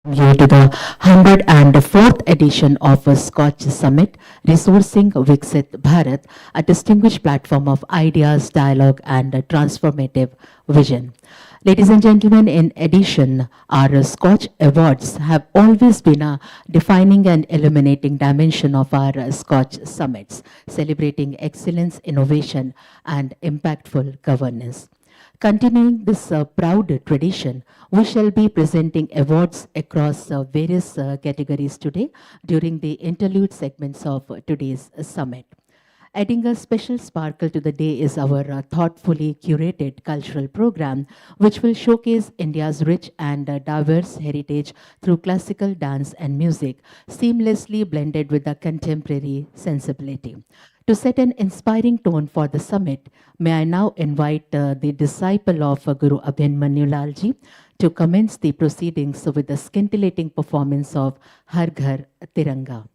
You to the 104th edition of a SKOCH Summit, Resourcing Viksit Bharat, a distinguished platform of ideas, dialogue, and transformative vision. Ladies and gentlemen, in addition, our SKOCH Awards have always been a defining and illuminating dimension of our SKOCH Summits, celebrating excellence, innovation, and impactful governance. Continuing this proud tradition, we shall be presenting awards across various categories today during the interlude segments of today's summit. Adding a special sparkle to the day is our thoughtfully curated cultural program, which will showcase India's rich and diverse heritage through classical dance and music, seamlessly blended with the contemporary sensibility. To set an inspiring tone for the summit, may I now invite the disciple of Guru Abhimanyu Lalji to commence the proceedings with the scintillating performance of Har Ghar Tiranga.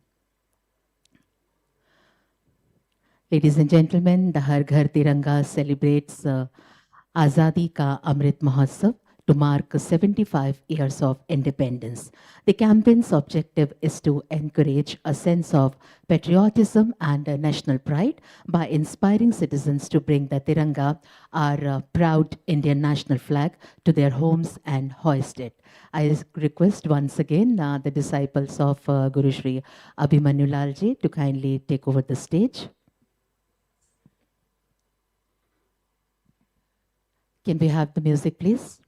Ladies and gentlemen, the Har Ghar Tiranga celebrates Azadi Ka Amrit Mahotsav to mark 75 years of independence. The campaign's objective is to encourage a sense of patriotism and national pride by inspiring citizens to bring the Tiranga, our proud Indian national flag, to their homes and hoist it. I request once again the disciples of Guru Shri Abhimanyu Lalji to kindly take over the stage. Can we have the music, please?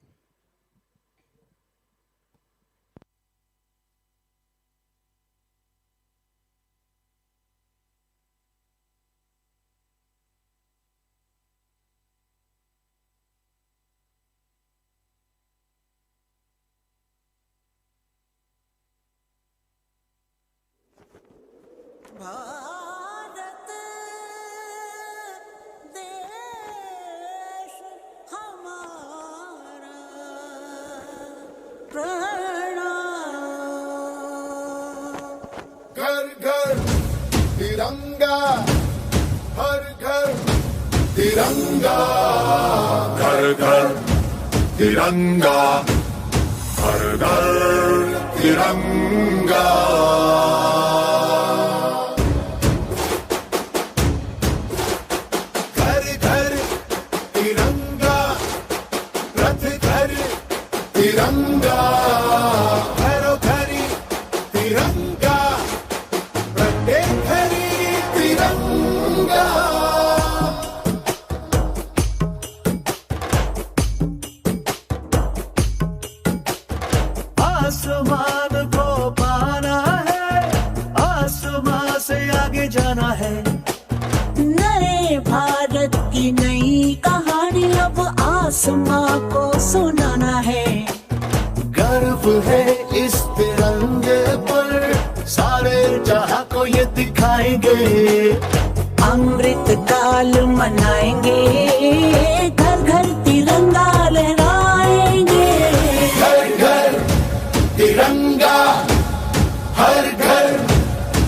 Bharat देश हमारा प्रणाम। घर घर तिरंगा, हर घर तिरंगा, घर घर तिरंगा, हर घर तिरंगा। तिरंगा घरो घरी तिरंगा, प्रत्येक घरी तिरंगा। आसमान को पाना है, आसमान से आगे जाना है। नए भारत की नई कहानी अब आसमां को सुनाना है। गर्व है इस तिरंगे पर, सारे जहां को ये दिखाएंगे। अमृत काल मनाएंगे, घर घर तिरंगा लहराएंगे। घर घर तिरंगा, हर घर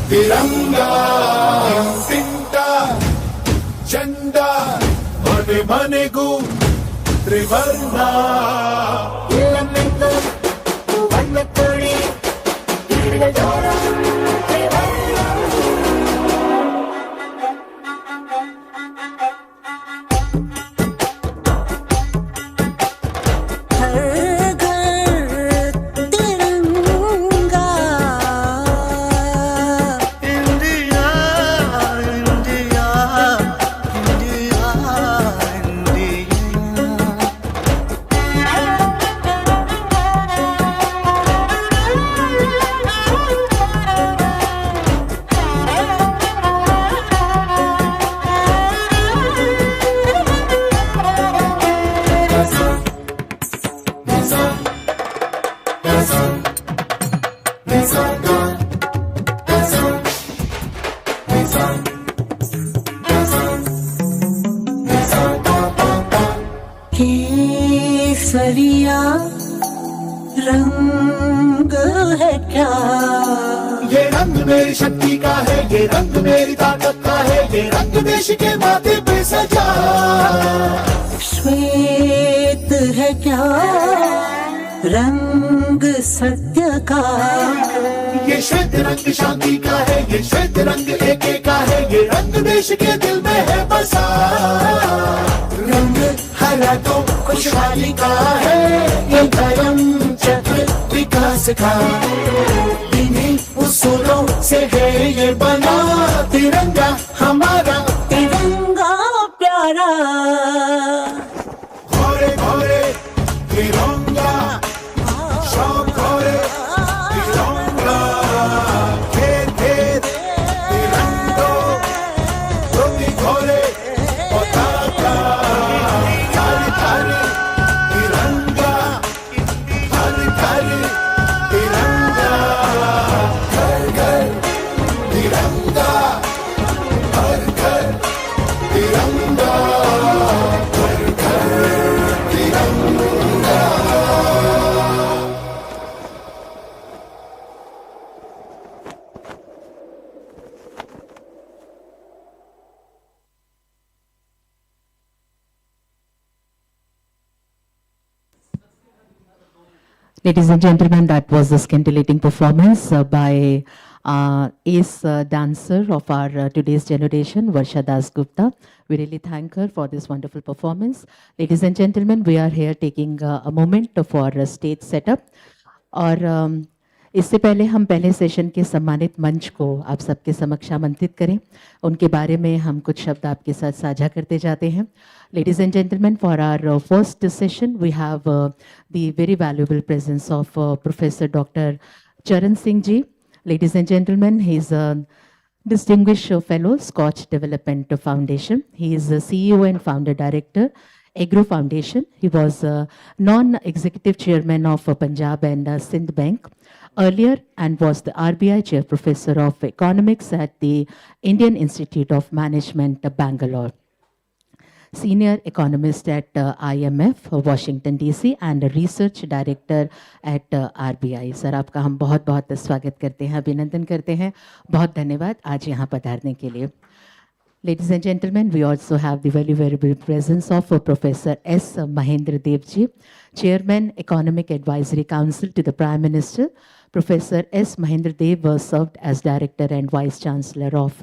तिरंगा। तिंटा झंडा मने मनेगू त्रिवर्णा। वन्नकोड़ी तिरंगा केसरिया रंग है क्या? ये रंग मेरी शक्ति का है, ये रंग मेरी ताकत का है, ये रंग देश के माथे पे सजा। श्वेत है क्या? रंग सत्य का ये श्वेत रंग शांति का है, ये श्वेत रंग एके का है, ये रंग देश के दिल में है बसा। रंग हरा तो खुशहाली का है, ये धर्म चक्र विकास का। इन्हीं उसूलों से है ये बना तिरंगा हमारा, तिरंगा प्यारा। घोरे घोरे तिरंगा, शौक घोरे तिरंगा, खेत खेत तिरंगो, धोती घोरे पताका, थाली थाली तिरंगा, थाली थाली तिरंगा, घर घर तिरंगा, हर घर तिरंगा, घर घर तिरंगा। Ladies and gentlemen, that was a scintillating performance by ace dancer of our today's generation, Varsha Das Gupta. We really thank her for this wonderful performance. Ladies and gentlemen, we are here taking a moment for a stage setup. और इससे पहले हम पहले session के सम्मानित मंच को आप सबके समक्ष आमंत्रित करें, उनके बारे में हम कुछ शब्द आपके साथ साझा करते जाते हैं. Ladies and gentlemen, for our first session, we have the very valuable presence of Professor Dr. Charan Singh ji. Ladies and gentlemen, he is a distinguished fellow, SKOCH Development Foundation. He is the CEO and founder director, Agro Foundation. He was non-executive chairman of Punjab and Sindh Bank earlier, and was the RBI chair professor of economics at the Indian Institute of Management, Bangalore. Senior economist at IMF, Washington DC, and a research director at RBI. Sir, आपका हम बहुत बहुत स्वागत करते हैं, अभिनंदन करते हैं. बहुत धन्यवाद आज यहाँ पधारने के लिए. Ladies and gentlemen, we also have the very valuable presence of Professor S. Mahendra Dev ji, Chairman, Economic Advisory Council to the Prime Minister. Professor S. Mahendra Dev served as Director and Vice Chancellor of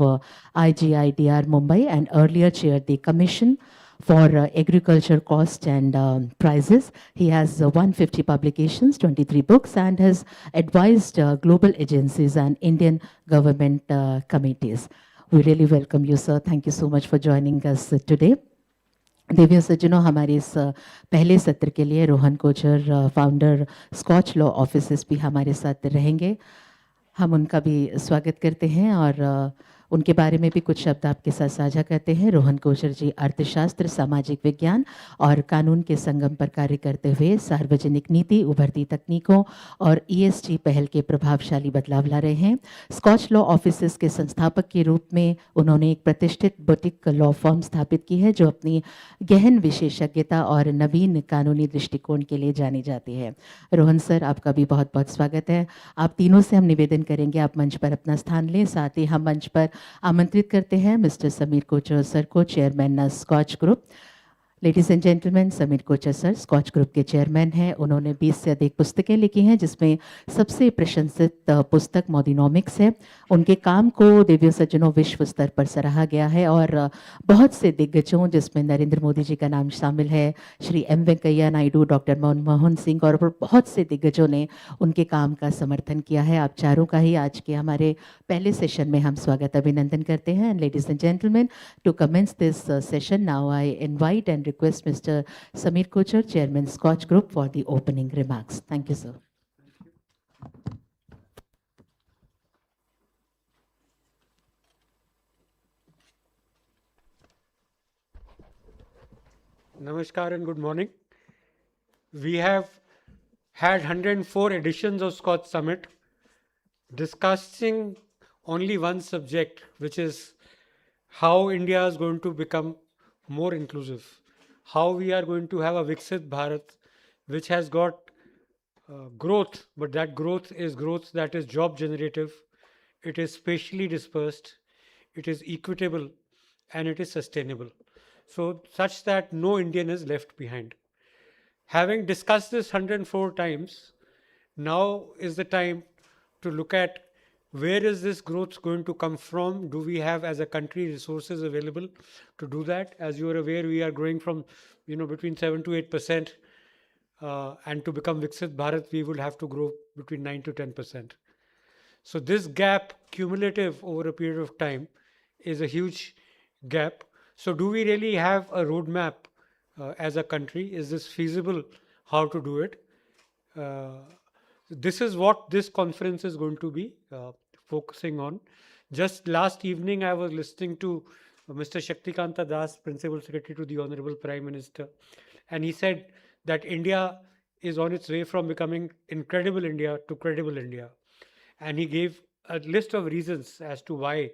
IGIDR Mumbai, and earlier chaired the Commission for Agriculture Cost and Prices. He has 150 publications, 23 books, and has advised global agencies and Indian government committees. We really welcome you, sir. Thank you so much for joining us today. देवियों सज्जनों, हमारे इस पहले सत्र के लिए Rohan Kochhar, founder SKOCH law offices भी हमारे साथ रहेंगे. हम उनका भी स्वागत करते हैं और उनके बारे में भी कुछ शब्द आपके साथ साझा करते हैं. रोहन कोचर जी अर्थशास्त्र, सामाजिक विज्ञान और कानून के संगम पर कार्य करते हुए सार्वजनिक नीति, उभरती तकनीकों और ESG पहल के प्रभावशाली बदलाव ला रहे हैं. स्कॉच लॉ ऑफिसेस के संस्थापक के रूप में उन्होंने एक प्रतिष्ठित बुटीक लॉ फर्म स्थापित की है, जो अपनी गहन विशेषज्ञता और नवीन कानूनी दृष्टिकोण के लिए जानी जाती है. रोहन सर, आपका भी बहुत बहुत स्वागत है. आप तीनों से हम निवेदन करेंगे आप मंच पर अपना स्थान लें. साथ ही हम मंच पर आमंत्रित करते हैं मिस्टर समीर कोचर सर को, chairman SKOCH group. Ladies and gentlemen, Samir Kochhar sir SKOCH group के चेयरमैन हैं. उन्होंने 20 से अधिक पुस्तकें लिखी हैं, जिसमें सबसे प्रशंसित पुस्तक मोदिनोमिक्स है. उनके काम को देवियों सज्जनों विश्व स्तर पर सराहा गया है और बहुत से दिग्गजों, जिसमें नरेंद्र मोदी जी का नाम शामिल है, श्री M. वेंकैया नायडू, डॉक्टर मनमोहन सिंह और बहुत से दिग्गजों ने उनके काम का समर्थन किया है. आप चारों का ही आज के हमारे पहले सेशन में हम स्वागत अभिनंदन करते हैं. Ladies and gentlemen, to commence this session now I invite and request Mr. Samir Kochar, Chairman Scotch Group, for the opening remarks. Thank you, sir. Namaskar and good morning. We have had 104 editions of Scotch Summit discussing only one subject, which is how India is going to become more inclusive. How we are going to have a Viksit Bharat, which has got growth, but that growth that is job generative, it is spatially dispersed, it is equitable, and it is sustainable. So such that no Indian is left behind. Having discussed this 104 times, now is the time to look at where is this growth going to come from. Do we have as a country resources available to do that? As you are aware, we are growing from between 7 to 8%, and to become Viksit Bharat we would have to grow between 9 to 10%. So this gap cumulative over a period of time is a huge gap. So do we really have a roadmap as a country? Is this feasible? How to do it? Uh, this is what this conference is going to be focusing on. Just last evening, I was listening to Mr. Shaktikanta Das, Principal Secretary to the Honorable Prime Minister, and he said that India is on its way from becoming incredible India to credible India. And he gave a list of reasons as to why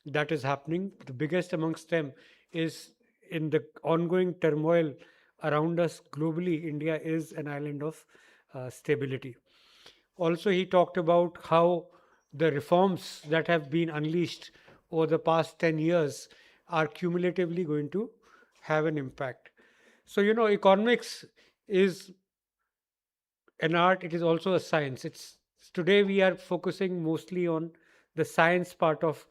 that is happening. The biggest amongst them is in the ongoing turmoil around us globally, India is an island of stability. Also, he talked about how the reforms that have been unleashed over the past 10 years are cumulatively going to have an impact. So, economics is an art, it is also a science. It's today we are focusing mostly on the science part of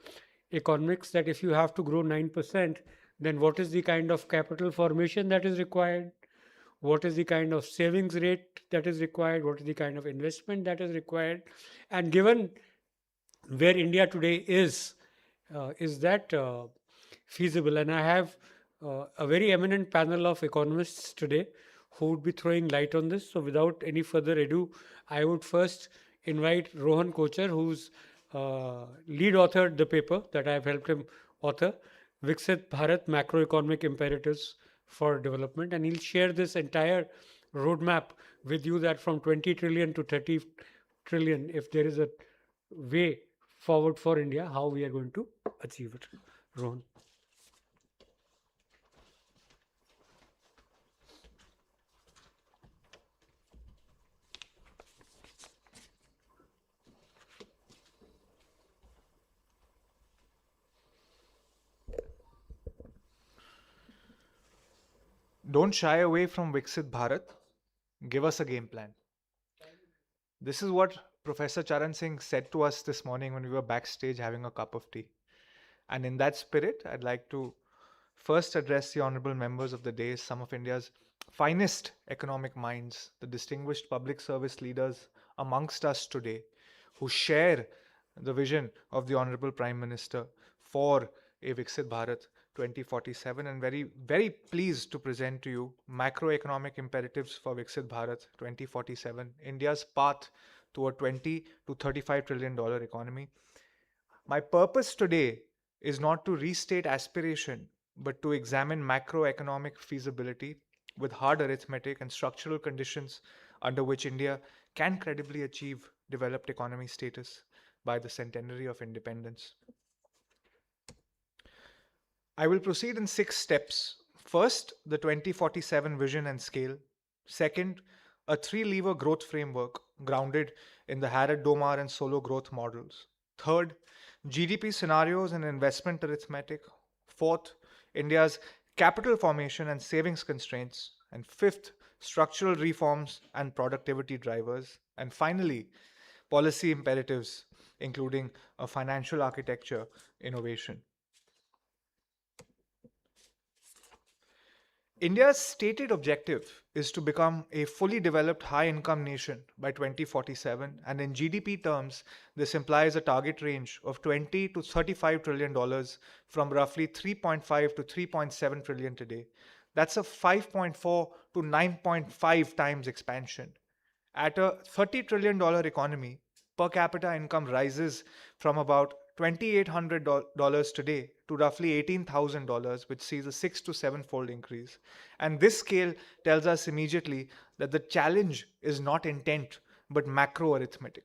economics, that if you have to grow 9%, then what is the kind of capital formation that is required? What is the kind of savings rate that is required? What is the kind of investment that is required? And given where India today is that feasible? And I have a very eminent panel of economists today who would be throwing light on this. So without any further ado, I would first invite Rohan Kochar, who's lead authored the paper that I have helped him author, Viksit Bharat Macroeconomic Imperatives for Development. And he'll share this entire roadmap with you, that from 20 trillion to 30 trillion, if there is a way forward for India, how we are going to achieve it. Rohan. Don't shy away from Viksit Bharat. Give us a game plan. This is what Professor Charan Singh said to us this morning when we were backstage having a cup of tea. And in that spirit, I'd like to first address the honorable members of the dais, some of India's finest economic minds, the distinguished public service leaders amongst us today, who share the vision of the honorable Prime Minister for a Viksit Bharat 2047, and very, very pleased to present to you macroeconomic imperatives for Viksit Bharat 2047, India's path to a $20 to $35 trillion economy. My purpose today is not to restate aspiration, but to examine macroeconomic feasibility with hard arithmetic and structural conditions under which India can credibly achieve developed economy status by the centenary of independence. I will proceed in 6 steps. First, the 2047 vision and scale. Second, a 3-lever growth framework grounded in the Harrod-Domar and Solo growth models. Third, GDP scenarios and investment arithmetic. Fourth, India's capital formation and savings constraints. And fifth, structural reforms and productivity drivers. And finally, policy imperatives, including a financial architecture innovation. India's stated objective is to become a fully developed high-income nation by 2047, and in GDP terms, this implies a target range of $20 to $35 trillion from roughly 3.5 to 3.7 trillion today. That's a 5.4 to 9.5 times expansion. At a $30 trillion economy, per capita income rises from about $2,800 today to roughly $18,000, which sees a 6 to 7-fold increase. And this scale tells us immediately that the challenge is not intent, but macro arithmetic.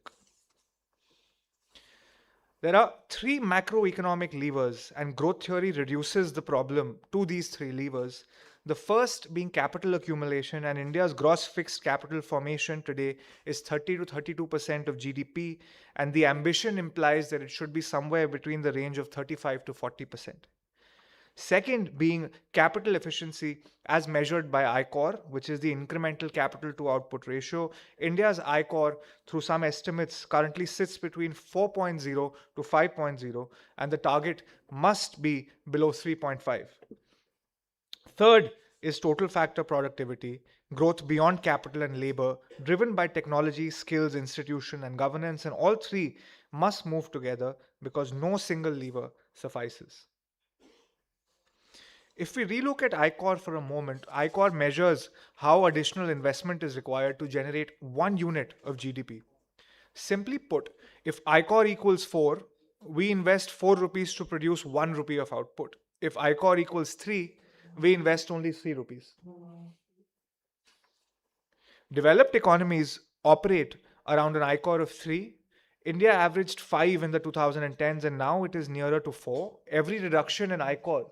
There are 3 macroeconomic levers, and growth theory reduces the problem to these 3 levers. The first being capital accumulation, and India's gross fixed capital formation today is 30 to 32% of GDP, and the ambition implies that it should be somewhere between the range of 35 to 40%. Second being capital efficiency as measured by ICOR, which is the incremental capital to output ratio. India's ICOR, through some estimates, currently sits between 4.0 to 5.0, and the target must be below 3.5. Third is total factor productivity, growth beyond capital and labor, driven by technology, skills, institution, and governance, and all three must move together because no single lever suffices. If we relook at ICOR for a moment, ICOR measures how additional investment is required to generate 1 unit of GDP. Simply put, if ICOR equals 4, we invest 4 rupees to produce 1 rupee of output. If ICOR equals 3, we invest only 3 rupees. Developed economies operate around an ICOR of 3. India averaged 5 in the 2010s and now it is nearer to 4. Every reduction in ICOR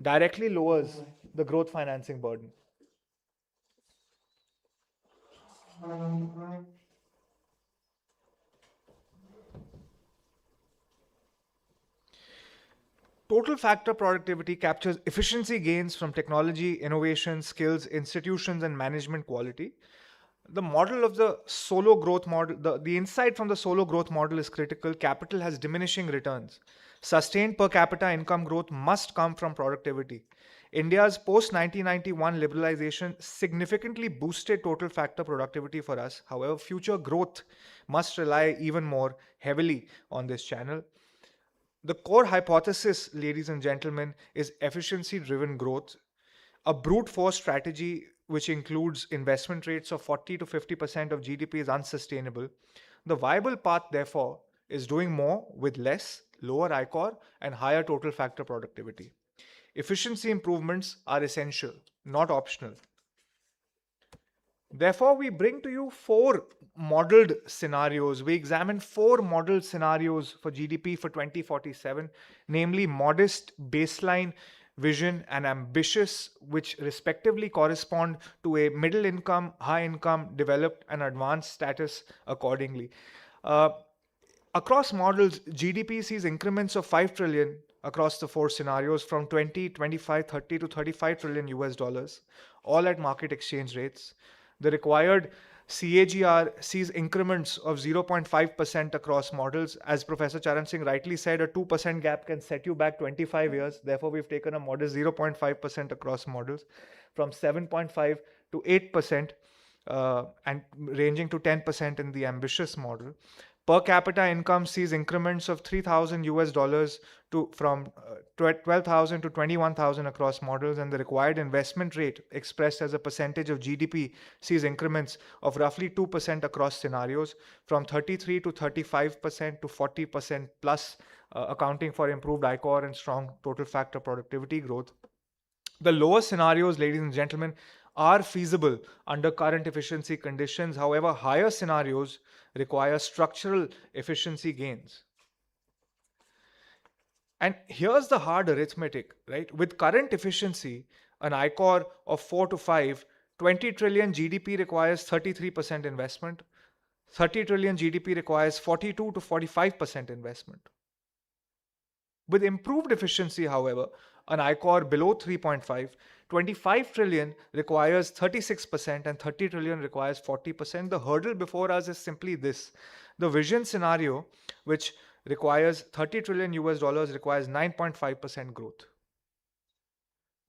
directly lowers the growth financing burden. Total factor productivity captures efficiency gains from technology, innovation, skills, institutions, and management quality. The model of the solo growth model, the insight from the solo growth model is critical. Capital has diminishing returns. Sustained per capita income growth must come from productivity. India's post 1991 liberalization significantly boosted total factor productivity for us. However, future growth must rely even more heavily on this channel. The core hypothesis, ladies and gentlemen, is efficiency driven growth. A brute force strategy which includes investment rates of 40 to 50% of GDP is unsustainable. The viable path, therefore, is doing more with less, lower ICOR, and higher total factor productivity. Efficiency improvements are essential, not optional. Therefore, we bring to you 4 modeled scenarios. We examine 4 modeled scenarios for GDP for 2047, namely modest, baseline, vision, and ambitious, which respectively correspond to a middle income, high income, developed, and advanced status accordingly. Across models, GDP sees increments of 5 trillion across the 4 scenarios from 20, 25, 30 to 35 trillion US dollars, all at market exchange rates. The required CAGR sees increments of 0.5% across models. As Professor Charan Singh rightly said, a 2% gap can set you back 25 years. Therefore, we've taken a modest 0.5% across models from 7.5 to 8% and ranging to 10% in the ambitious model. Per capita income sees increments of 3,000 US dollars to from 12,000 to 21,000 across models, and the required investment rate expressed as a percentage of GDP sees increments of roughly 2% across scenarios from 33 to 35% to 40% plus, accounting for improved ICOR and strong total factor productivity growth. The lower scenarios, ladies and gentlemen, are feasible under current efficiency conditions. However, higher scenarios require structural efficiency gains. And here's the hard arithmetic, right? With current efficiency, an ICOR of 4 to 5, 20 trillion GDP requires 33% investment. 30 trillion GDP requires 42 to 45% investment. With improved efficiency, however, an ICOR below 3.5, 25 trillion requires 36% and 30 trillion requires 40%. The hurdle before us is simply this. The vision scenario, which requires 30 trillion US dollars, requires 9.5% growth.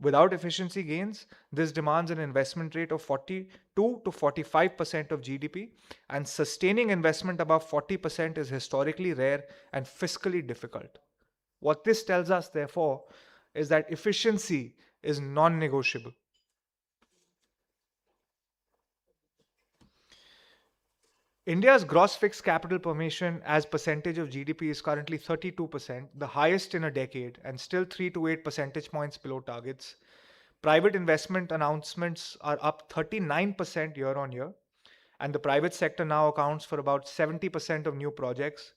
Without efficiency gains, this demands an investment rate of 42 to 45% of GDP, and sustaining investment above 40% is historically rare and fiscally difficult. What this tells us, therefore, is that efficiency is non-negotiable. India's gross fixed capital formation as percentage of GDP is currently 32%, the highest in a decade, and still 3 to 8 percentage points below targets. Private investment announcements are up 39% year on year, and the private sector now accounts for about 70% of new projects.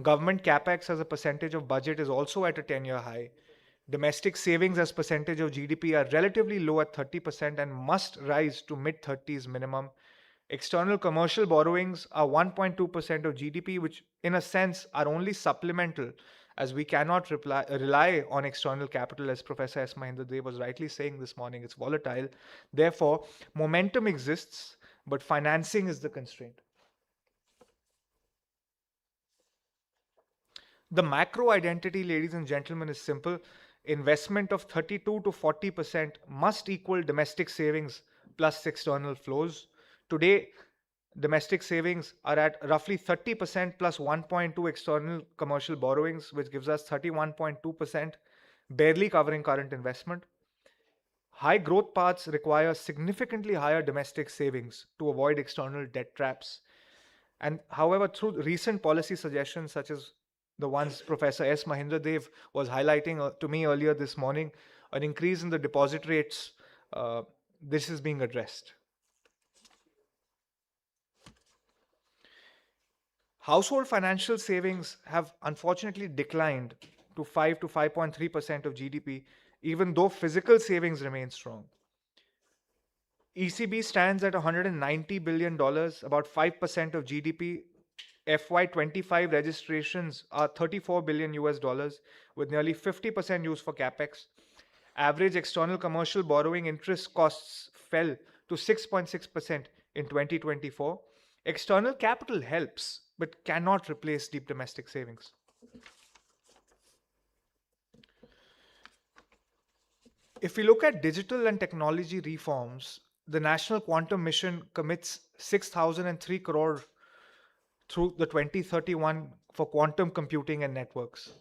Government capex as a percentage of budget is also at a 10-year high. Domestic savings as percentage of GDP are relatively low at 30% and must rise to mid-30s minimum. External commercial borrowings are 1.2% of GDP, which in a sense are only supplemental as we cannot rely on external capital, as Professor S. Mahendra Dev was rightly saying this morning. It's volatile. Therefore, momentum exists, but financing is the constraint. The macro identity, ladies and gentlemen, is simple. Investment of 32 to 40% must equal domestic savings plus external flows. Today, domestic savings are at roughly 30% plus 1.2 external commercial borrowings, which gives us 31.2%, barely covering current investment. High growth paths require significantly higher domestic savings to avoid external debt traps. And however, through recent policy suggestions, such as the ones Professor S. Mahendra Dev was highlighting to me earlier this morning, an increase in the deposit rates, this is being addressed. Household financial savings have unfortunately declined to 5 to 5.3% of GDP, even though physical savings remain strong. ECB stands at $190 billion, about 5% of GDP. FY25 registrations are 34 billion US dollars, with nearly 50% used for capex. Average external commercial borrowing interest costs fell to 6.6% in 2024. External capital helps, but cannot replace deep domestic savings. If we look at digital and technology reforms, the National Quantum Mission commits 6,003 crore through the 2031 for quantum computing and networks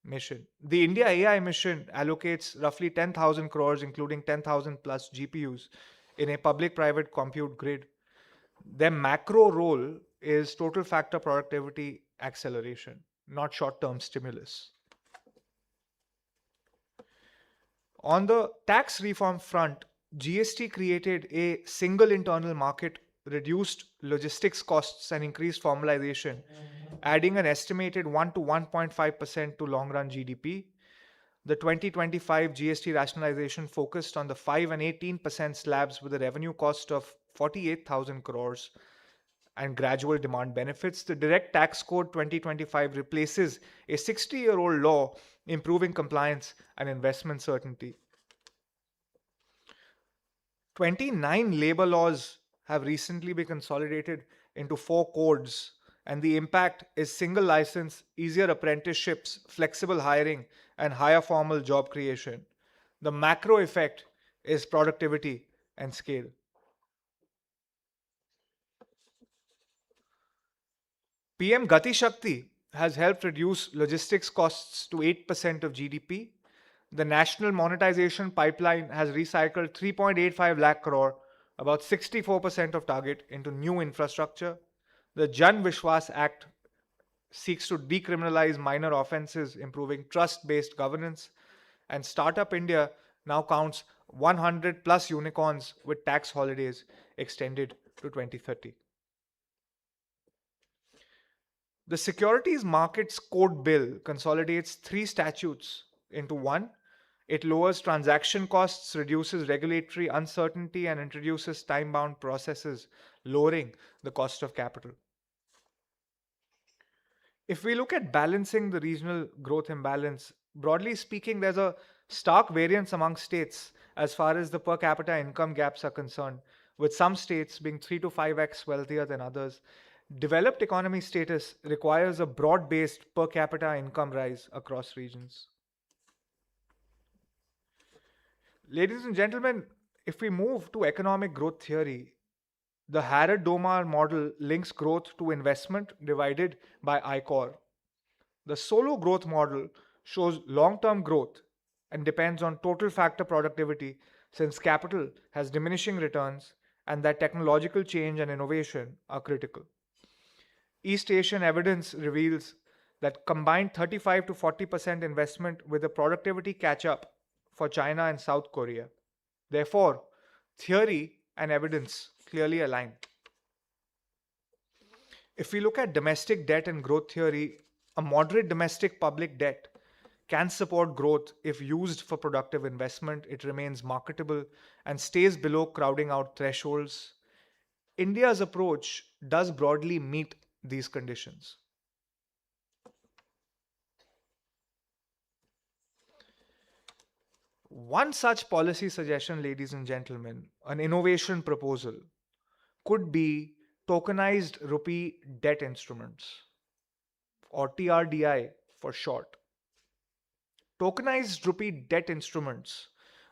mission. The India AI mission allocates roughly 10,000 crores, including 10,000 plus GPUs, in a public-private compute grid. Their macro role is total factor productivity acceleration, not short-term stimulus. On the tax reform front, GST created a single internal market, reduced logistics costs, and increased formalization, adding an estimated 1 to 1.5% to long-run GDP. The 2025 GST rationalization focused on the 5 and 18% slabs with a revenue cost of 48,000 crores and gradual demand benefits. The Direct Tax Code 2025 replaces a 60-year-old law, improving compliance and investment certainty. 29 labor laws have recently been consolidated into 4 codes, and the impact is single license, easier apprenticeships, flexible hiring, and higher formal job creation. The macro effect is productivity and scale. PM Gati Shakti has helped reduce logistics costs to 8% of GDP. The national monetization pipeline has recycled 3.85 lakh crore, about 64% of target, into new infrastructure. The Jan Vishwas Act seeks to decriminalize minor offenses, improving trust-based governance. And Startup India now counts 100 plus unicorns with tax holidays extended to 2030. The Securities Markets Code Bill consolidates 3 statutes into one. It lowers transaction costs, reduces regulatory uncertainty, and introduces time-bound processes, lowering the cost of capital. If we look at balancing the regional growth imbalance, broadly speaking, there's a stark variance among states as far as the per capita income gaps are concerned, with some states being 3 to 5x wealthier than others. Developed economy status requires a broad-based per capita income rise across regions. Ladies and gentlemen, if we move to economic growth theory, the Harrod-Domar model links growth to investment divided by I-core. The solo growth model shows long-term growth and depends on total factor productivity, since capital has diminishing returns and that technological change and innovation are critical. East Asian evidence reveals that combined 35 to 40% investment with a productivity catch-up for China and South Korea. Therefore, theory and evidence clearly align. If we look at domestic debt and growth theory, a moderate domestic public debt can support growth if used for productive investment. It remains marketable and stays below crowding out thresholds. India's approach does broadly meet these conditions. One such policy suggestion, ladies and gentlemen, an innovation proposal, could be tokenized rupee debt instruments, or TRDI for short. Tokenized rupee debt instruments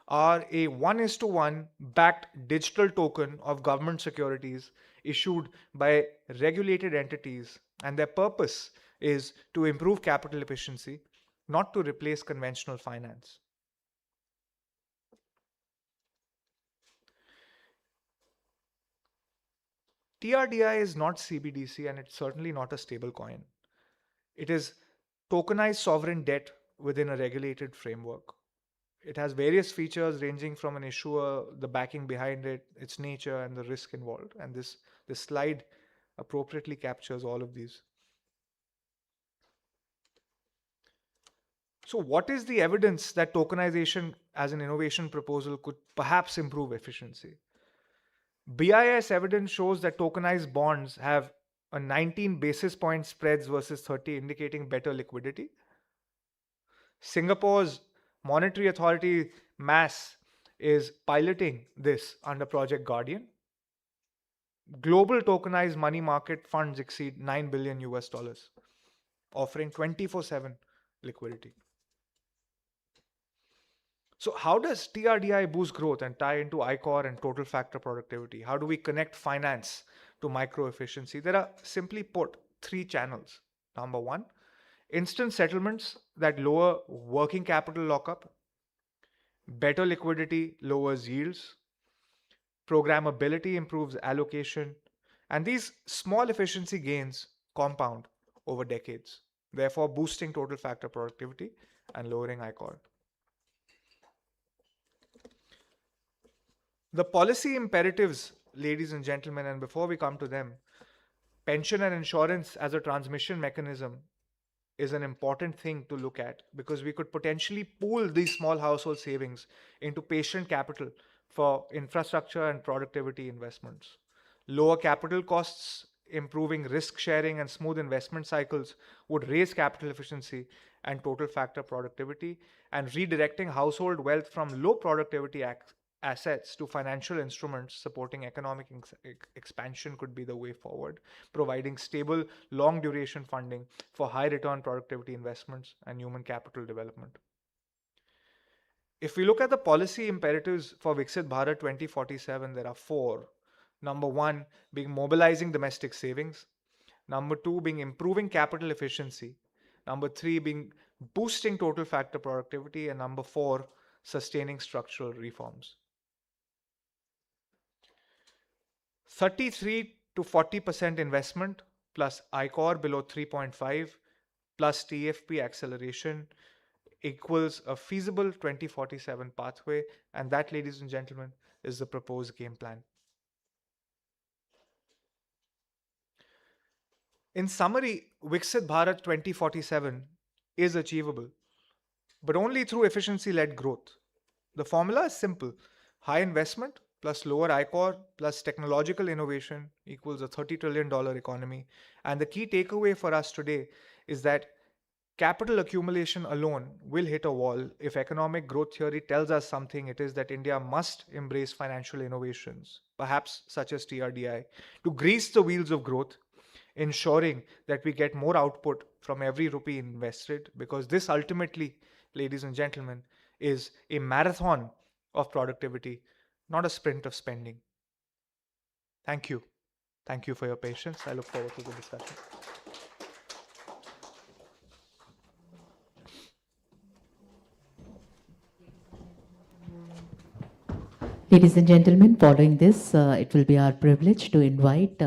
are a 1:1 backed digital token of government securities issued by regulated entities, and their purpose is to improve capital efficiency, not to replace conventional finance. TRDI is not CBDC and it's certainly not a stable coin. It is tokenized sovereign debt within a regulated framework. It has various features ranging from an issuer, the backing behind it, its nature, and the risk involved. And this slide appropriately captures all of these. So, what is the evidence that tokenization as an innovation proposal could perhaps improve efficiency? BIS evidence shows that tokenized bonds have a 19 basis point spreads versus 30, indicating better liquidity. Singapore's monetary authority, MAS, is piloting this under Project Guardian. Global tokenized money market funds exceed $9 billion US, offering 24/7 liquidity. So, how does TRDI boost growth and tie into ICOR and total factor productivity? How do we connect finance to micro efficiency? There are, simply put, three channels. Number one, instant settlements that lower working capital lockup, better liquidity lowers yields, programmability improves allocation, and these small efficiency gains compound over decades, therefore boosting total factor productivity and lowering ICOR. The policy imperatives, ladies and gentlemen, and before we come to them, pension and insurance as a transmission mechanism is an important thing to look at, because we could potentially pool these small household savings into patient capital for infrastructure and productivity investments. Lower capital costs, improving risk sharing, and smooth investment cycles would raise capital efficiency and total factor productivity, and redirecting household wealth from low productivity assets to financial instruments supporting economic expansion could be the way forward, providing stable, long duration funding for high return productivity investments and human capital development. If we look at the policy imperatives for Viksit Bharat 2047, there are four. Number one being mobilizing domestic savings. Number two being improving capital efficiency. Number three being boosting total factor productivity. And number four, sustaining structural reforms. 33 to 40% investment plus ICOR below 3.5 plus TFP acceleration equals a feasible 2047 pathway, and that, ladies and gentlemen, is the proposed game plan. In summary, Viksit Bharat 2047 is achievable, but only through efficiency-led growth. The formula is simple: high investment plus lower ICOR plus technological innovation equals a $30 trillion economy. And the key takeaway for us today is that capital accumulation alone will hit a wall. If economic growth theory tells us something, it is that India must embrace financial innovations, perhaps such as TRDI, to grease the wheels of growth, ensuring that we get more output from every rupee invested, because this ultimately, ladies and gentlemen, is a marathon of productivity, not a sprint of spending. Thank you. Thank you for your patience. I look forward to the discussion. Ladies and gentlemen, following this, it will be our privilege to invite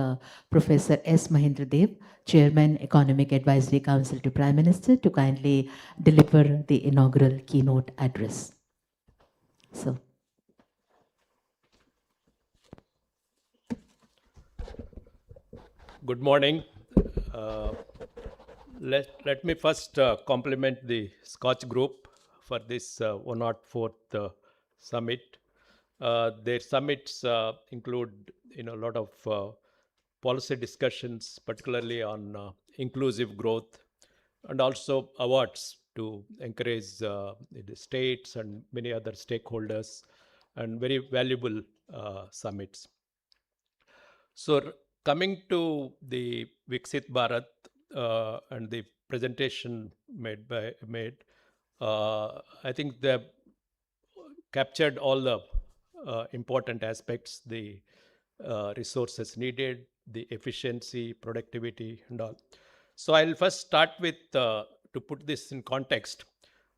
Professor S. Mahendra Dev, Chairman, Economic Advisory Council to Prime Minister, to kindly deliver the inaugural keynote address. So, good morning. Let me first compliment the SKOCH Group for this 104th summit. Their summits include a lot of policy discussions, particularly on inclusive growth, and also awards to encourage the states and many other stakeholders, and very valuable summits. So coming to the Viksit Bharat and the presentation made, I think they have captured all the important aspects, the resources needed, the efficiency, productivity, and all. So I'll first start with, to put this in context,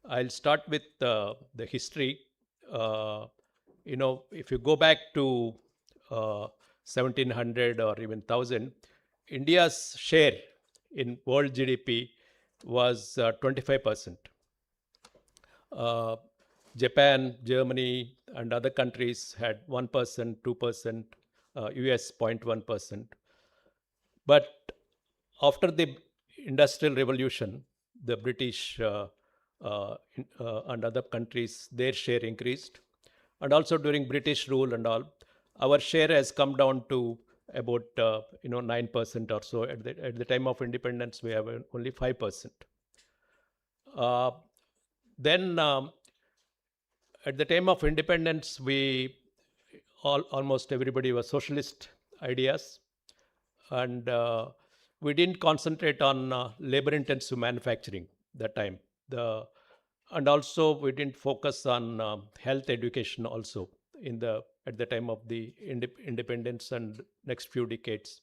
I'll start with the history. If you go back to 1700 or even 1000, India's share in world GDP was 25%. Japan, Germany, and other countries had 1%, 2%, US 0.1%. But after the Industrial Revolution, the British and other countries, their share increased. And also during British rule and all, our share has come down to about 9% or so. At the time of independence, we have only 5%. Then at the time of independence, almost everybody was socialist ideas, and we didn't concentrate on labor-intensive manufacturing that time. And also we didn't focus on health education also at the time of the independence and next few decades.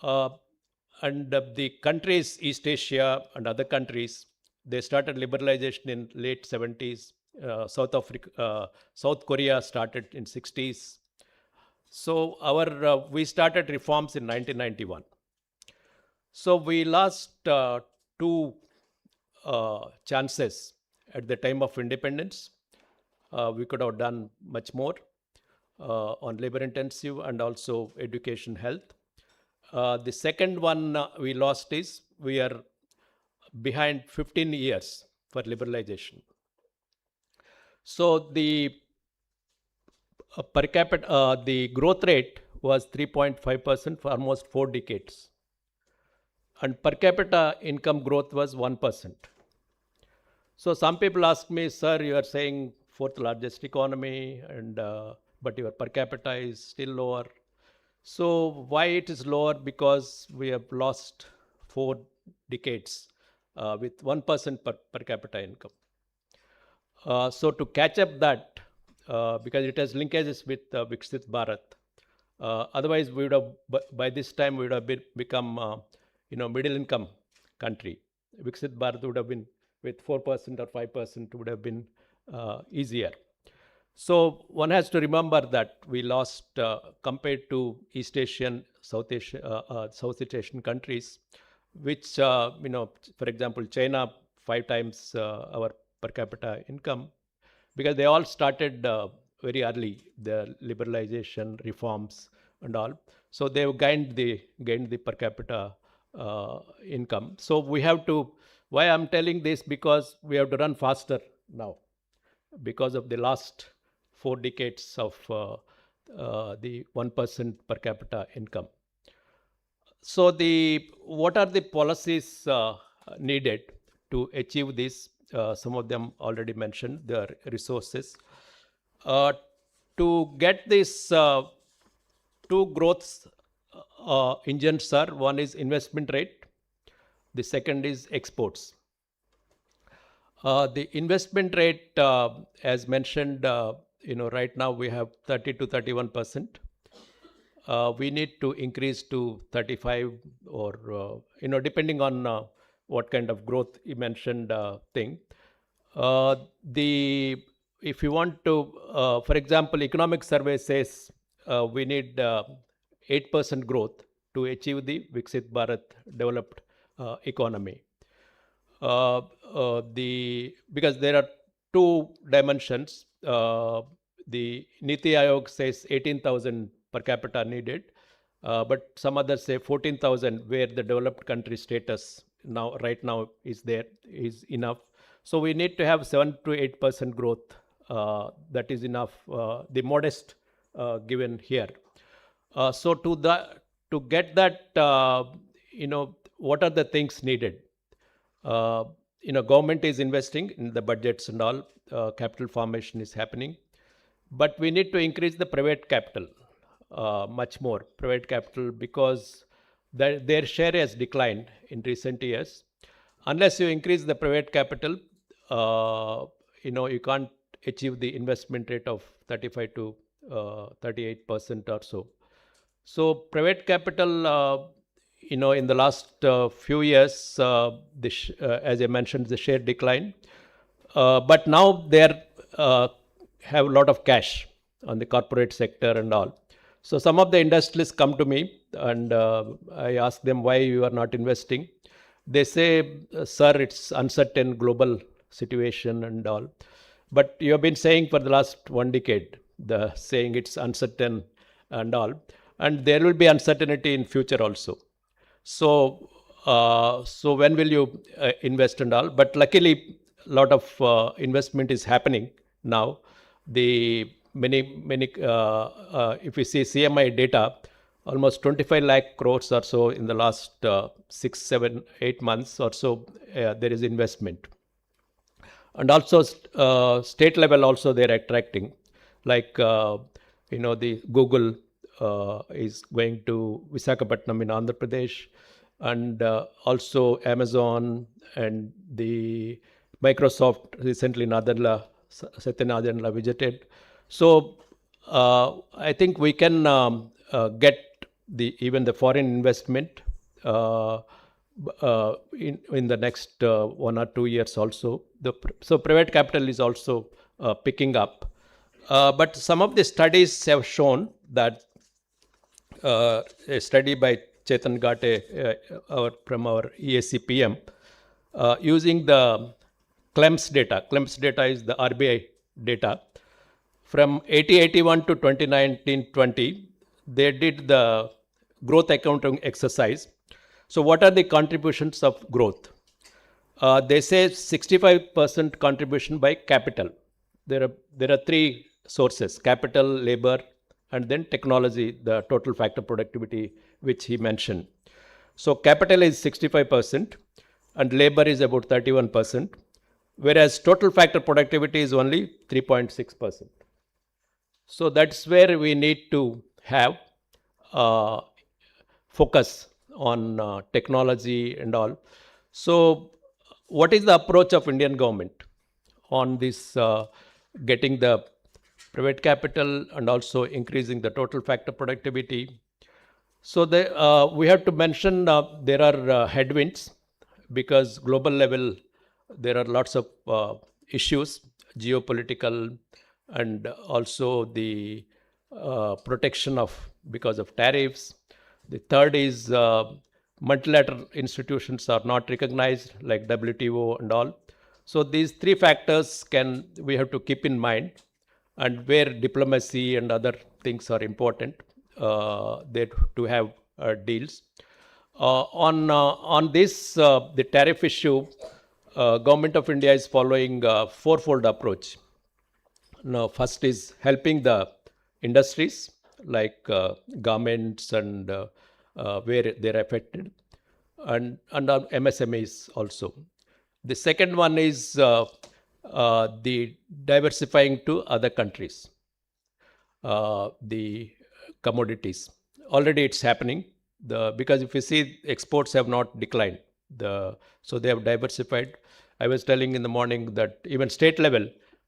And the countries, East Asia and other countries, they started liberalization in late 70s. South Korea started in 60s. So we started reforms in 1991. So we lost two chances at the time of independence. We could have done much more on labor intensive and also education, health. The second one we lost is we are behind 15 years for liberalization. So the per capita, the growth rate was 3.5% for almost 4 decades. And per capita income growth was 1%. So some people ask me, sir, you are saying fourth largest economy, and but your per capita is still lower. So why it is lower? Because we have lost 4 decades with 1% per capita income. So to catch up that, because it has linkages with Viksit Bharat. Otherwise, we would have, by this time, we would have become middle income country. Viksit Bharat would have been with 4% or 5% would have been easier. So one has to remember that we lost compared to East Asian, Southeast Asian countries, which for example, China 5 times our per capita income, because they all started very early, the liberalization reforms and all. So they've gained the per capita income. So we have to, why I'm telling this, because we have to run faster now because of the last 4 decades of the 1% per capita income. So what are the policies needed to achieve this? Some of them already mentioned, the resources. To get this 2 growth engines are, one is investment rate, the second is exports. The investment rate, as mentioned, right now we have 30 to 31%. We need to increase to 35 or, depending on what kind of growth you mentioned thing. If you want to, for example, economic survey says we need 8% growth to achieve the Viksit Bharat developed economy. Because there are 2 dimensions. The Niti Aayog says 18,000 per capita needed, but some others say 14,000, where the developed country status right now is enough. So we need to have 7 to 8% growth. That is enough. The modest given here. So to get that, what are the things needed? government is investing in the budgets and all, capital formation is happening, but we need to increase the private capital much more, private capital, because their share has declined in recent years. Unless you increase the private capital, you can't achieve the investment rate of 35 to 38% or so. So private capital, in the last few years, as I mentioned, the share declined. But now they have a lot of cash on the corporate sector and all. So some of the industrialists come to me and I ask them why you are not investing. They say, sir, it's uncertain global situation and all. But you have been saying for the last 1 decade, saying it's uncertain and all. And there will be uncertainty in future also. So, when will you invest and all? But luckily, a lot of investment is happening now. The many if you see CMI data, almost 25 lakh crores or so in the last 6, 7, 8 months or so, there is investment. And also state level also they're attracting, like the Google is going to Visakhapatnam in Andhra Pradesh, and also Amazon and the Microsoft recently Nadella, Satya Nadella visited. So I think we can get even the foreign investment in the next 1 or 2 years also. So private capital is also picking up. But some of the studies have shown that a study by Chetan Ghate from our EACPM using the CLEMS data. CLEMS data is the RBI data. From 1881 to 2019-20, they did the growth accounting exercise. So what are the contributions of growth? They say 65% contribution by capital. There are 3 sources: capital, labor, and then technology, the total factor productivity, which he mentioned. So capital is 65% and labor is about 31%, whereas total factor productivity is only 3.6%. So that's where we need to have focus on technology and all. So what is the approach of Indian government on this getting the private capital and also increasing the total factor productivity? So we have to mention there are headwinds, because global level there are lots of issues, geopolitical, and also the protection because of tariffs. The third is multilateral institutions are not recognized, like WTO and all. So these 3 factors we have to keep in mind, and where diplomacy and other things are important, to have deals. On this, the tariff issue, Government of India is following a 4-fold approach. Now, first is helping the industries like garments and where they're affected, and MSMEs also. The second one is the diversifying to other countries, the commodities. Already it's happening, because if you see, exports have not declined. So they have diversified. I was telling in the morning that even state level,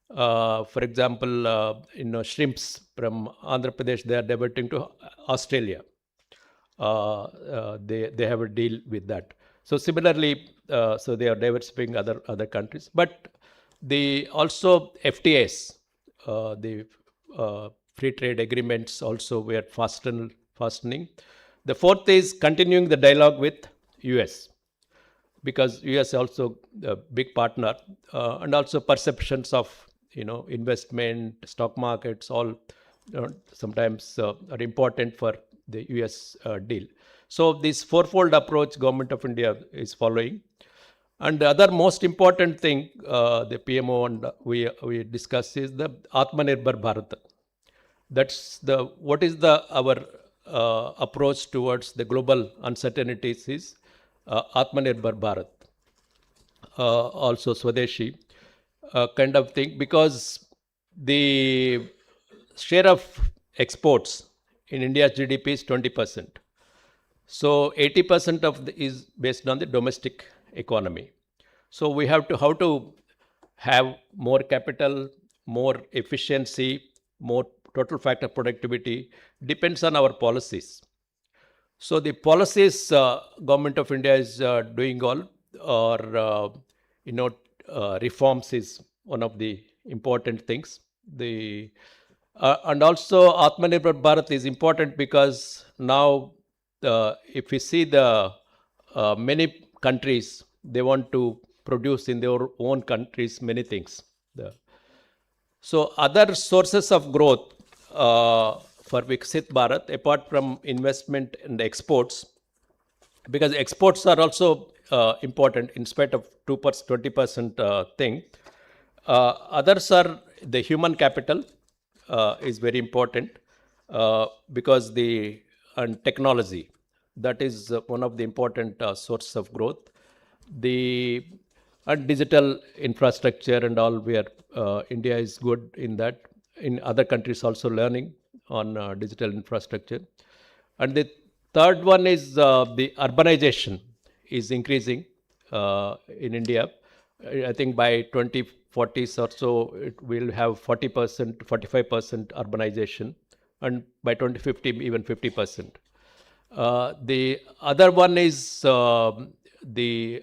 for example, shrimps from Andhra Pradesh, they are diverting to Australia. They have a deal with that. So similarly, so they are diversifying other countries. But also FTAs, the free trade agreements also we are fastening. The fourth is continuing the dialogue with US, because US also a big partner, and also perceptions of investment, stock markets, all sometimes are important for the US deal. So this 4-fold approach Government of India is following. And the other most important thing the PMO and we discuss is the Atmanirbhar Bharat. That's what is our approach towards the global uncertainties is Atmanirbhar Bharat. also Swadeshi kind of thing, because the share of exports in India's GDP is 20%. So 80% of is based on the domestic economy. So we have to how to have more capital, more efficiency, more total factor productivity depends on our policies. So the policies government of India is doing all, or reforms is one of the important things. The and also Atmanirbhar Bharat is important because now if we see the many countries, they want to produce in their own countries many things. So other sources of growth for Viksit Bharat, apart from investment and exports, because exports are also important in spite of 20% thing. Others are the human capital is very important because and technology, that is one of the important sources of growth. The digital infrastructure and all, where India is good in that. In other countries also learning on digital infrastructure. And the third one is the urbanization is increasing in India. I think by 2040s or so, it will have 40%, 45% urbanization, and by 2050, even 50%. The other one is the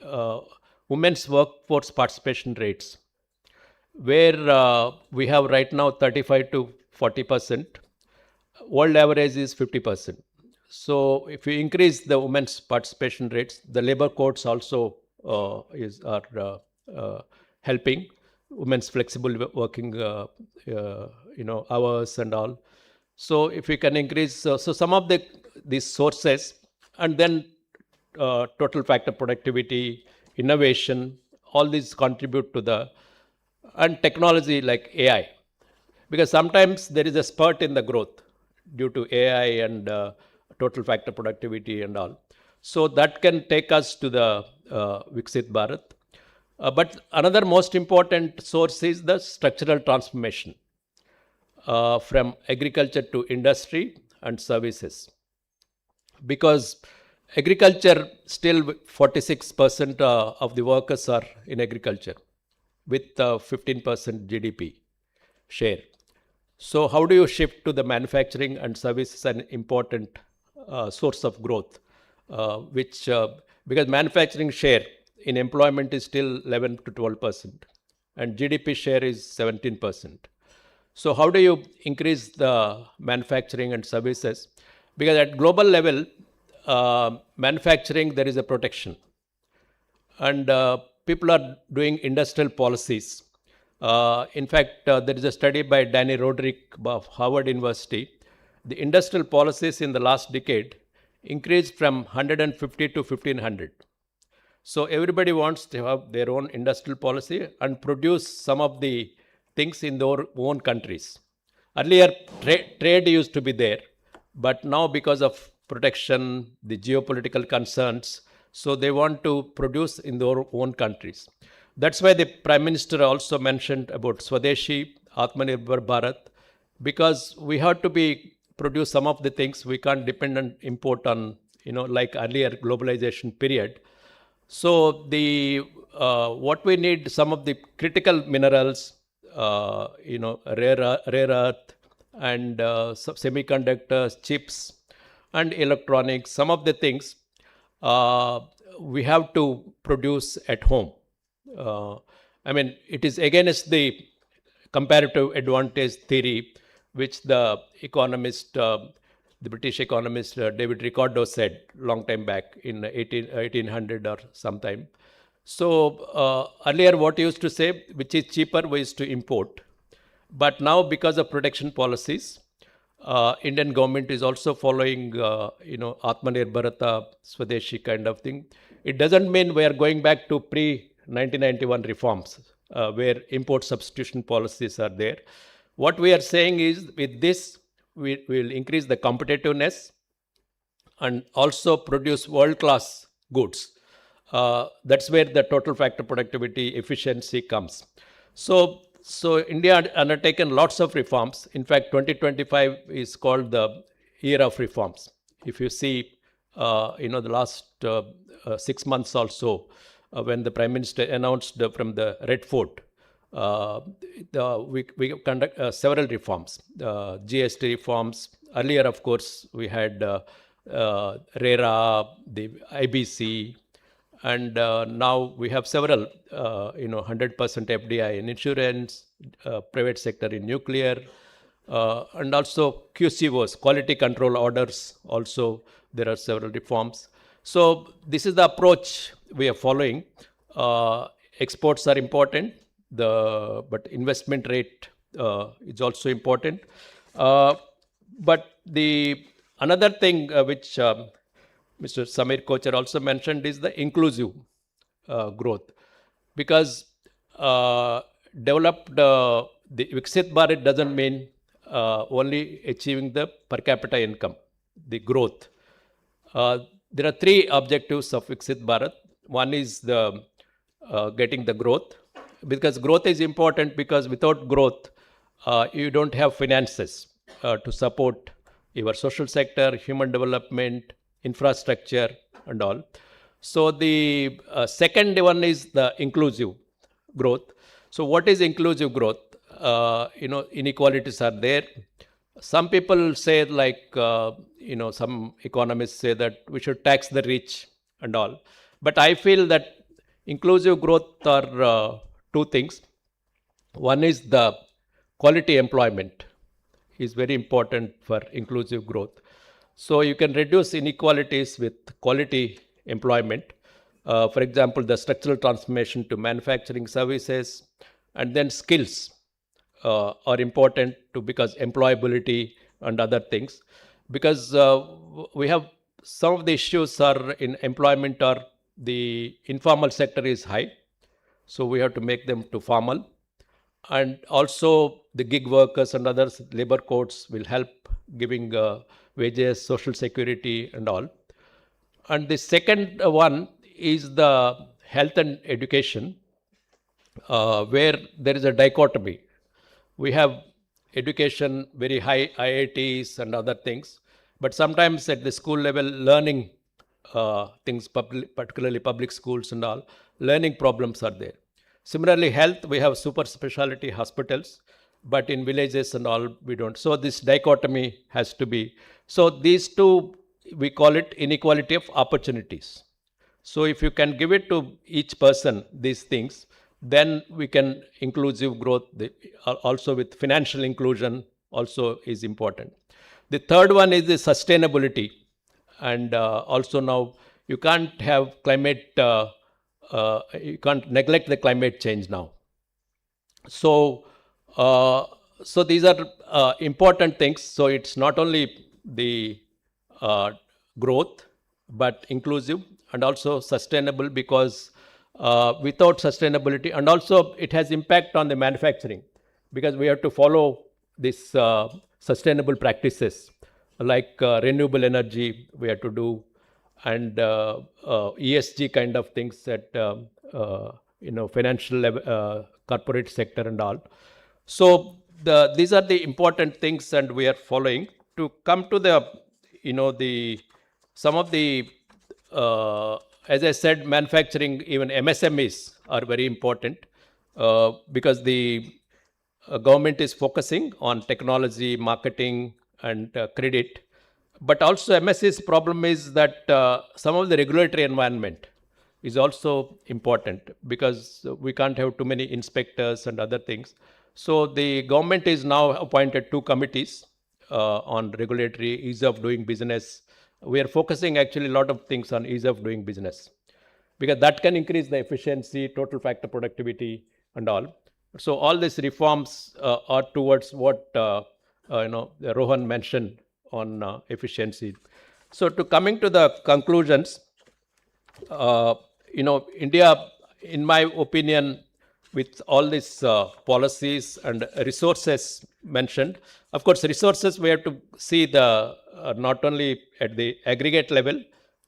women's workforce participation rates, where we have right now 35 to 40%. World average is 50%. So if you increase the women's participation rates, the labor codes also are helping women's flexible working hours and all. So if we can increase, so some of these sources, and then total factor productivity, innovation, all these contribute to the, and technology like AI, because sometimes there is a spurt in the growth due to AI and total factor productivity and all. So that can take us to the Viksit Bharat. But another most important source is the structural transformation from agriculture to industry and services. Because agriculture, still 46% of the workers are in agriculture with 15% GDP share. So how do you shift to the manufacturing and services, an important source of growth, because manufacturing share in employment is still 11 to 12%, and GDP share is 17%. So how do you increase the manufacturing and services? Because at global level, manufacturing, there is a protection. And people are doing industrial policies. In fact, there is a study by Danny Roderick of Harvard University. The industrial policies in the last decade increased from 150 to 1500. So everybody wants to have their own industrial policy and produce some of the things in their own countries. Earlier, trade used to be there, but now because of protection, the geopolitical concerns, so they want to produce in their own countries. That's why the Prime Minister also mentioned about Swadeshi, Atmanirbhar Bharat, because we have to produce some of the things. We can't depend on import on, like earlier globalization period. So what we need, some of the critical minerals, rare earth and semiconductors, chips and electronics, some of the things we have to produce at home. It is against the comparative advantage theory, which the British economist David Ricardo said long time back in 1800 or sometime. So earlier what used to say, which is cheaper, we used to import. But now because of protection policies, Indian government is also following, Atmanirbharata, Swadeshi kind of thing. It doesn't mean we are going back to pre-1991 reforms, where import substitution policies are there. What we are saying is, with this, we will increase the competitiveness and also produce world-class goods. That's where the total factor productivity efficiency comes. So India had undertaken lots of reforms. In fact, 2025 is called the year of reforms. If you see, the last 6 months or so, when the Prime Minister announced from the Red Fort, we conduct several reforms, GST reforms. Earlier, of course, we had RERA, the IBC, and now we have several, 100% FDI in insurance, private sector in nuclear, and also QCOs, quality control orders. Also, there are several reforms. So this is the approach we are following. Exports are important, but investment rate is also important. But the another thing which Mr. Samir Kochar also mentioned is the inclusive growth, because developed the Viksit Bharat doesn't mean only achieving the per capita income, the growth. There are three objectives of Viksit Bharat. One is the getting the growth, because growth is important, because without growth, you don't have finances to support your social sector, human development, infrastructure, and all. So the second one is the inclusive growth. So what is inclusive growth? Inequalities are there. Some people say, like, some economists say that we should tax the rich and all. But I feel that inclusive growth are two things. One is the quality employment is very important for inclusive growth. So you can reduce inequalities with quality employment. For example, the structural transformation to manufacturing services, and then skills are important too, because employability and other things. Because we have some of the issues are in employment, or the informal sector is high, so we have to make them to formal. And also the gig workers and others, labor codes will help giving wages, social security, and all. And the second one is the health and education, where there is a dichotomy. We have education, very high IITs and other things, but sometimes at the school level, learning things, particularly public schools and all, learning problems are there. Similarly, health, we have super specialty hospitals, but in villages and all, we don't. So this dichotomy has to be. So these two, we call it inequality of opportunities. So if you can give it to each person, these things, then we can inclusive growth. Also with financial inclusion also is important. The third one is the sustainability. And also now you can't have climate, you can't neglect the climate change now. So these are important things. So it's not only the growth, but inclusive and also sustainable, because without sustainability, and also it has impact on the manufacturing, because we have to follow this sustainable practices like renewable energy we have to do, and ESG kind of things at financial level, corporate sector and all. So these are the important things, and we are following to come to the some of the as I said, manufacturing, even MSMEs are very important, because the government is focusing on technology, marketing, and credit. But also MSE's problem is that some of the regulatory environment is also important, because we can't have too many inspectors and other things. So the government is now appointed 2 committees on regulatory ease of doing business. We are focusing actually a lot of things on ease of doing business, because that can increase the efficiency, total factor productivity, and all. So all these reforms are towards what Rohan mentioned on efficiency. So to coming to the conclusions, India, in my opinion, with all these policies and resources mentioned, of course, resources we have to see the not only at the aggregate level,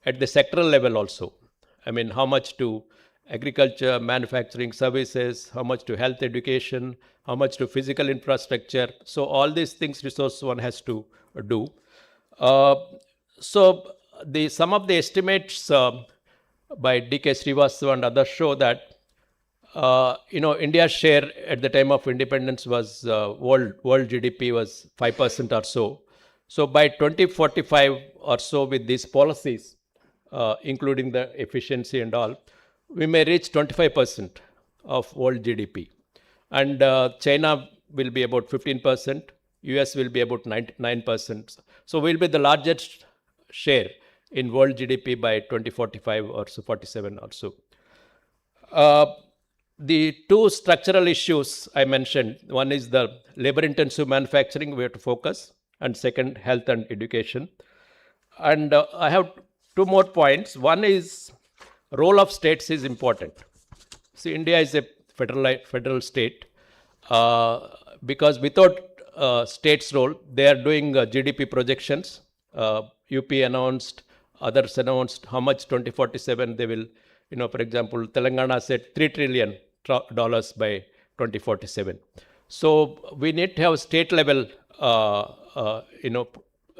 at the sectoral level also. I mean, how much to agriculture, manufacturing, services, how much to health education, how much to physical infrastructure. So all these things resource one has to do. Uh, so some of the estimates by D.K. Srivastava and others show that India's share at the time of independence was world GDP was 5% or so. So by 2045 or so, with these policies, including the efficiency and all, we may reach 25% of world GDP. And China will be about 15%, US will be about 9%. So we'll be the largest share in world GDP by 2045 or so, 47 or so. The two structural issues I mentioned, one is the labor intensive manufacturing we have to focus, and second, health and education. And I have two more points. One is role of states is important. See, India is a federal state, because without states' role, they are doing GDP projections. UP announced, others announced how much 2047 they will, for example, Telangana said $3 trillion by 2047. So we need to have state level,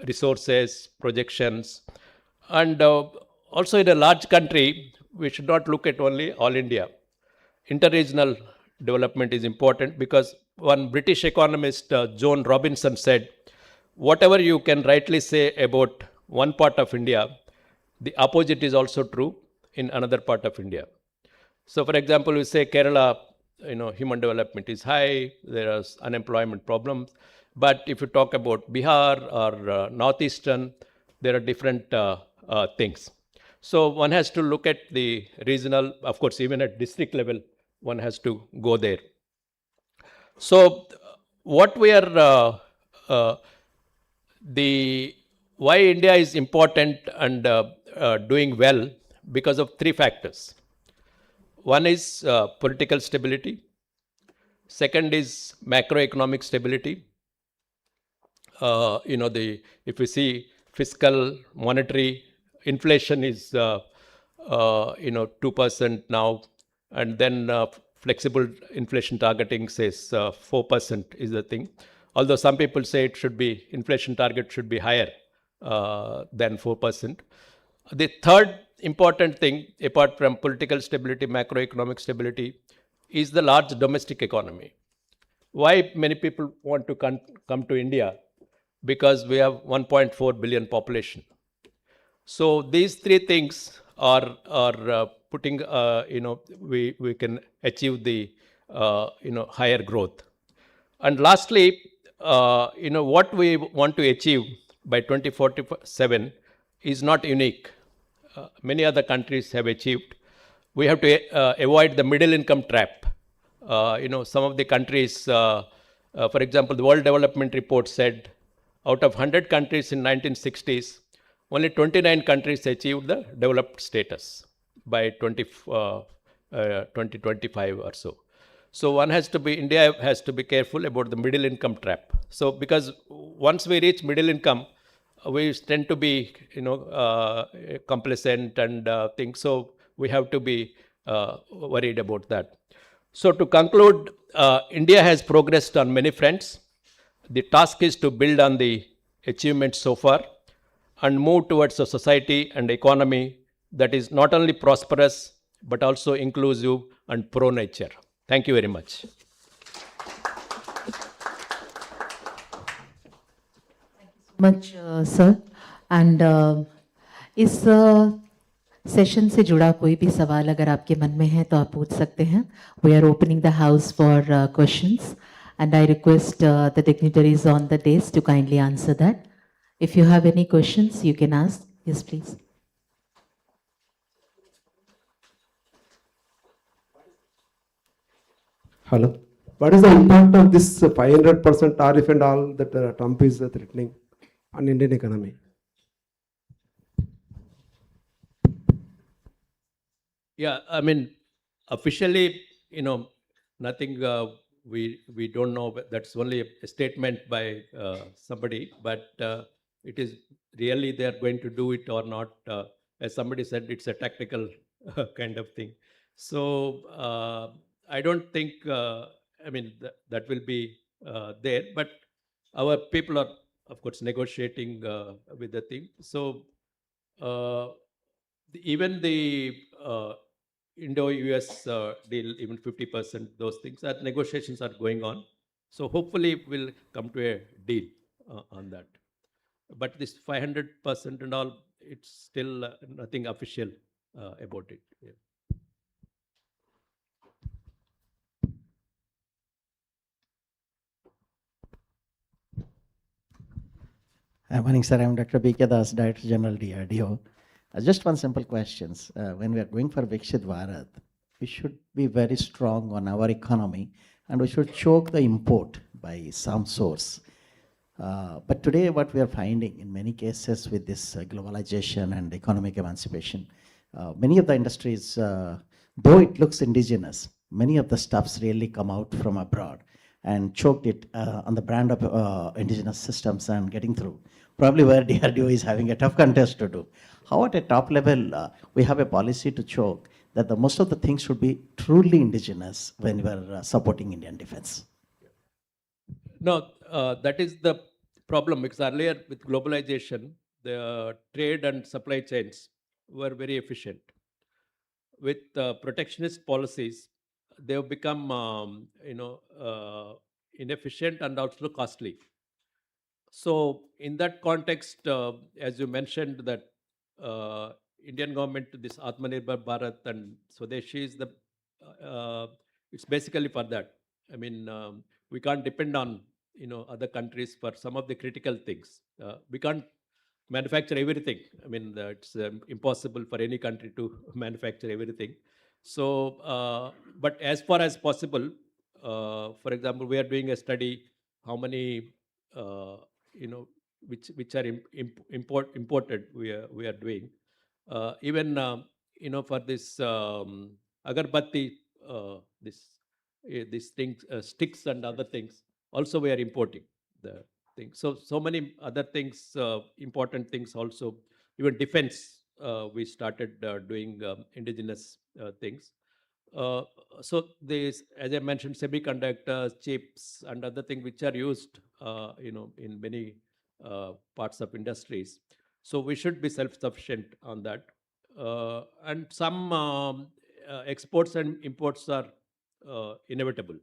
resources, projections. And also in a large country, we should not look at only all India. Interregional development is important, because one British economist, Joan Robinson, said, whatever you can rightly say about one part of India, the opposite is also true in another part of India. So for example, we say Kerala, human development is high, there are unemployment problems. But if you talk about Bihar or Northeastern, there are different things. So one has to look at the regional, of course, even at district level, one has to go there. So what we are, why India is important and doing well, because of three factors. One is political stability. Second is macroeconomic stability. If we see fiscal, monetary, inflation is 2% now, and then flexible inflation targeting says 4% is the thing. Although some people say inflation target should be higher than 4%. The third important thing, apart from political stability, macroeconomic stability, is the large domestic economy. Why many people want to come to India? Because we have 1.4 billion population. So these three things are putting, we can achieve the, higher growth. And lastly, what we want to achieve by 2047 is not unique. Many other countries have achieved. We have to avoid the middle income trap. Some of the countries, for example, the World Development Report said out of 100 countries in 1960s, only 29 countries achieved the developed status by 2025 or so. So India has to be careful about the middle income trap. So because once we reach middle income, we tend to be, complacent and things. So we have to be worried about that. So to conclude, India has progressed on many fronts. The task is to build on the achievements so far and move towards a society and economy that is not only prosperous, but also inclusive and pro-nature. Thank you very much. much sir and इस session से जुड़ा कोई भी सवाल अगर आपके मन में है तो आप पूछ सकते हैं. We are opening the house for questions and I request the dignitaries on the desk to kindly answer that. If you have any questions you can ask. Yes please. Hello. What is the impact of this 500% tariff and all that Trump is threatening on Indian economy? Yeah, I mean, officially, nothing. We don't know. But that's only a statement by somebody. But it is really they are going to do it or not. As somebody said, it's a tactical kind of thing. So I don't think, that will be there, but our people are, of course, negotiating with the thing. So uh, even the Indo-US deal, even 50%, those things, that negotiations are going on. So hopefully we'll come to a deal on that. But this 500% and all, it's still nothing official about it. Yeah. Morning, sir. I'm Dr. B.K. Das, Director General, DRDO. Just one simple question. When we are going for Viksit Bharat, we should be very strong on our economy and we should choke the import by some source. But today, what we are finding in many cases with this globalization and economic emancipation, many of the industries, though it looks indigenous, many of the stuffs really come out from abroad and choked it on the brand of indigenous systems and getting through. Probably where DRDO is having a tough contest to do. How at a top level, we have a policy to choke that the most of the things should be truly indigenous when we are supporting Indian defense. No, that is the problem, because earlier with globalization, the trade and supply chains were very efficient. With protectionist policies, they have become, inefficient and also costly. So, in that context, as you mentioned, that Indian government, this Atmanirbhar Bharat and Swadeshi is the, it's basically for that. I mean, we can't depend on other countries for some of the critical things. We can't manufacture everything. I mean, it's impossible for any country to manufacture everything. So, but as far as possible, for example, we are doing a study how many you know which are imported we are doing even for this agarbatti, these things, sticks and other things also we are importing the things. So many other things, important things also. Even defense, we started doing indigenous things. uh, so these, as I mentioned, semiconductors, chips, and other things which are used, in many parts of industries. So we should be self-sufficient on that. And some exports and imports are inevitable.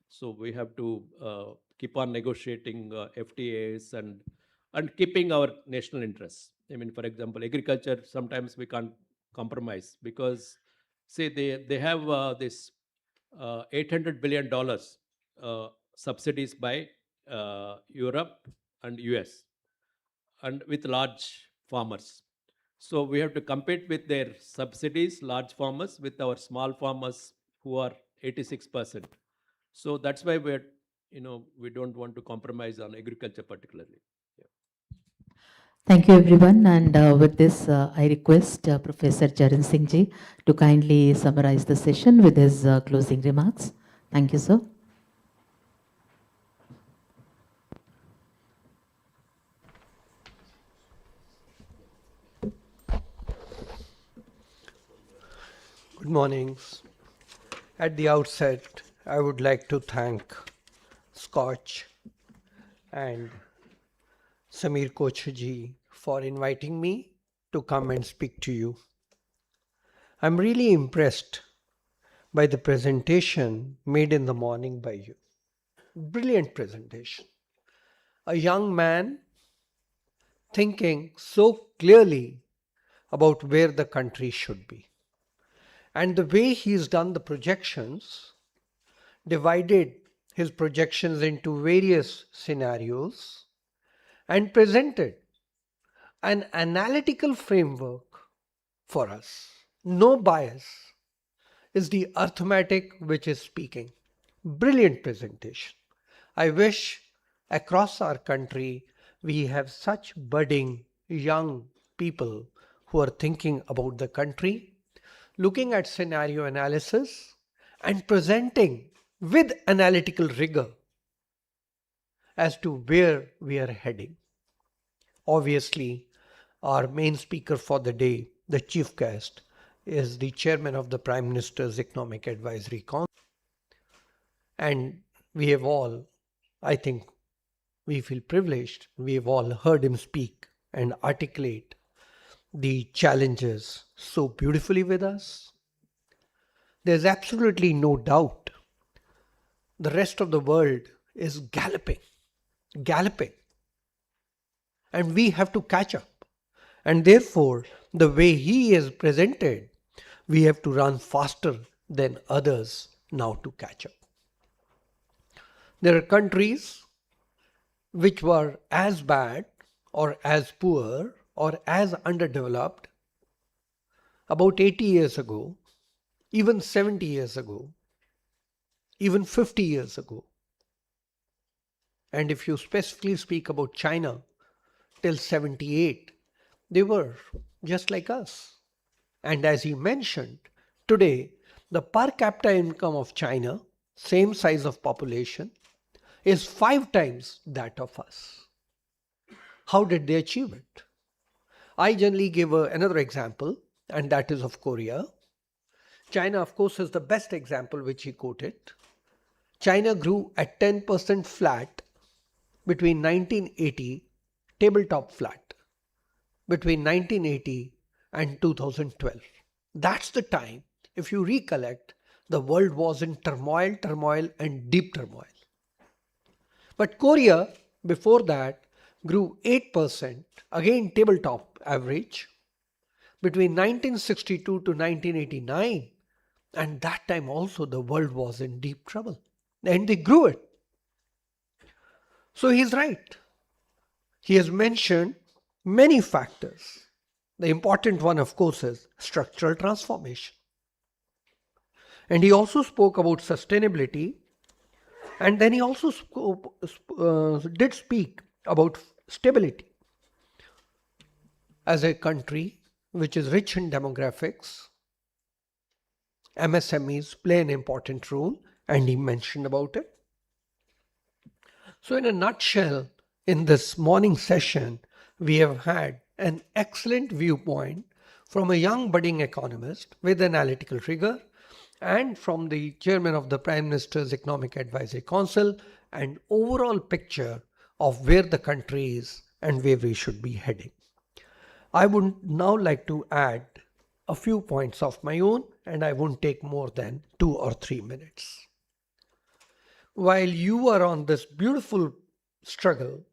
So we have to keep on negotiating FTAs and keeping our national interests. I mean, for example, agriculture, sometimes we can't compromise because say they have this $800 billion subsidies by Europe and US, and with large farmers. So we have to compete with their subsidies, large farmers, with our small farmers who are 86%. So that's why we don't want to compromise on agriculture particularly. Thank you, everyone. And with this, I request Professor Charan Singh Ji to kindly summarize the session with his closing remarks. Thank you, sir. Good morning. At the outset, I would like to thank Scotch and Samir Kochji for inviting me to come and speak to you. I'm really impressed by the presentation made in the morning by you. Brilliant presentation. A young man thinking so clearly about where the country should be. And the way he's done the projections, divided his projections into various scenarios, and presented an analytical framework for us. No bias is the arithmetic which is speaking. Brilliant presentation. I wish across our country we have such budding young people who are thinking about the country, looking at scenario analysis and presenting with analytical rigor as to where we are heading. Obviously, our main speaker for the day, the chief guest, is the chairman of the Prime Minister's Economic Advisory Council. And we have all, I think, we feel privileged. We have all heard him speak and articulate the challenges so beautifully with us. There's absolutely no doubt the rest of the world is galloping. And we have to catch up. And therefore, the way he is presented, we have to run faster than others now to catch up. There are countries which were as bad or as poor or as underdeveloped about 80 years ago, even 70 years ago, even 50 years ago. And if you specifically speak about China, till 78, they were just like us. And as he mentioned, today, the per capita income of China, same size of population, is 5 times that of us. How did they achieve it? I generally give another example, and that is of Korea. China, of course, is the best example which he quoted. China grew at 10% flat between 1980, tabletop flat, between 1980 and 2012. That's the time, if you recollect, the world was in turmoil and deep turmoil. But Korea, before that, grew 8%, again tabletop average, between 1962 to 1989. And that time also the world was in deep trouble. And they grew it. So he's right. He has mentioned many factors. The important one, of course, is structural transformation. And he also spoke about sustainability. And then he also did speak about stability. As a country which is rich in demographics, MSMEs play an important role, and he mentioned about it. So in a nutshell, in this morning session, we have had an excellent viewpoint from a young budding economist with analytical rigor, and from the chairman of the Prime Minister's Economic Advisory Council, an overall picture of where the country is and where we should be heading. I would now like to add a few points of my own, and I won't take more than 2 or 3 minutes. While you are on this beautiful struggle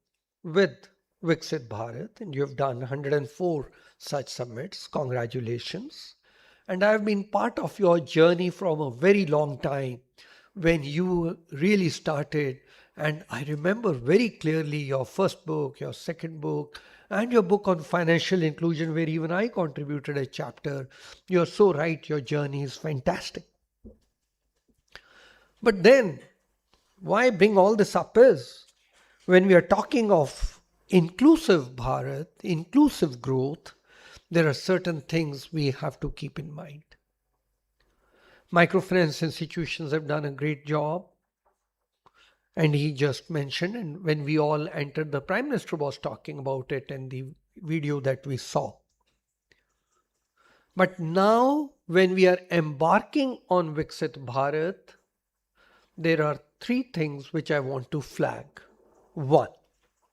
with Viksit Bharat, and you have done 104 such summits, congratulations. And I have been part of your journey from a very long time when you really started. And I remember very clearly your first book, your second book, and your book on financial inclusion, where even I contributed a chapter. You're so right, your journey is fantastic. But then, why bring all this up is, when we are talking of inclusive Bharat, inclusive growth, there are certain things we have to keep in mind. Microfinance institutions have done a great job. And he just mentioned, and when we all entered, the Prime Minister was talking about it in the video that we saw. But now, when we are embarking on Viksit Bharat, there are 3 things which I want to flag. 1,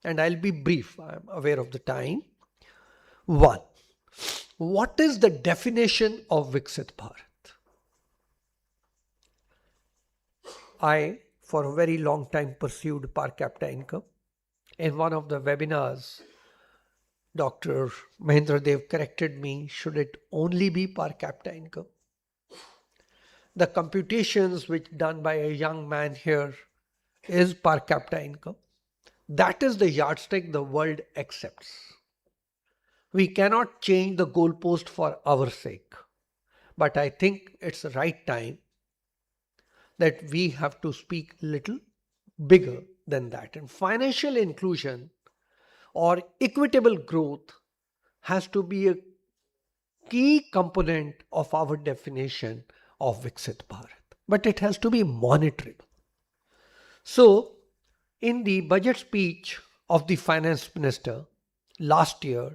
and I'll be brief, I'm aware of the time. 1, what is the definition of Viksit Bharat? I, for a very long time, pursued per capita income. In one of the webinars, Dr. Mahendra Dev corrected me, should it only be per capita income? The computations which done by a young man here is per capita income. That is the yardstick the world accepts. We cannot change the goalpost for our sake. But I think it's the right time that we have to speak little bigger than that. And financial inclusion or equitable growth has to be a key component of our definition of Viksit Bharat. But it has to be monitorable. So, in the budget speech of the finance minister last year,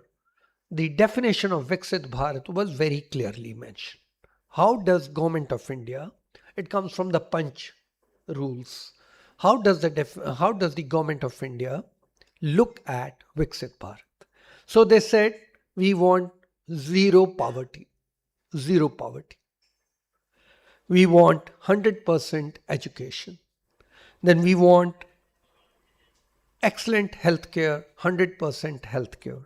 the definition of Viksit Bharat was very clearly mentioned. How does Government of India, it comes from the Punch rules, how does the Government of India look at Viksit Bharat? So they said, we want zero poverty. Zero poverty. We want 100% education. Then we want excellent healthcare, 100% healthcare.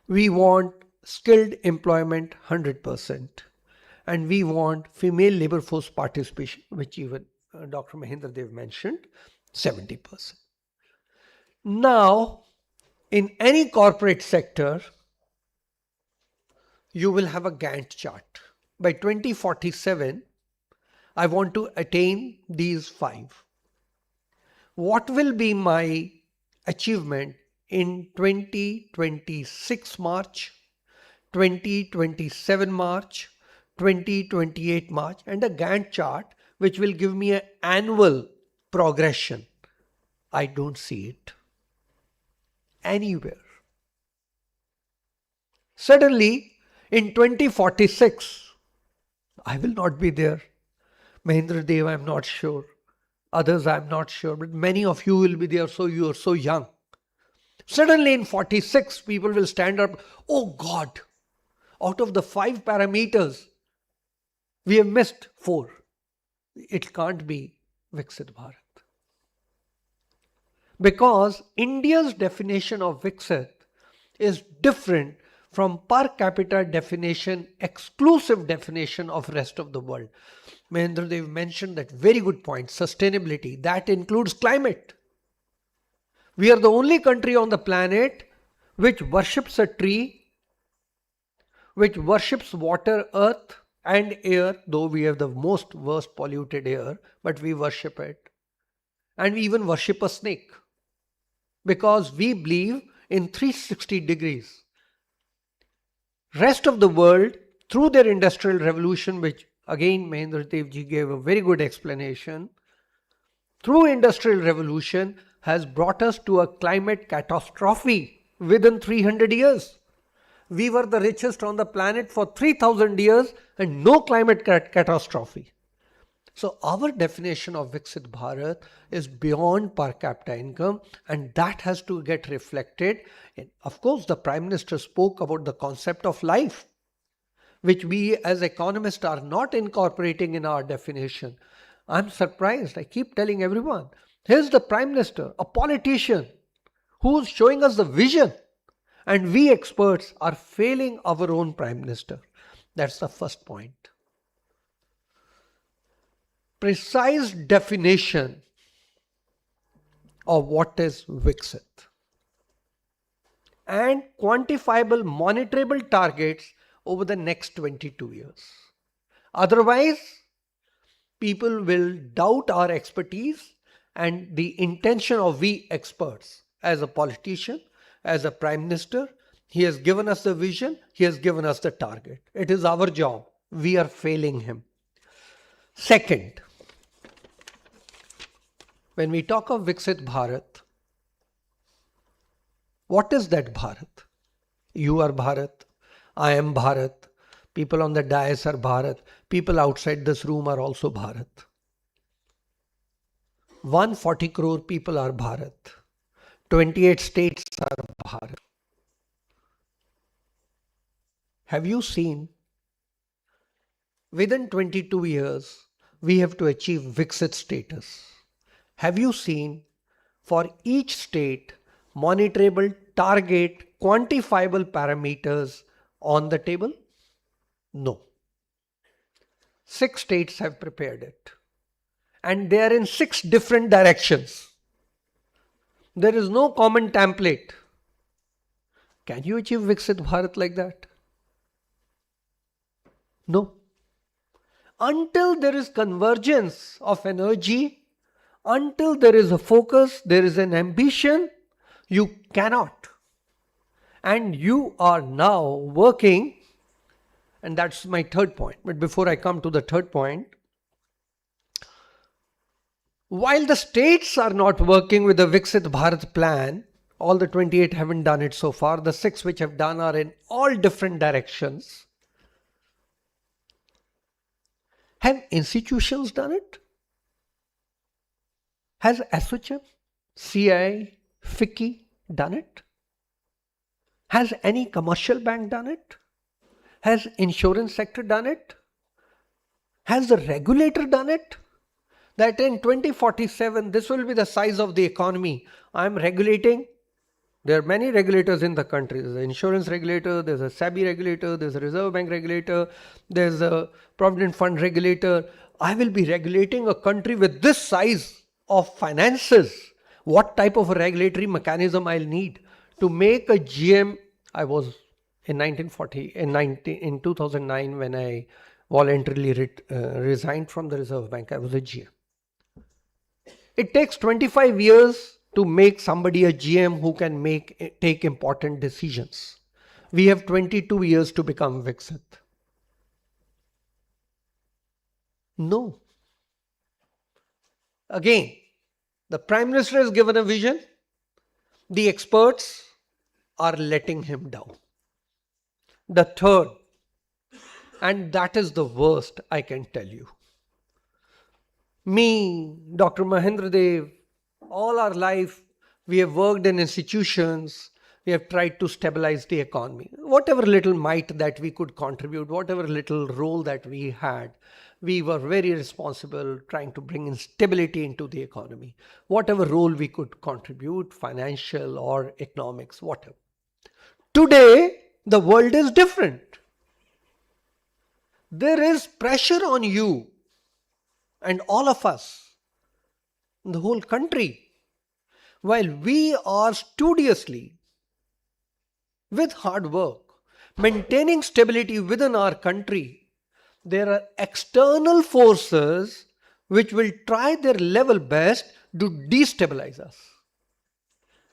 We want skilled employment, 100%. And we want female labor force participation, which even Dr. Mahendra Dev mentioned, 70%. Now, in any corporate sector, you will have a Gantt chart. By 2047, I want to attain these 5. What will be my achievement in 2026 March, 2027 March, 2028 March, and a Gantt chart which will give me an annual progression? I don't see it anywhere. Suddenly, in 2046, I will not be there. Mahendra Dev, I'm not sure. Others, I'm not sure. But many of you will be there, so you are so young. Suddenly in 46, people will stand up. Oh God, out of the 5 parameters, we have missed 4. It can't be Viksit Bharat. Because India's definition of Viksit is different from per capita definition, exclusive definition of rest of the world. Mahendra Dev mentioned that very good point, sustainability. That includes climate. We are the only country on the planet which worships a tree, which worships water, earth and air, though we have the most worst polluted air, but we worship it. And we even worship a snake. Because we believe in 360 degrees. Rest of the world, through their industrial revolution, which again Mahendra Dev ji gave a very good explanation, through industrial revolution has brought us to a climate catastrophe within 300 years. We were the richest on the planet for 3000 years and no climate catastrophe. So our definition of Viksit Bharat is beyond per capita income, and that has to get reflected. Of course, the Prime Minister spoke about the concept of life, which we as economists are not incorporating in our definition. I'm surprised. I keep telling everyone, here's the Prime Minister, a politician, who's showing us the vision, and we experts are failing our own Prime Minister. That's the first point. Precise definition of what is Viksit and quantifiable, monitorable targets over the next 22 years. Otherwise, people will doubt our expertise and the intention of we experts. As a politician, as a Prime Minister, he has given us the vision, he has given us the target. It is our job. We are failing him. Second, when we talk of Viksit Bharat, what is that Bharat? You are Bharat, I am Bharat, people on the dais are Bharat, people outside this room are also Bharat. 140 crore people are Bharat, 28 states are Bharat. Have you seen? Within 22 years, we have to achieve Viksit status. Have you seen for each state monitorable, target, quantifiable parameters on the table? No. 6 states have prepared it. And they are in 6 different directions. There is no common template. Can you achieve Viksit Bharat like that? No. Until there is convergence of energy, until there is a focus, there is an ambition, you cannot. And you are now working, and that's my third point. But before I come to the third point, while the states are not working with the Viksit Bharat plan, All the 28 haven't done it so far. The 6 which have done are in all different directions. Have institutions done it? Has SOCHM, CI, FICCI done it? Has any commercial bank done it? Has insurance sector done it? Has the regulator done it? That in 2047, this will be the size of the economy. I'm regulating. There are many regulators in the country. There's an insurance regulator, there's a SEBI regulator, there's a Reserve Bank regulator, there's a Provident Fund regulator. I will be regulating a country with this size of finances. What type of a regulatory mechanism I'll need to make a GM? I was in 2009 when I voluntarily resigned from the Reserve Bank, I was a GM. It takes 25 years to make somebody a GM who can take important decisions. We have 22 years to become Viksit. No. Again, the Prime Minister has given a vision. The experts are letting him down. The third, and that is the worst, I can tell you. Me, Dr. Mahendra Dev, all our life, we have worked in institutions, we have tried to stabilize the economy. Whatever little might that we could contribute, whatever little role that we had, we were very responsible trying to bring in stability into the economy. Whatever role we could contribute, financial or economics, whatever. Today, the world is different. There is pressure on you and all of us, the whole country, while we are studiously, with hard work, maintaining stability within our country, there are external forces which will try their level best to destabilize us.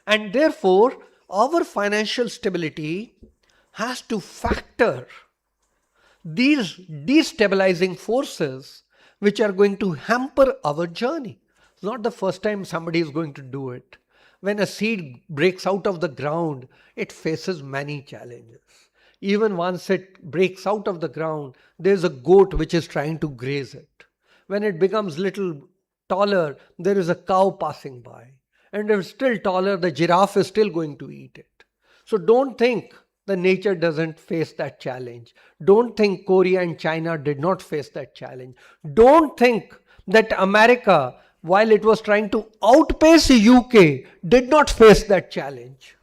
And therefore, our financial stability has to factor these destabilizing forces which are going to hamper our journey. It's not the first time somebody is going to do it. When a seed breaks out of the ground, it faces many challenges. Even once it breaks out of the ground, there's a goat which is trying to graze it. When it becomes little taller, there is a cow passing by. And if it's still taller, the giraffe is still going to eat it. So don't think the nature doesn't face that challenge. Don't think Korea and China did not face that challenge. Don't think that America, while it was trying to outpace the UK, did not face that challenge.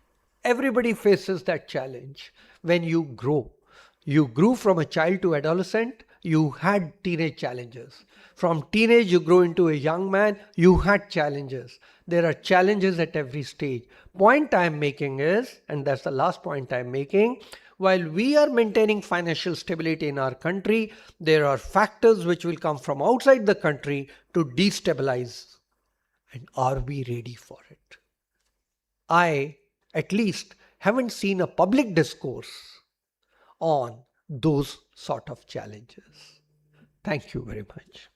Everybody faces that challenge when you grow. You grew from a child to adolescent, you had teenage challenges. From teenage, you grow into a young man, you had challenges. There are challenges at every stage. Point I'm making is, and that's the last point I'm making, while we are maintaining financial stability in our country, there are factors which will come from outside the country to destabilize. And are we ready for it? I, at least, haven't seen a public discourse on those sort of challenges. Thank you very much.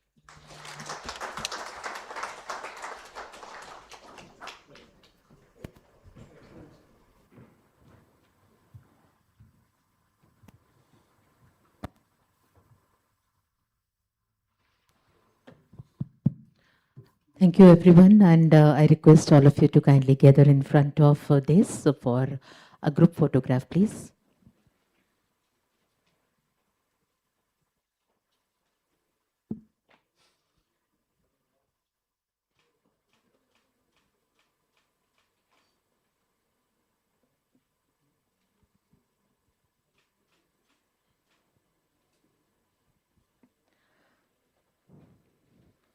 Thank you, everyone. And I request all of you to kindly gather in front of this for a group photograph, please.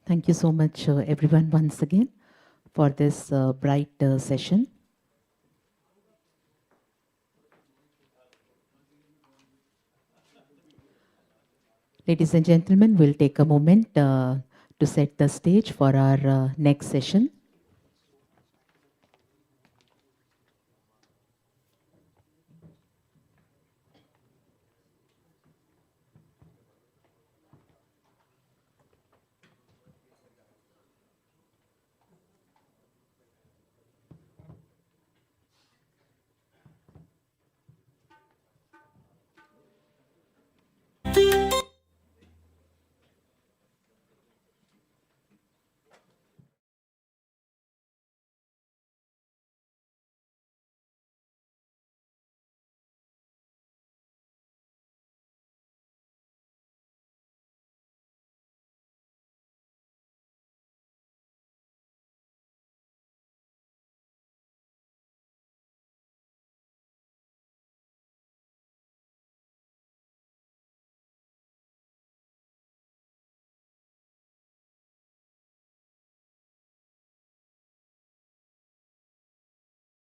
Thank you so much, everyone, once again, for this bright session. Ladies and gentlemen, we'll take a moment to set the stage for our next session.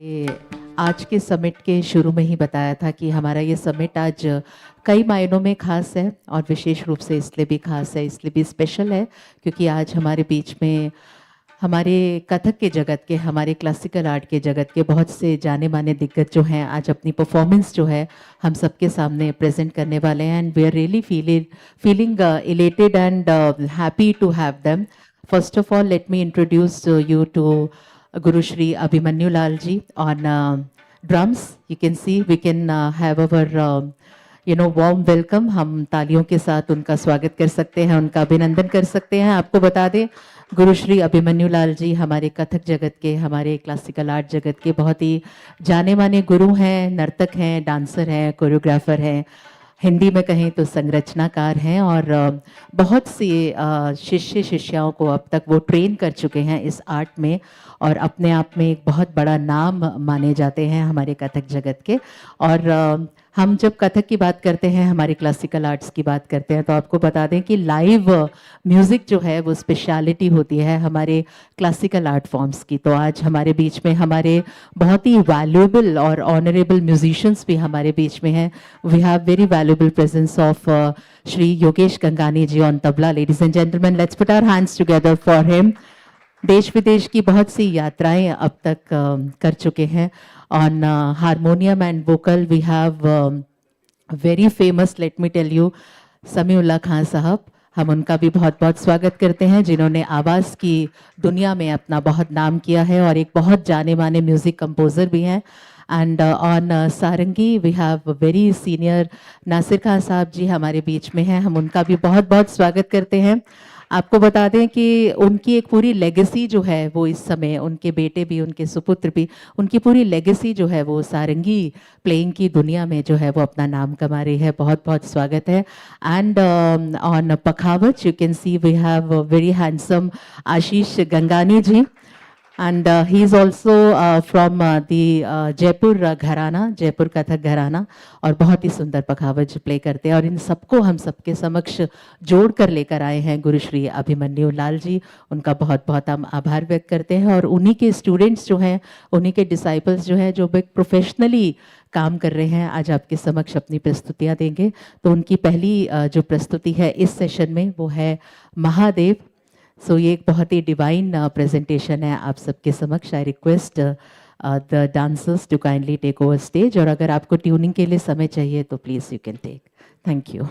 ये आज के summit के शुरू में ही बताया था कि हमारा ये समिट आज कई मायनों में खास है और विशेष रूप से इसलिए भी खास है, इसलिए भी स्पेशल है क्योंकि आज हमारे बीच में हमारे कथक के जगत के, हमारे क्लासिकल आर्ट के जगत के बहुत से जाने माने दिग्गज जो हैं आज अपनी परफॉर्मेंस जो है हम सबके सामने प्रेजेंट करने वाले हैं and we are really feeling elated and happy to have them. First of all, let me introduce you to Guru Shri Abhimanyu Lal ji on drums. You can see we can have our warm welcome. हम तालियों के साथ उनका स्वागत कर सकते हैं, उनका अभिनंदन कर सकते हैं. आपको बता दें गुरु श्री अभिमन्यु लाल जी हमारे कथक जगत के, हमारे क्लासिकल आर्ट जगत के बहुत ही जाने माने गुरु हैं, नर्तक हैं, डांसर हैं, कोरियोग्राफर हैं, हिंदी में कहें तो संरचनाकार हैं और बहुत सी शिष्य शिष्याओं को अब तक वो ट्रेन कर चुके हैं इस आर्ट में और अपने आप में एक बहुत बड़ा नाम माने जाते हैं हमारे कथक जगत के. और हम जब कथक की बात करते हैं, हमारे क्लासिकल आर्ट्स की बात करते हैं तो आपको बता दें कि लाइव म्यूज़िक जो है वो स्पेशलिटी होती है हमारे क्लासिकल आर्ट फॉर्म्स की. तो आज हमारे बीच में हमारे बहुत ही वैल्यूएबल और ऑनरेबल म्यूजिशियंस भी हमारे बीच में हैं. We have very valuable presence of Shri Yogesh Gangani ji on tabla. Ladies and gentleman, let's put our hands together for him. देश विदेश की बहुत सी यात्राएं अब तक कर चुके हैं. On harmonium and vocal we have very famous, let me tell you, Samiullah Khan sahab. हम उनका भी बहुत बहुत स्वागत करते हैं जिन्होंने आवाज़ की दुनिया में अपना बहुत नाम किया है और एक बहुत जाने माने म्यूज़िक कंपोज़र भी हैं. And on sarangi we have very senior Nasir Khan sahab ji हमारे बीच में हैं. हम उनका भी बहुत बहुत स्वागत करते हैं. आपको बता दें कि उनकी एक पूरी लेगेसी जो है वो इस समय, उनके बेटे भी, उनके सुपुत्र भी, उनकी पूरी लेगेसी जो है वो सारंगी प्लेइंग की दुनिया में जो है वो अपना नाम कमा रही है. बहुत बहुत स्वागत है. And on pakhawaj you can see we have very handsome Ashish Gangani ji and he is also from the Jaipur gharana, Jaipur Kathak घराना, और बहुत ही सुंदर पखावज प्ले करते हैं. और इन सबको हम सबके समक्ष जोड़ कर लेकर आए हैं गुरु श्री अभिमन्यु लाल जी. उनका बहुत बहुत हम आभार व्यक्त करते हैं. और उन्हीं के स्टूडेंट्स जो हैं, उन्हीं के डिसाइपल्स जो हैं, जो प्रोफेशनली काम कर रहे हैं, आज आपके समक्ष अपनी प्रस्तुतियाँ देंगे. तो उनकी पहली जो प्रस्तुति है इस सेशन में वो है महादेव. सो ये एक बहुत ही डिवाइन प्रेजेंटेशन है आप सबके समक्ष. I request the dancers to kindly take over stage. और अगर आपको ट्यूनिंग के लिए समय चाहिए तो please you can take. Thank you.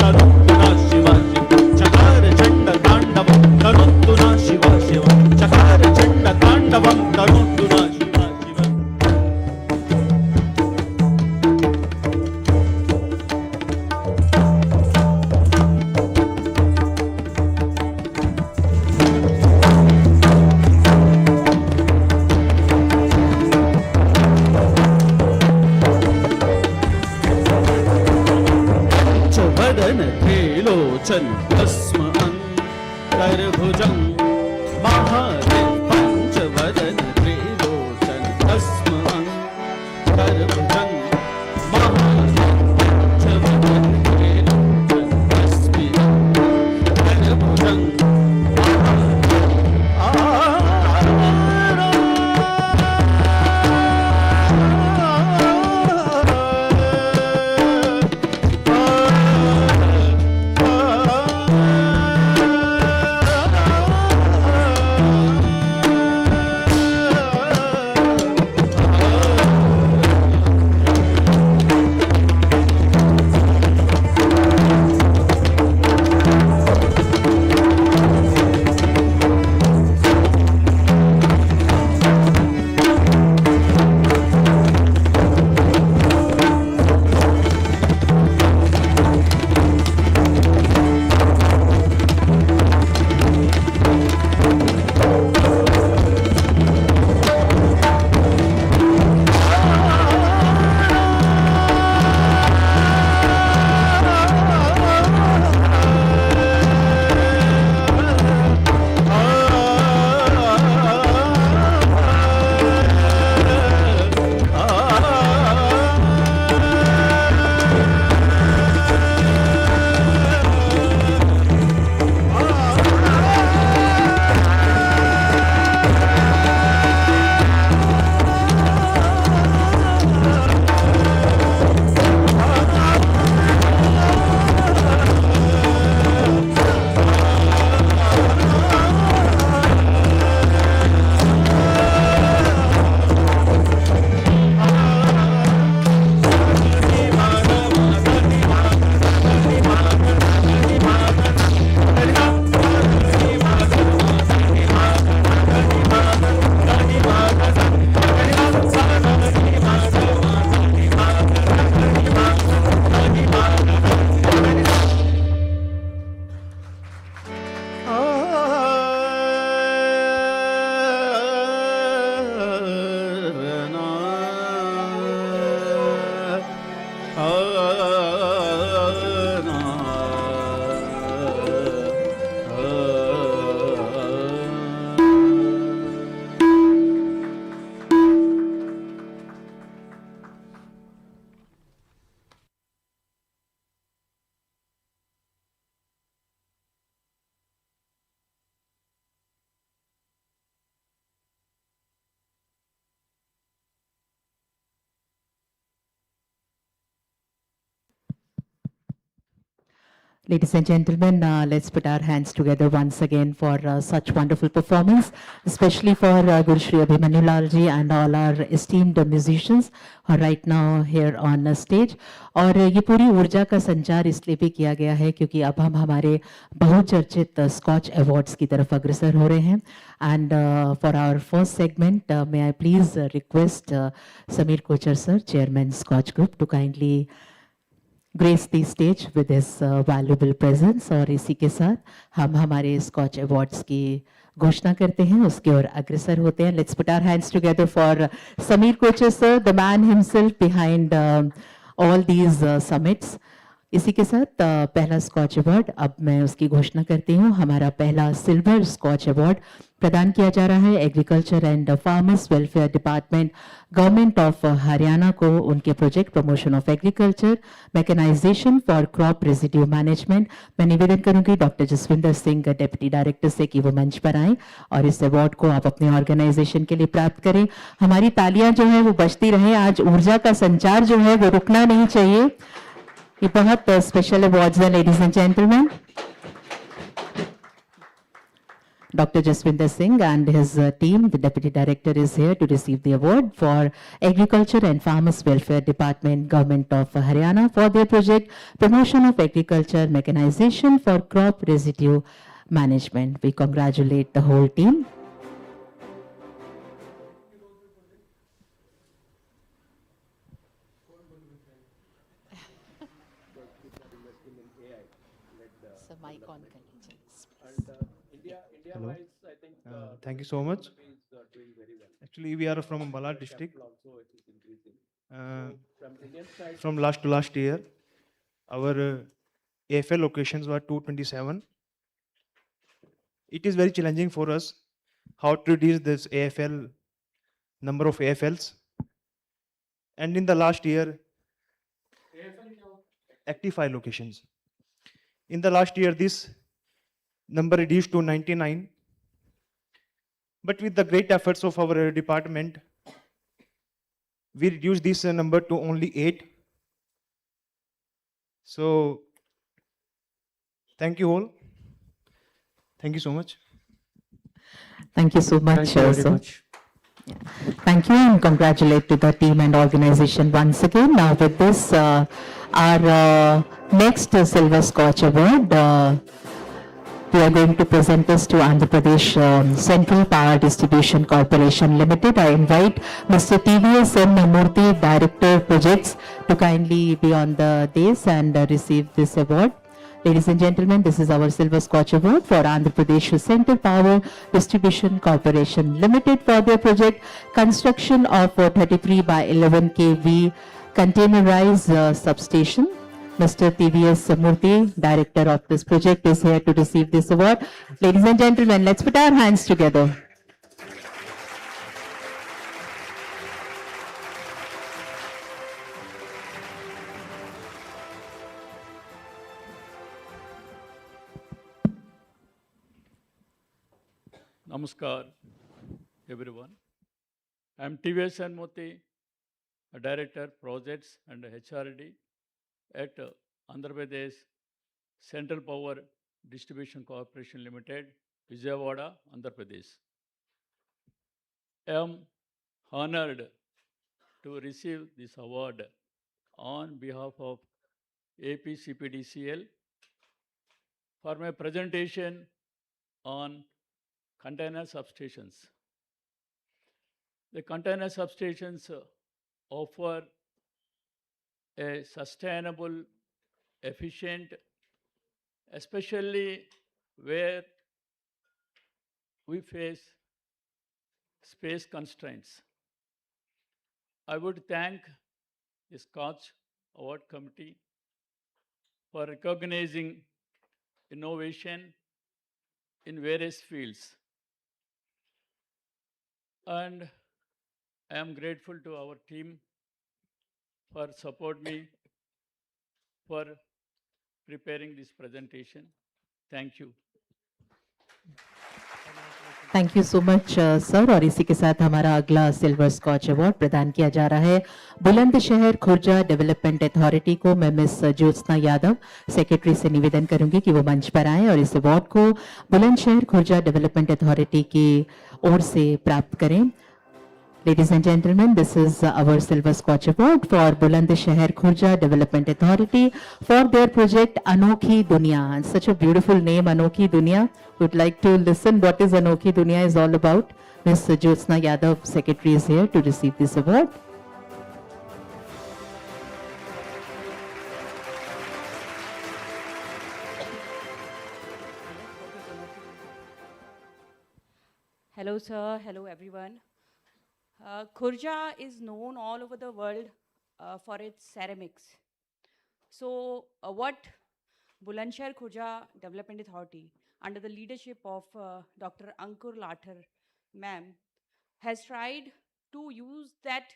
तनोतु नः शिव शिव चकार चण्ड ताण्डवं तनोतु नः शिव शिव चकार चण्ड ताण्डवं तनोतु नः शिव शिव वदन त्रिलोचन भस्म अन्तर्भुजं महादेव पंचवदन त्रिलोचन भस्म अन्तर्भुजं महादेव पंचवदन त्रिलोचन भस्म अन्तर्भुजं Ladies and gentlemen, let's put our hands together once again for such wonderful performance, especially for Guru Shri Abhimanyu Lal ji and all our esteemed musicians who are right now here on stage. और ये पूरी ऊर्जा का संचार इसलिए भी किया गया है क्योंकि अब हम हमारे बहुचर्चित स्कॉच अवार्ड्स की तरफ अग्रसर हो रहे हैं. And for our first segment, may I please request Sameer Kochar sir, Chairman SKOCH Group, to kindly grace the stage with his valuable presence. और इसी के साथ हम हमारे स्कॉच अवार्ड्स की घोषणा करते हैं, उसके ओर अग्रसर होते हैं. Let's put our hands together for Sameer Kochar sir, the man himself behind all these summits. इसी के साथ पहला स्कॉच अवार्ड अब मैं उसकी घोषणा करती हूँ. हमारा पहला सिल्वर स्कॉच अवार्ड प्रदान किया जा रहा है agriculture and farmers welfare department, government of Haryana को उनके project promotion of agriculture, mechanisation for crop residue management. मैं निवेदन करूंगी doctor Jaswinder Singh deputy director से कि वो मंच पर आएं और इस अवार्ड को आप अपने ऑर्गेनाइजेशन के लिए प्राप्त करें. हमारी तालियां जो है वो बजती रहे. आज ऊर्जा का संचार जो है वो रुकना नहीं चाहिए. ये बहुत स्पेशल अवार्ड्स हैं ladies and gentleman. Dr. Jaswinder Singh and his team, the Deputy Director, is here to receive the award for Agriculture and Farmers Welfare Department, Government of Haryana, for their project Promotion of Agriculture Mechanization for Crop Residue Management. We congratulate the whole team. Hello. Thank you so much. Actually, we are from Bharat district. From last to last year, our AFL locations were 227. It is very challenging for us how to reduce this AFL number of AFLs. And in the last year, active file locations. In the last year, this number reduced to 99. But with the great efforts of our department, we reduced this number to only 8. So, thank you all. Thank you so much. Thank you so much, Thank you very sir. much. Thank you and congratulate to the team and organization once again. Now with this, our next Silver Scotch Award, we are going to present this to Andhra Pradesh Central Power Distribution Corporation Limited. I invite Mr. TVS M. Murthy, Director Projects, to kindly be on the dais and receive this award. Ladies and gentlemen, this is our Silver Scotch Award for Andhra Pradesh Central Power Distribution Corporation Limited for their project construction of 33 by 11 kV containerized substation. Mr. TVS Murthy, Director of this project, is here to receive this award. Ladies and gentlemen, let's put our hands together. Namaskar, everyone. I am TVS Murthy, a Director, Projects and HRD at Andhra Pradesh Central Power Distribution Corporation Limited, Vijayawada, Andhra Pradesh. I am honored to receive this award on behalf of APCPDCL for my presentation on container substations. The container substations offer a sustainable, efficient, especially where we face space constraints. I would thank the SKOCH Award Committee for recognizing innovation in various fields. And I am grateful to our team for support me for preparing this presentation. Thank you. Thank you so much sir. और इसी के साथ हमारा अगला silver scotch award प्रदान किया जा रहा है बुलंदशहर खुर्जा डेवलपमेंट अथॉरिटी को। मैं मिस ज्योत्सना यादव सेक्रेटरी से निवेदन करूंगी कि वो मंच पर आएं और इस अवार्ड को बुलंदशहर खुर्जा डेवलपमेंट अथॉरिटी की ओर से प्राप्त करें। Ladies and gentlemen, this is our Silver Scotch Award for Bulandshahr Khurja Development Authority for their project Anokhi Dunya. And such a beautiful name, Anokhi Dunya. Would like to listen what is Anokhi Dunya is all about. Ms. Jyotsna Yadav, Secretary, is here to receive this award. Hello, sir. Hello, everyone. Khurja is known all over the world for its ceramics. So what Bulandshahr Khurja Development Authority, under the leadership of Dr. Ankur Lathar, ma'am, has tried to use that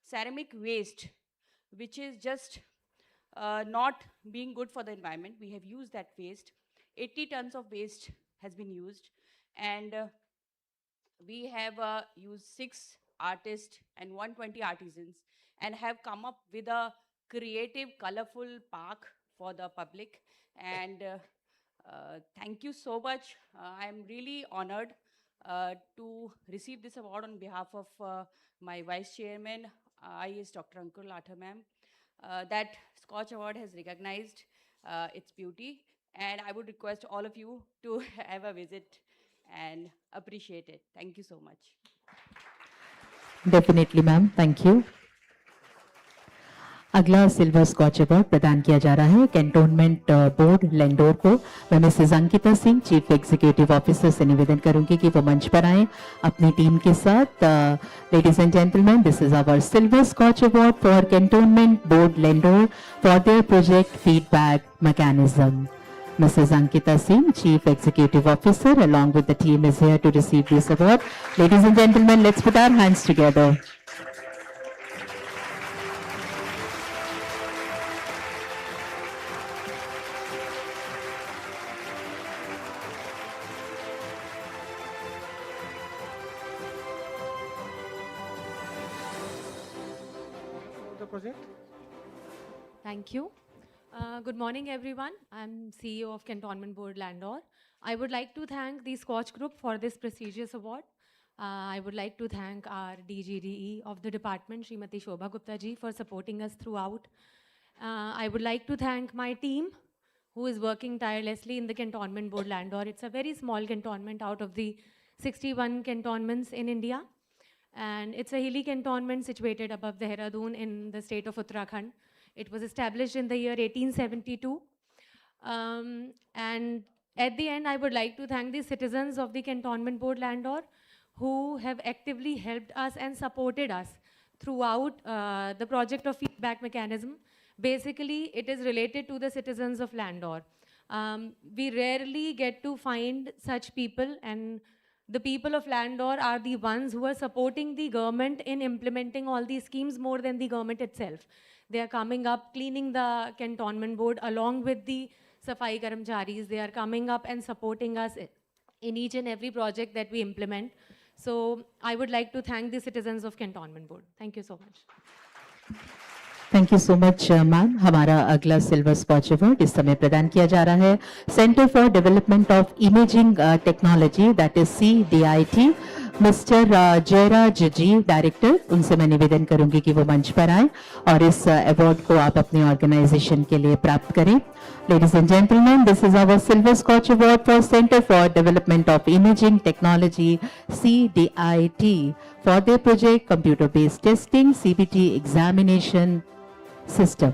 ceramic waste, which is just not being good for the environment. We have used that waste. 80 tons of waste has been used, and we have used 6 artists and 120 artisans and have come up with a creative, colorful park for the public. And Thank you so much. I'm really honored to receive this award on behalf of my Vice Chairman, IAS Dr. Ankur Latha ma'am. That Scotch Award has recognized its beauty, and I would request all of you to have a visit and appreciate it. Thank you so much. Definitely, ma'am. Thank you. अगला silver scotch award प्रदान किया जा रहा है cantonment board लेंडोर को। मैं Mrs Ankita Singh chief executive officer से निवेदन करूंगी कि वो मंच पर आए अपनी टीम के साथ। Ladies and gentleman, this is our silver scotch award for cantonment board Landour for their project feedback mechanism. Mrs. Ankita Singh, Chief Executive Officer, along with the team, is here to receive this award. Ladies and gentlemen, let's put our hands together. The project. Thank you. Good morning, everyone. I'm CEO of Cantonment Board Landor. I would like to thank the SKOCH Group for this prestigious award. I would like to thank our DGDE of the department, Srimati Shobha Gupta ji, for supporting us throughout. I would like to thank my team, who is working tirelessly in the Cantonment Board Landor. It's a very small cantonment out of the 61 cantonments in India. And it's a hilly cantonment situated above Dehradun in the state of Uttarakhand. It was established in the year 1872. And at the end, I would like to thank the citizens of the Cantonment Board Landor who have actively helped us and supported us throughout the project of feedback mechanism. Basically, it is related to the citizens of Landor. We rarely get to find such people, and the people of Landor are the ones who are supporting the government in implementing all these schemes more than the government itself. They are coming up, cleaning the cantonment board along with the Safai Karamcharis. They are coming up and supporting us in each and every project that we implement. So I would like to thank the citizens of Cantonment Board. Thank you so much. Thank you so much ma'am. हमारा अगला silver scotch award इस समय प्रदान किया जा रहा है centre for development of imaging technology, that is CDIT। Mister Jayaraj ji, director, उनसे मैं निवेदन करूंगी कि वो मंच पर आए और इस अवार्ड को आप अपने ऑर्गेनाइजेशन के लिए प्राप्त करें। Ladies and gentleman, this is our silver scotch award for centre for development of imaging technology CDIT for their project computer based testing CBT examination system.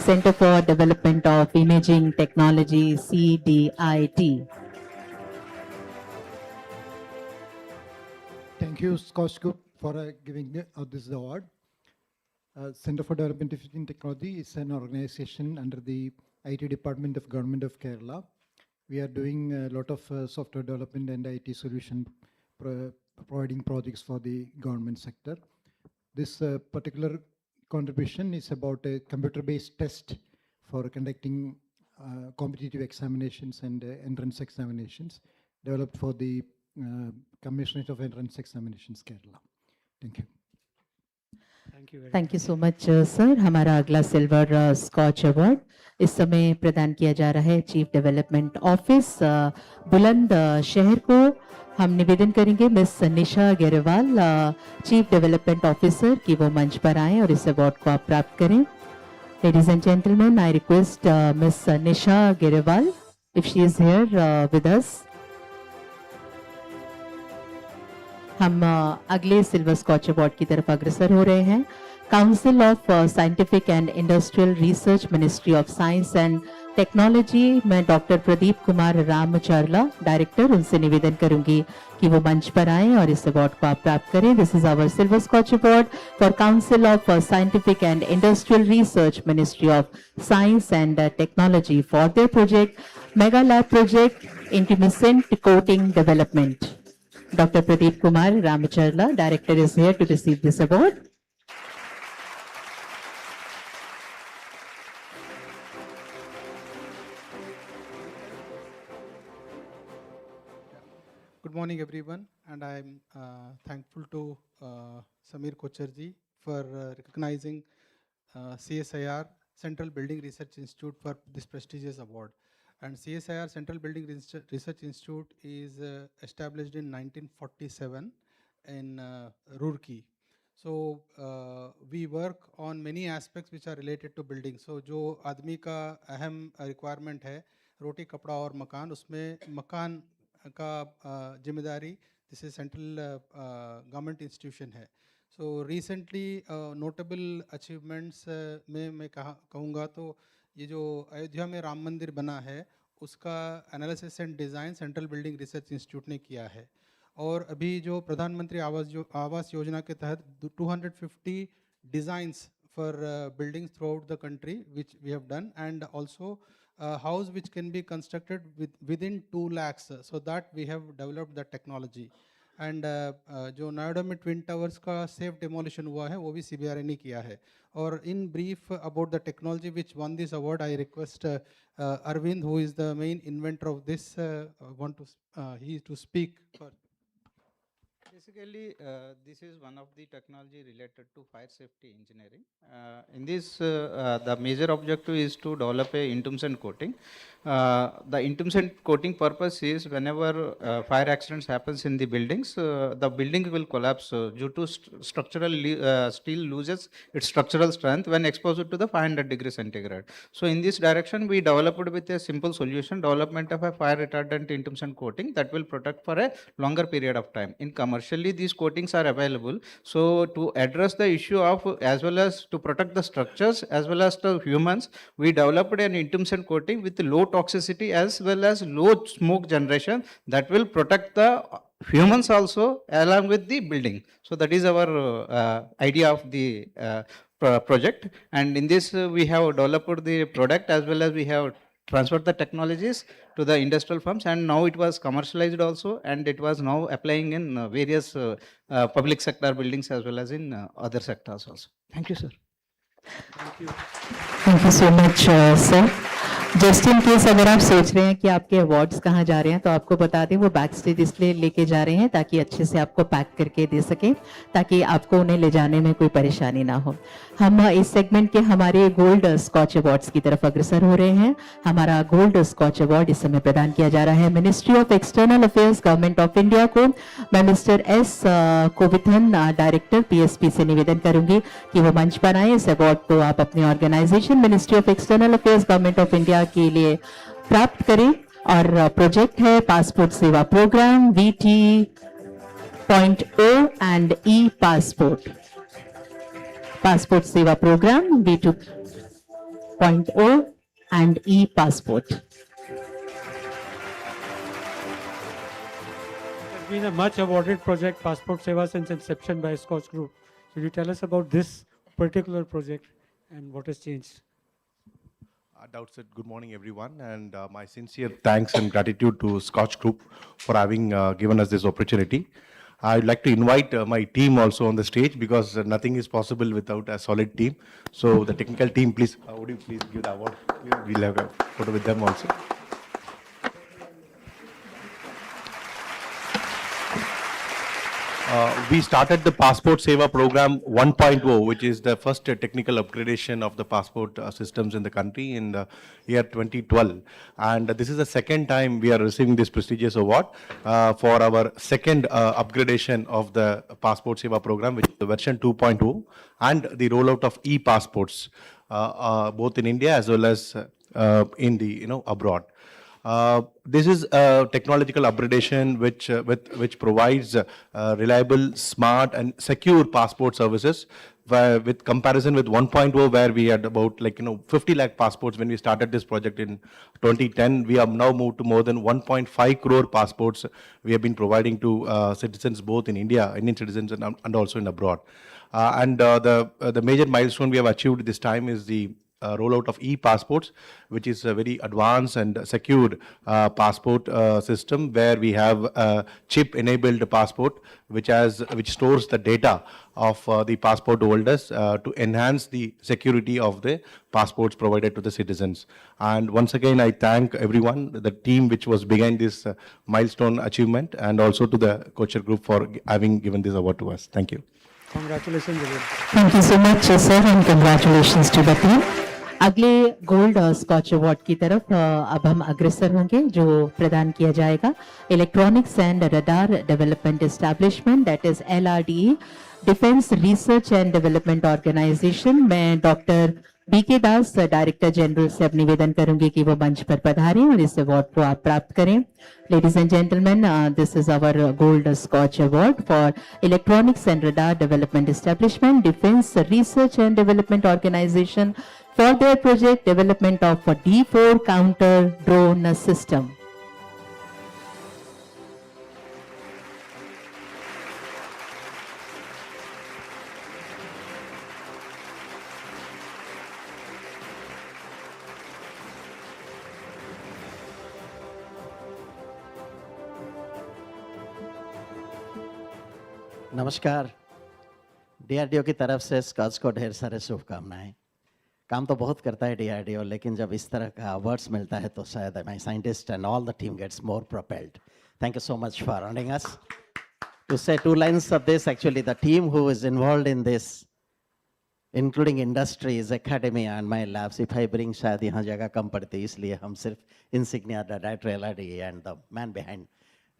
Center for Development of Imaging Technology CDIT. Thank you, SKOCH Group, for giving this award. Center for Development of Imaging Technology is an organization under the IT Department of Government of Kerala. We are doing a lot of software development and IT solution providing projects for the government sector. This particular contribution is about a computer-based test for conducting competitive examinations and entrance examinations developed for the Commissionerate of Entrance Examinations, Kerala. Thank you. Thank you so much sir. हमारा अगला silver scotch award इस समय प्रदान किया जा रहा है chief development office बुलंद शहर को। हम निवेदन करेंगे miss Nisha Grewal, chief development officer, कि वो मंच पर आएं और इस अवार्ड को आप प्राप्त करें। Ladies and gentleman, I request miss Nisha Gerwal if she is here with us. हम अगले सिल्वर स्कॉच अवार्ड की तरफ अग्रसर हो रहे हैं। Council of scientific and industrial research, ministry of science and technology में डॉक्टर प्रदीप कुमार रामचरला, डायरेक्टर, उनसे निवेदन करूंगी कि वो मंच पर आएं और इस अवार्ड को आप प्राप्त करें। This is our silver scotch award for council of scientific and industrial research, ministry of science and technology for their project mega lab project intumescent coating development. Dr. Pradeep Kumar Ramacharla, Director, is here to receive this award. Good morning, everyone, and I'm thankful to Samir Kocherji for recognizing CSIR Central Building Research Institute for this prestigious award. And CSIR Central Building Research Institute is established in 1947 in Roorkee. So we work on many aspects which are related to building. So जो आदमी का अहम requirement है रोटी कपड़ा और मकान, उसमें मकान का जिम्मेदारी this is central government institution है. सो रिसेंटली नोटेबल अचीवमेंट्स में मैं कहूँगा तो ये जो अयोध्या में राम मंदिर बना है उसका analysis and design central building research institute ने किया है. और अभी जो प्रधानमंत्री आवास योजना के तहत 250 designs for buildings throughout the country, which we have done, and also a house which can be constructed within 2 lakhs, so that we have developed the technology. And जो नोएडा में ट्विन टावर्स का सेफ डेमोलिशन हुआ है वो भी CBRE ने किया है. और in brief about the technology which one this award, I request Arvind, who is the main inventor of this, he to speak for. Basically, this is one of the technology related to fire safety engineering. In this, the major objective is to develop a intumescent coating. The intumescent coating purpose is whenever fire accidents happens in the buildings, the building will collapse due to structural steel loses its structural strength when exposed to the 500 degrees centigrade. So in this direction, we developed with a simple solution, development of a fire retardant intumescent coating that will protect for a longer period of time. In commercially, these coatings are available. So to address the issue of, as well as to protect the structures as well as the humans, we developed an intumescent coating with low toxicity as well as low smoke generation that will protect the humans also along with the building. So that is our idea of the project. And in this, we have developed the product as well as we have transferred the technologies to the industrial firms, and now it was commercialized also, and it was now applying in various public sector buildings as well as in other sectors also. Thank you, sir. Thank you. Thank you so much, sir. Just in case अगर आप सोच रहे हैं कि आपके awards कहाँ जा रहे हैं तो आपको बता दें वो बैक स्टेज इसलिए लेके जा रहे हैं ताकि अच्छे से आपको पैक करके दे सकें, ताकि आपको उन्हें ले जाने में कोई परेशानी ना हो. हम इस सेगमेंट के हमारे गोल्ड स्कॉच अवार्ड्स की तरफ अग्रसर हो रहे हैं. हमारा गोल्ड स्कॉच अवार्ड इस समय प्रदान किया जा रहा है ministry of external affairs government of India को. मैं मिस्टर एस कोविथन डायरेक्टर PSP से निवेदन करूंगी कि वो मंच पर आए. इस अवार्ड को आप अपनी organisation ministry of external affairs government of India के लिए प्राप्त करें. और प्रोजेक्ट है passport Seva programme V2.0 and e passport. Passport Seva programme V2.0 and e passport. It's been a much awarded project, Passport Seva, since inception by SKOCH Group. Could you tell us about this particular project and what has changed? At the outset, good morning, everyone, and my sincere thanks and gratitude to SKOCH Group for having given us this opportunity. I'd like to invite my team also on the stage because nothing is possible without a solid team. So the technical team, please, would you please give the award? We'll have a photo with them also. We started the Passport Seva program 1.0, which is the first technical upgradation of the passport systems in the country in the year 2012. And this is the second time we are receiving this prestigious award for our second upgradation of the Passport Seva program, which is the version 2.0, and the rollout of e-passports, both in India as well as in the abroad. This is a technological upgradation which provides reliable, smart, and secure passport services. With comparison with 1.0, where we had about 50 lakh passports when we started this project in 2010, we have now moved to more than 1.5 crore passports we have been providing to citizens both in India, Indian citizens, and also in abroad. The major milestone we have achieved this time is the rollout of e-passports, which is a very advanced and secured passport system where we have a chip-enabled passport which stores the data of the passport holders to enhance the security of the passports provided to the citizens. And once again, I thank everyone, the team which was behind this milestone achievement, and also to the SKOCH Group for having given this award to us. Thank you. Congratulations again. Thank you so much, sir, and congratulations to the team. अगले gold scotch award की तरफ अब हम अग्रसर होंगे, जो प्रदान किया जाएगा electronics and radar development establishment, that is LRDE, defence research and development organisation. मैं doctor BK Das, director general, से अब निवेदन करूंगी कि वो मंच पर पधारें और इस अवार्ड को आप प्राप्त करें। Ladies and gentlemen, this is our Gold SKOCH Award for Electronics and Radar Development Establishment, Defense Research and Development Organization for their project development of a D4 counter drone system. नमस्कार। DRDO की तरफ से scotch को ढेर सारे शुभकामनाएं। काम तो बहुत करता है DRDO, लेकिन जब इस तरह का अवार्ड्स मिलता है तो शायद my scientist and all the team gets more propelled. Thank you so much for honoring us. To say two lines of this, actually the team who is involved in this, including industries, academia and my labs, if I bring शायद यहाँ जगह कम पड़ती, इसलिए हम सिर्फ insignia, the director LRDE and the man behind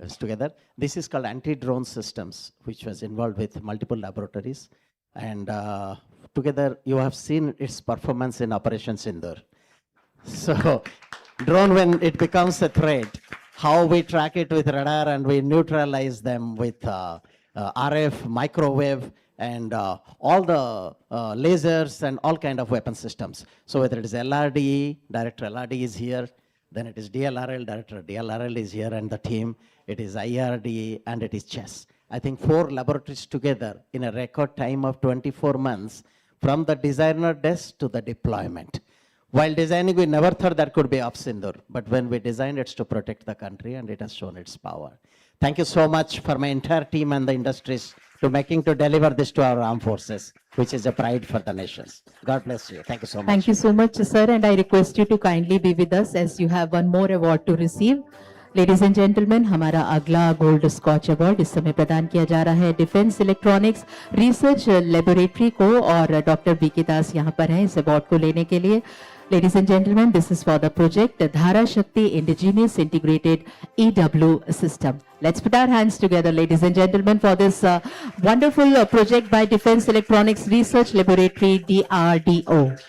us together. This is called anti-drone systems, which was involved with multiple laboratories. And together you have seen its performance in Operation Sindur. So drone, when it becomes a threat, how we track it with radar and we neutralize them with RF, microwave, and all the lasers and all kind of weapon systems. So whether it is LRDE, Director LRDE is here, then it is DLRL, Director DLRL is here, and the team, it is IRDE, and it is CHESS. I think 4 laboratories together in a record time of 24 months, from the designer desk to the deployment. While designing, we never thought that could be off Sindur, but when we designed, it's to protect the country, and it has shown its power. Thank you so much for my entire team and the industries to deliver this to our armed forces, which is a pride for the nations. God bless you. Thank you so much. Thank you so much, sir, and I request you to kindly be with us as you have one more award to receive. Ladies and gentlemen, हमारा अगला gold scotch award इस समय प्रदान किया जा रहा है defence electronics research laboratory को, और डॉक्टर BK दास यहाँ पर हैं इस अवार्ड को लेने के लिए। Ladies and gentlemen, this is for the project Dhara Shakti Indigenous Integrated EW System. Let's put our hands together, ladies and gentlemen, for this wonderful project by Defense Electronics Research Laboratory, DRDO.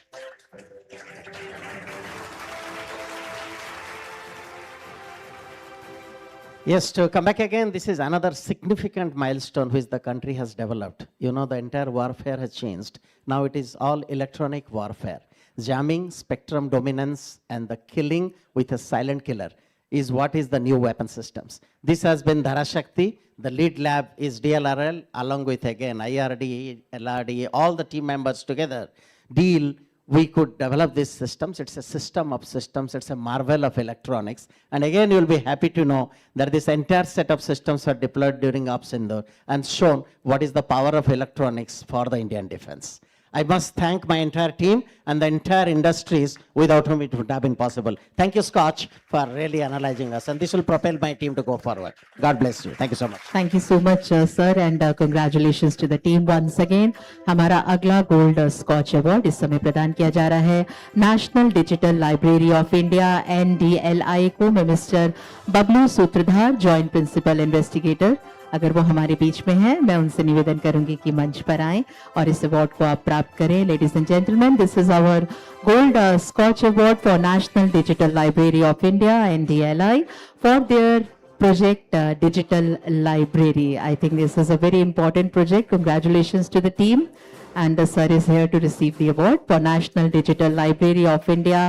Yes, to come back again, this is another significant milestone which the country has developed. You know, the entire warfare has changed. Now it is all electronic warfare. Jamming, spectrum dominance, and the killing with a silent killer is what is the new weapon systems. This has been Dhara Shakti. The lead lab is DLRL, along with, again, IRDE, LRDE, all the team members together deal. We could develop these systems. It's a system of systems. It's a marvel of electronics. And again, you'll be happy to know that this entire set of systems are deployed during Ops Sindur and shown what is the power of electronics for the Indian defense. I must thank my entire team and the entire industries without whom it would have been possible. Thank you, SKOCH, for really analyzing us. And this will propel my team to go forward. God bless you. Thank you so much. Thank you so much, sir, and congratulations to the team once again. हमारा अगला gold scotch award इस समय प्रदान किया जा रहा है national digital library of India NDLI को, मैं मिस्टर बबलू सूत्रधार, जॉइंट प्रिंसिपल इन्वेस्टिगेटर, अगर वो हमारे बीच में हैं, मैं उनसे निवेदन करूंगी कि मंच पर आएं और इस अवार्ड को आप प्राप्त करें। Ladies and gentleman, this is our gold scotch award for national digital library of India NDLI for their project digital library. I think this is a very important project. Congratulations to the team, and the sir is here to receive the award for National Digital Library of India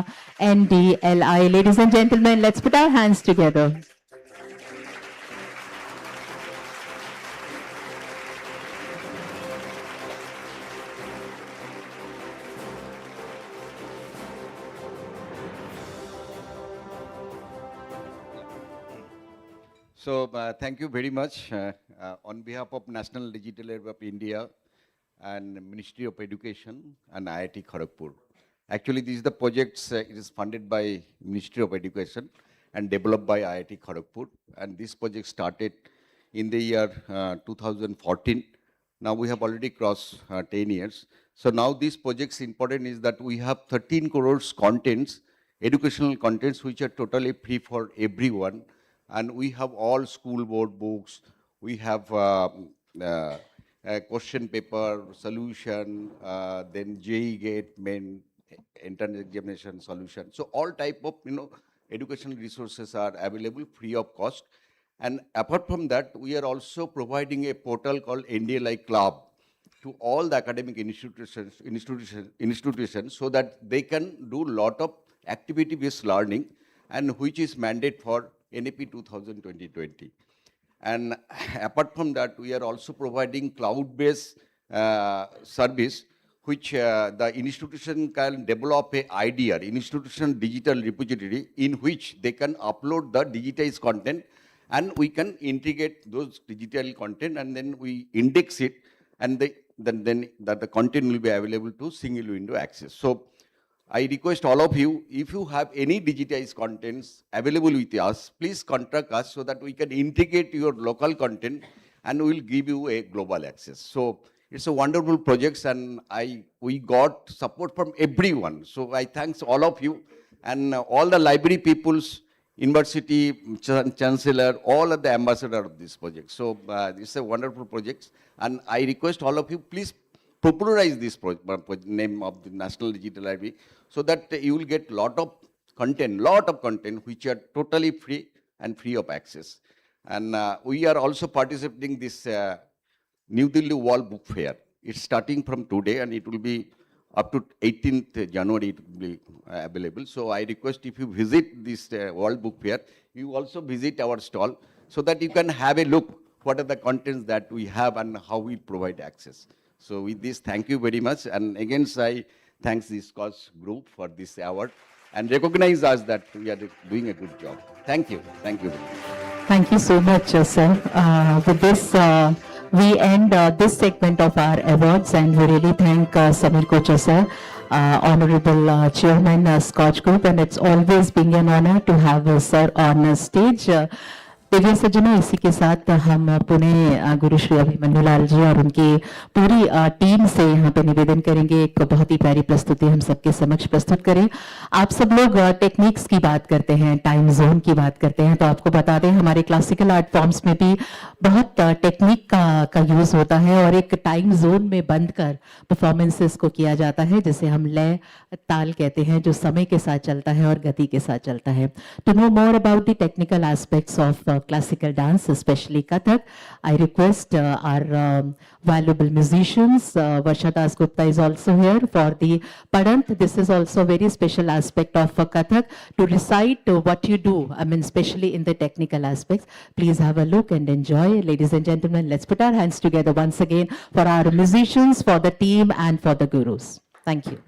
NDLI. Ladies and gentlemen, let's put our hands together. So thank you very much on behalf of National Digital Lab of India and Ministry of Education and IIT Kharagpur. Actually, this is the projects, it is funded by Ministry of Education and developed by IIT Kharagpur. And this project started in the year 2014. Now we have already crossed 10 years. So now this project's important is that we have 13 crores contents, educational contents, which are totally free for everyone. And we have all school board books. We have a question paper, solution, then JEE Gate, main entrance examination solution. So all type of, educational resources are available free of cost. And apart from that, we are also providing a portal called NDLI Club to all the academic institutions so that they can do lot of activity-based learning, and which is mandate for NAP 2020. And apart from that, we are also providing cloud-based service, which the institution can develop a idea, institution digital repository, in which they can upload the digitized content, and we can integrate those digital content, and then we index it, and then the content will be available to single window access. So I request all of you, if you have any digitized contents available with us, please contact us so that we can integrate your local content and we will give you a global access. So it's a wonderful project, and we got support from everyone. So I thanks all of you and all the library peoples, university, chancellor, all of the ambassador of this project. So it's a wonderful project, and I request all of you, please popularize this name of the National Digital Library so that you will get lot of content which are totally free and free of access. And we are also participating this New Delhi World Book Fair. It's starting from today and it will be up to 18th January it will be available. So I request, if you visit this World Book Fair, you also visit our stall so that you can have a look what are the contents that we have and how we provide access. So with this, thank you very much. And again, I thanks the SKOCH Group for this award and recognize us that we are doing a good job. Thank you. Thank you very much. Thank you so much, sir. With this, we end this segment of our awards, and we really thank Samir Kochar, sir, Honorable Chairman, SKOCH Group, and it's always been an honor to have sir on stage. प्रिय सज्जनों, इसी के साथ हम पुणे गुरु श्री अभिमन्यु लाल जी और उनकी पूरी team से यहाँ पे निवेदन करेंगे, एक बहुत ही प्यारी प्रस्तुति हम सबके समक्ष प्रस्तुत करें। आप सब लोग टेक्निक्स की बात करते हैं, टाइम जोन की बात करते हैं, तो आपको बता दें हमारे क्लासिकल आर्ट फॉर्म्स में भी बहुत टेक्निक का यूज होता है और एक टाइम जोन में बंद कर परफॉर्मेंसेस को किया जाता है, जिसे हम लय ताल कहते हैं, जो समय के साथ चलता है और गति के साथ चलता है। To know more about the technical aspects of classical dance, especially Kathak, I request our valuable musicians, Varsha Das Gupta is also here for the Padant. This is also a very special aspect of Kathak, to recite what you do, I mean, especially in the technical aspects. Please have a look and enjoy. Ladies and gentlemen, let's put our hands together once again for our musicians, for the team, and for the gurus. Thank you.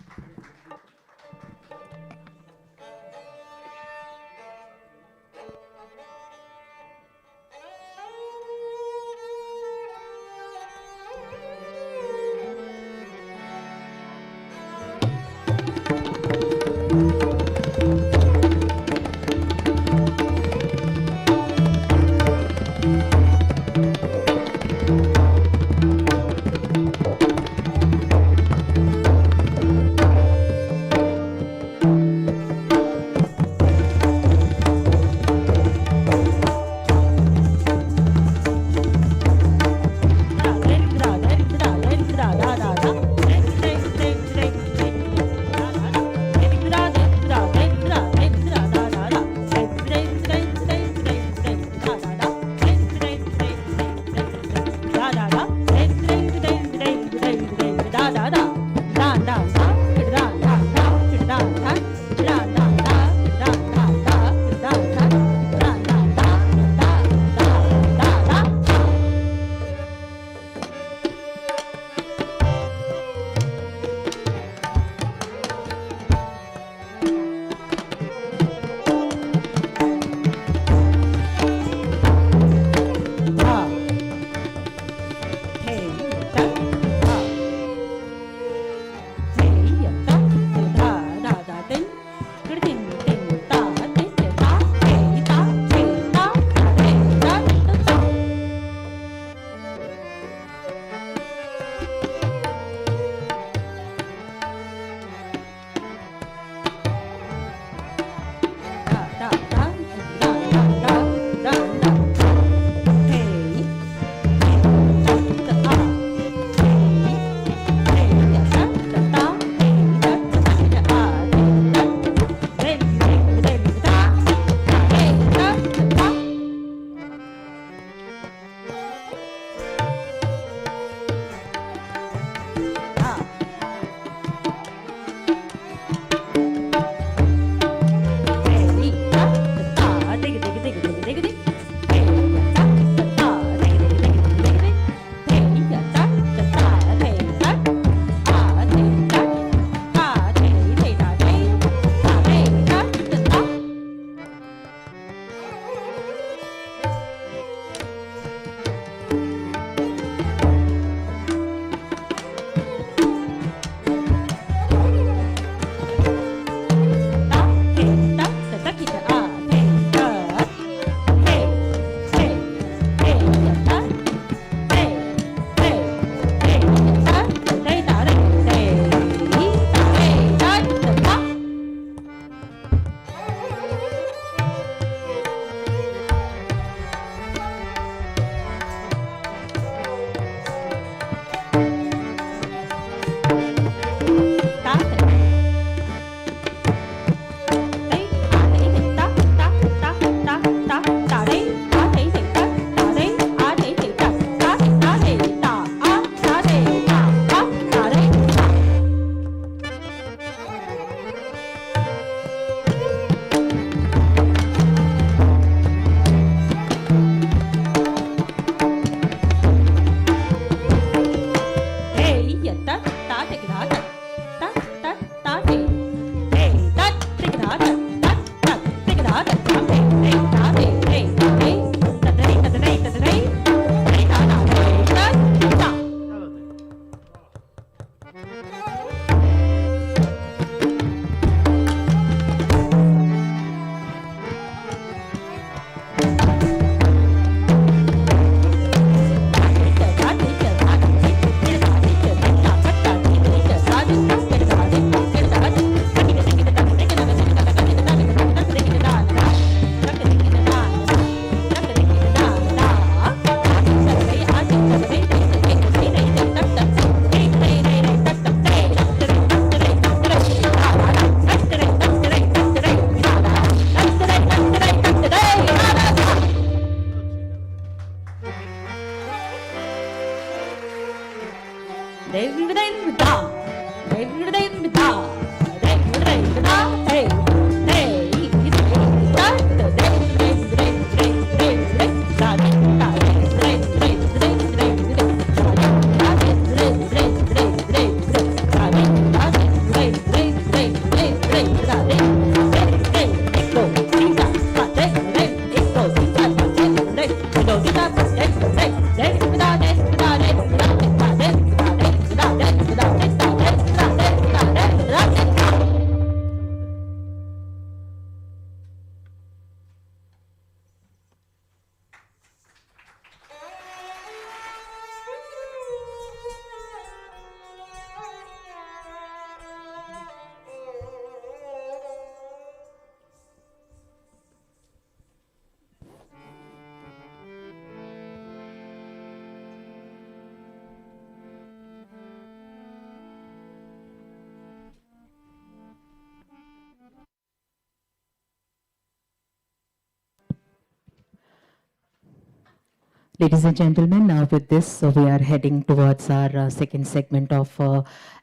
Ladies and gentlemen, now with this, we are heading towards our second segment of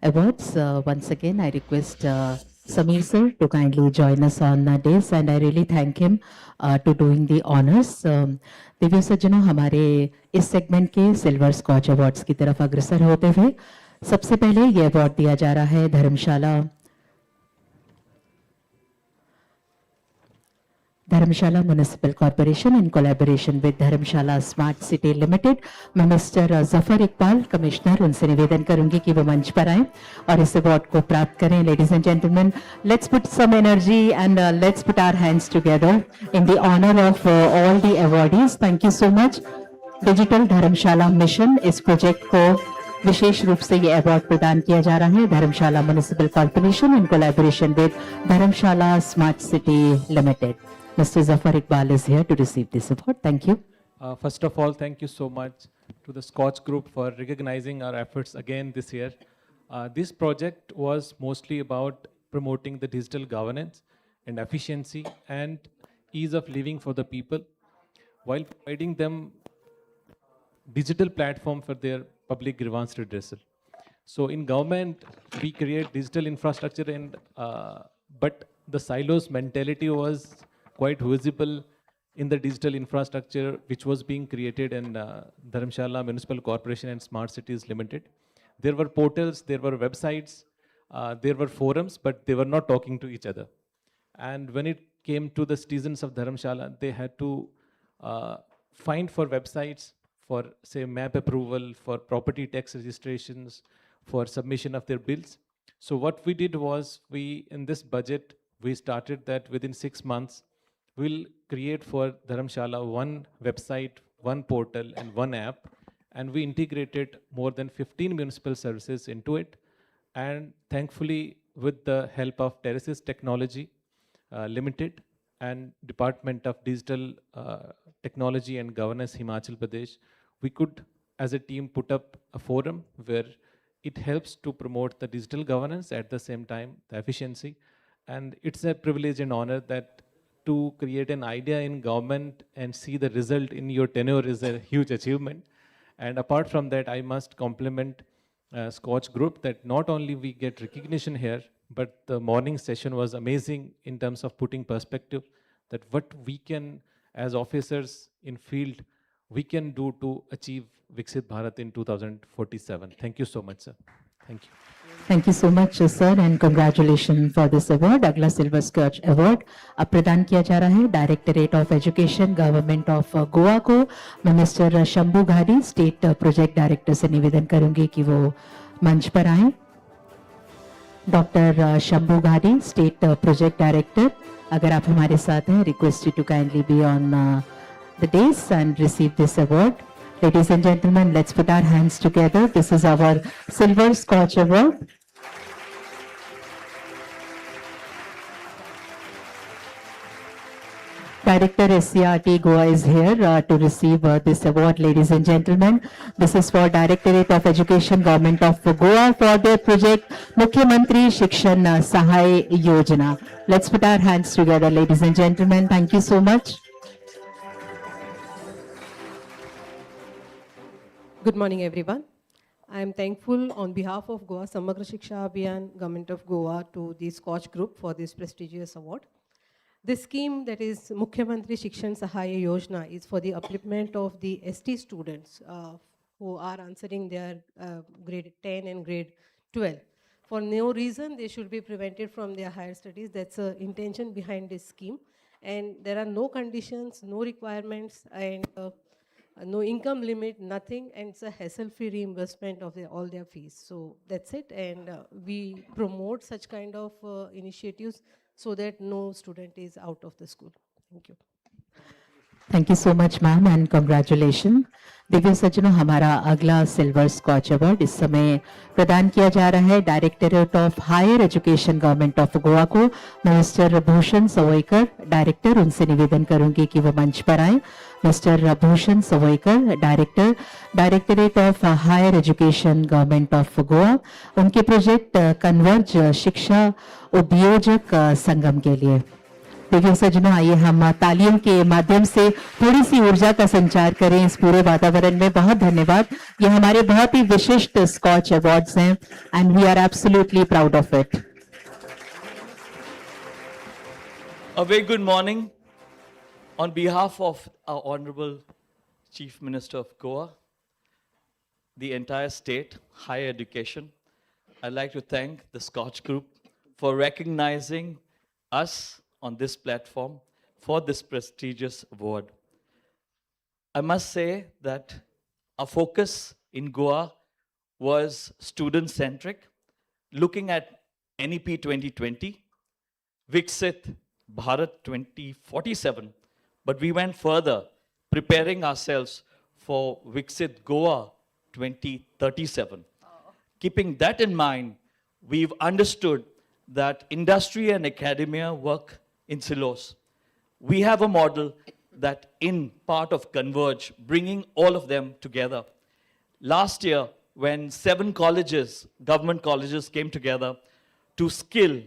awards. Once again, I request Sameer sir to kindly join us on this, and I really thank him to doing the honors. Divya सज्जनों, हमारे इस segment के silver scotch awards की तरफ अग्रसर होते हुए सबसे पहले ये अवार्ड दिया जा रहा है Dharamshala Municipal Corporation in collaboration with Dharamshala Smart City Limited. मैं मिस्टर जफर इकबाल कमिश्नर उनसे निवेदन करूंगी कि वो मंच पर आएं और इस अवार्ड को प्राप्त करें. Ladies and gentlemen, let's put some energy and let's put our hands together in the honor of all the awardees. Thank you so much. Digital Dharamshala mission इस प्रोजेक्ट को विशेष रूप से ये अवार्ड प्रदान किया जा रहा है Dharamshala municipal corporation in collaboration with Dharamshala smart city limited. Mr. Zafar Iqbal is here to receive this award. Thank you. First of all, thank you so much to the SKOCH Group for recognizing our efforts again this year. This project was mostly about promoting the digital governance and efficiency and ease of living for the people while providing them digital platform for their public grievance redressal. So in government, we create digital infrastructure and but the silos mentality was quite visible in the digital infrastructure which was being created in Dharamshala Municipal Corporation and Smart Cities Limited. There were portals, there were websites, there were forums, but they were not talking to each other. And when it came to the citizens of Dharamshala, they had to find for websites for, say, map approval, for property tax registrations, for submission of their bills. So what we did was, in this budget, we started that within 6 months, we'll create for Dharamshala one website, one portal, and one app. And we integrated more than 15 municipal services into it. And thankfully, with the help of Terraces Technology Limited and Department of Digital Technology and Governance, Himachal Pradesh, we could, as a team, put up a forum where it helps to promote the digital governance at the same time, the efficiency. And it's a privilege and honor that to create an idea in government and see the result in your tenure is a huge achievement. And apart from that, I must compliment SKOCH Group that not only we get recognition here, but the morning session was amazing in terms of putting perspective that what we can, as officers in field, we can do to achieve Viksit Bharat in 2047. Thank you so much, sir. Thank you. Thank you so much, sir, and congratulations for this award. अगला silver scotch award अब प्रदान किया जा रहा है directorate of education government of Goa को. मैं mister Shambhu घारी स्टेट प्रोजेक्ट डायरेक्टर से निवेदन करूंगी कि वो मंच पर आए. डॉक्टर शंभू घारी स्टेट प्रोजेक्ट डायरेक्टर, अगर आप हमारे साथ हैं, request you to kindly be on the desk and receive this award. Ladies and gentlemen, let's put our hands together. This is our Silver Scotch Award. Director SCRT Goa is here to receive this award, ladies and gentlemen. This is for Directorate of Education, Government of Goa for their project Mukhyamantri Shikshan Sahay Yojana. Let's put our hands together, ladies and gentlemen. Thank you so much. Good morning, everyone. I am thankful on behalf of Goa Samagra Shiksha Abhiyan, Government of Goa, to the SKOCH Group for this prestigious award. This scheme, that is Mukhyamantri Shikshan Sahaya Yojana, is for the upliftment of the ST students who are answering their grade 10 and grade 12. For no reason, they should be prevented from their higher studies. That's the intention behind this scheme. And there are no conditions, no requirements, and no income limit, nothing, and it's a hassle-free reimbursement of all their fees. So that's it, and we promote such kind of initiatives so that no student is out of the school. Thank you. Thank you so much ma'am and congratulation. Divya सज्जनों, हमारा अगला silver scotch award इस समय प्रदान किया जा रहा है directorate of higher education government of Goa को मिस्टर भूषण सवोईकर डायरेक्टर। उनसे निवेदन करूंगी कि वो मंच पर आए। Mister Bhushan Savoikar director, directorate of higher education government of Goa, उनके प्रोजेक्ट कन्वर्ज शिक्षा उद्योजक संगम के लिए। दिव्य सज्जनों, आइए हम तालियों के माध्यम से थोड़ी सी ऊर्जा का संचार करें इस पूरे वातावरण में। बहुत धन्यवाद। ये हमारे बहुत ही विशिष्ट स्कॉच अवार्ड्स हैं and we are absolutely proud of it. A very good morning. On behalf of our Honorable Chief Minister of Goa, the entire state, higher education, I'd like to thank the SKOCH Group for recognizing us on this platform for this prestigious award. I must say that our focus in Goa was student-centric, looking at NEP 2020, Viksit Bharat 2047, but we went further, preparing ourselves for Viksit Goa 2037. Keeping that in mind, we've understood that industry and academia work in silos. We have a model that in part of Converge, bringing all of them together. Last year, when 7 colleges, government colleges came together to skill,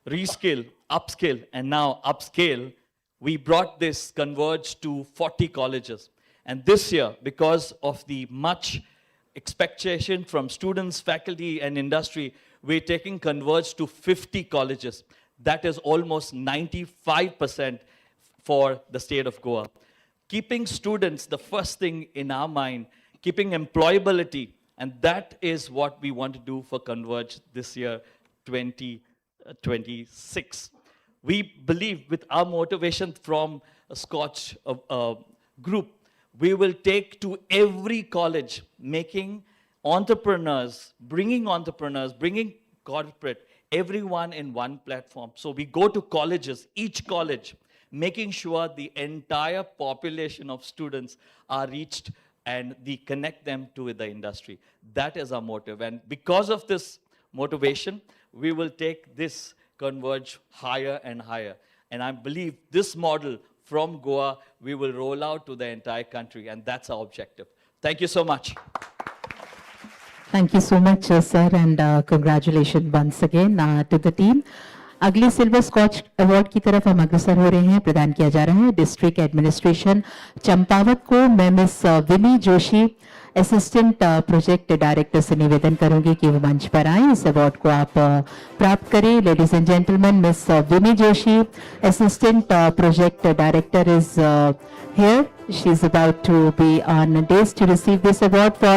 reskill, upskill, and now upscale, we brought this Converge to 40 colleges. And this year, because of the much expectation from students, faculty, and industry, we're taking Converge to 50 colleges. That is almost 95% for the state of Goa. Keeping students the first thing in our mind, keeping employability, and that is what we want to do for Converge this year, 2026. We believe with our motivation from a SKOCH Group, we will take to every college, making entrepreneurs, bringing corporate, everyone in one platform. So we go to colleges, each college, making sure the entire population of students are reached and we connect them to the industry. That is our motive. And because of this motivation, we will take this Converge higher and higher. And I believe this model from Goa, we will roll out to the entire country. And that's our objective. Thank you so much. Thank you so much sir and congratulation once again to the team. अगले silver scotch award की तरफ हम अग्रसर हो रहे हैं। प्रदान किया जा रहा है डिस्ट्रिक्ट एडमिनिस्ट्रेशन चंपावत को। मैं miss Vimi Joshi assistant project director से निवेदन करूंगी कि वो मंच पर आए, इस अवार्ड को आप प्राप्त करें। Ladies and gentleman, miss Vimi Joshi assistant project director is here. She is about to be on days to receive this award for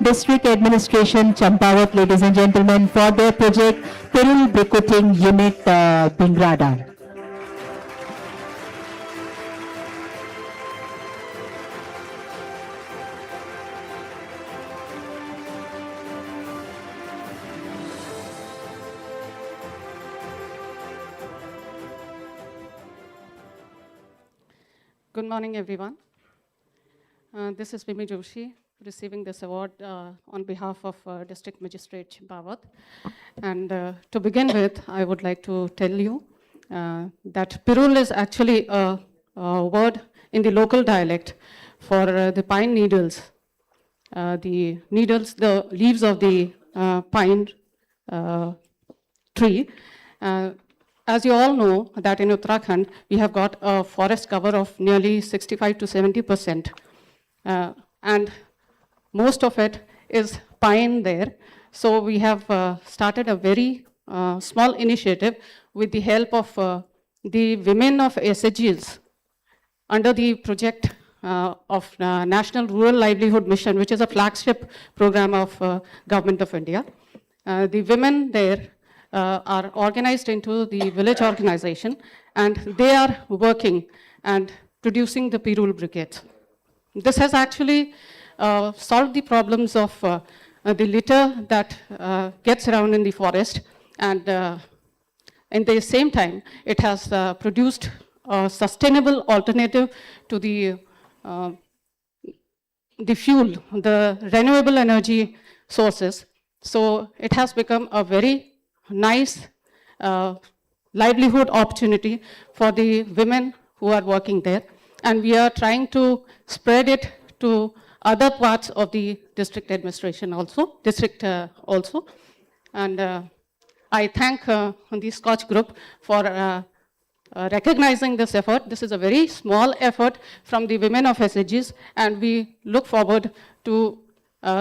District Administration Champawat, ladies and gentlemen, for their project Peril Briquetting Unit Bingrada. Good morning, everyone. This is Vimi Joshi receiving this award on behalf of District Magistrate Champawat. And to begin with, I would like to tell you that Pirul is actually a word in the local dialect for the pine needles. The needles, the leaves of the pine tree. As you all know, that in Uttarakhand, we have got a forest cover of nearly 65 to 70%. And most of it is pine there. So we have started a very small initiative with the help of the women of SHGs under the project of National Rural Livelihood Mission, which is a flagship program of Government of India. The women there are organized into the village organization, and they are working and producing the Pirul brigades. This has actually solved the problems of the litter that gets around in the forest, and in the same time, it has produced a sustainable alternative to the fuel, the renewable energy sources. So it has become a very nice livelihood opportunity for the women who are working there. And we are trying to spread it to other parts of the district administration also, also. And I thank the SKOCH Group for recognizing this effort. This is a very small effort from the women of SHGs, and we look forward to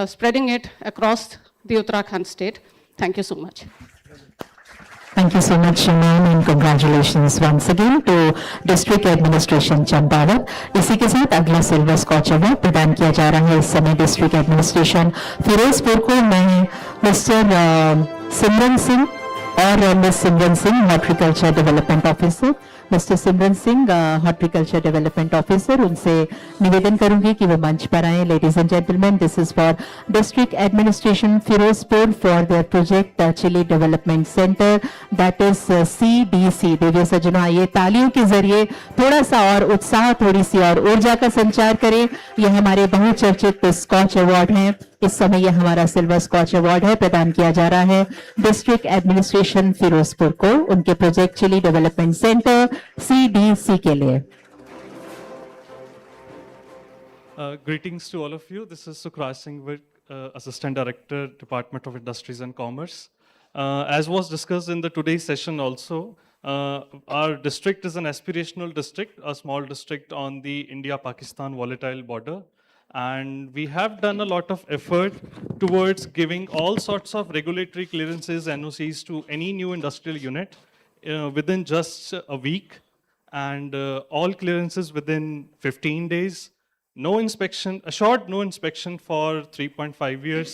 spreading it across the Uttarakhand state. Thank you so much. Thank you so much, ma'am, and congratulations once again to district administration Champawat. इसी के साथ अगला silver scotch award प्रदान किया जा रहा है इस समय डिस्ट्रिक्ट एडमिनिस्ट्रेशन फिरोजपुर को। मैं मिस्टर सिमरन सिंह और miss Simran Singh horticulture development officer, mister Simran Singh horticulture development officer, उनसे निवेदन करूंगी कि वो मंच पर आए। Ladies and gentleman, this is for district administration Firozpur for their project chilli development centre, that is CDC। देवियों सज्जनों, आइए तालियों के जरिए थोड़ा सा और उत्साह, थोड़ी सी और ऊर्जा का संचार करें। यह हमारे बहुचर्चित स्कॉच अवार्ड हैं। इस समय यह हमारा सिल्वर स्कॉच अवार्ड है, प्रदान किया जा रहा है डिस्ट्रिक्ट एडमिनिस्ट्रेशन फिरोजपुर को उनके project chilli development centre CDC के लिए। Greetings to all of you. This is Sukraj Singh, Assistant Director, Department of Industries and Commerce. As was discussed in the today's session also, our district is an aspirational district, a small district on the India-Pakistan volatile border. And we have done a lot of effort towards giving all sorts of regulatory clearances, NOCs to any new industrial unit within just a week, and all clearances within 15 days. No inspection, assured no inspection for 3.5 years.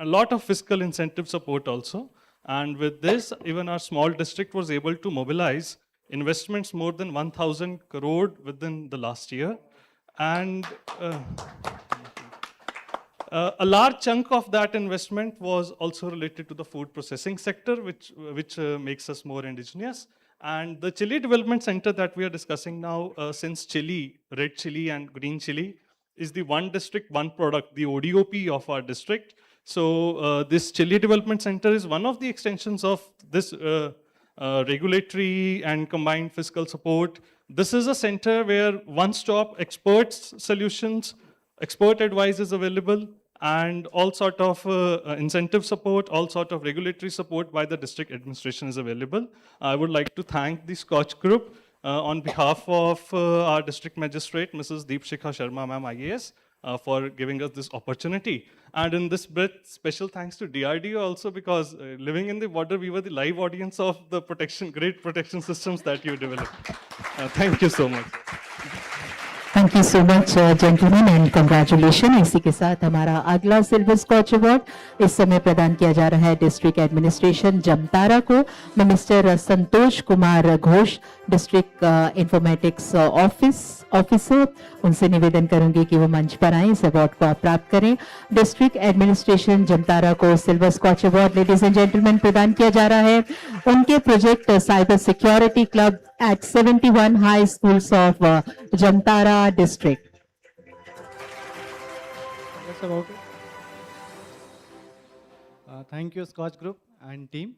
A lot of fiscal incentive support also. And with this, even our small district was able to mobilize investments more than 1,000 crore within the last year. And a large chunk of that investment was also related to the food processing sector, which makes us more indigenous. And the chili development center that we are discussing now, since chili, red chili and green chili, is the one district, one product, the ODOP of our district. So this chili development center is one of the extensions of this regulatory and combined fiscal support. This is a center where one-stop experts solutions, expert advice is available, and all sort of incentive support, all sort of regulatory support by the district administration is available. I would like to thank the SKOCH Group on behalf of our district magistrate, Mrs. Deepshikha Sharma, ma'am, IAS, for giving us this opportunity. And in this breath, special thanks to DRDO also, because living in the border, we were the live audience of the great protection systems that you developed. Thank you so much. Thank you so much gentleman and congratulation. इसी के साथ हमारा अगला silver scotch award इस समय प्रदान किया जा रहा है डिस्ट्रिक्ट एडमिनिस्ट्रेशन जमतारा को। मैं mister Santosh Kumar Ghosh, district informatics officer, उनसे निवेदन करूंगी कि वो मंच पर आए, इस अवार्ड को आप प्राप्त करें। डिस्ट्रिक्ट एडमिनिस्ट्रेशन जमतारा को silver scotch award ladies and gentleman प्रदान किया जा रहा है उनके project cyber security club at 71 high schools of Jamtara district. That's about it. Thank you, SKOCH Group and team.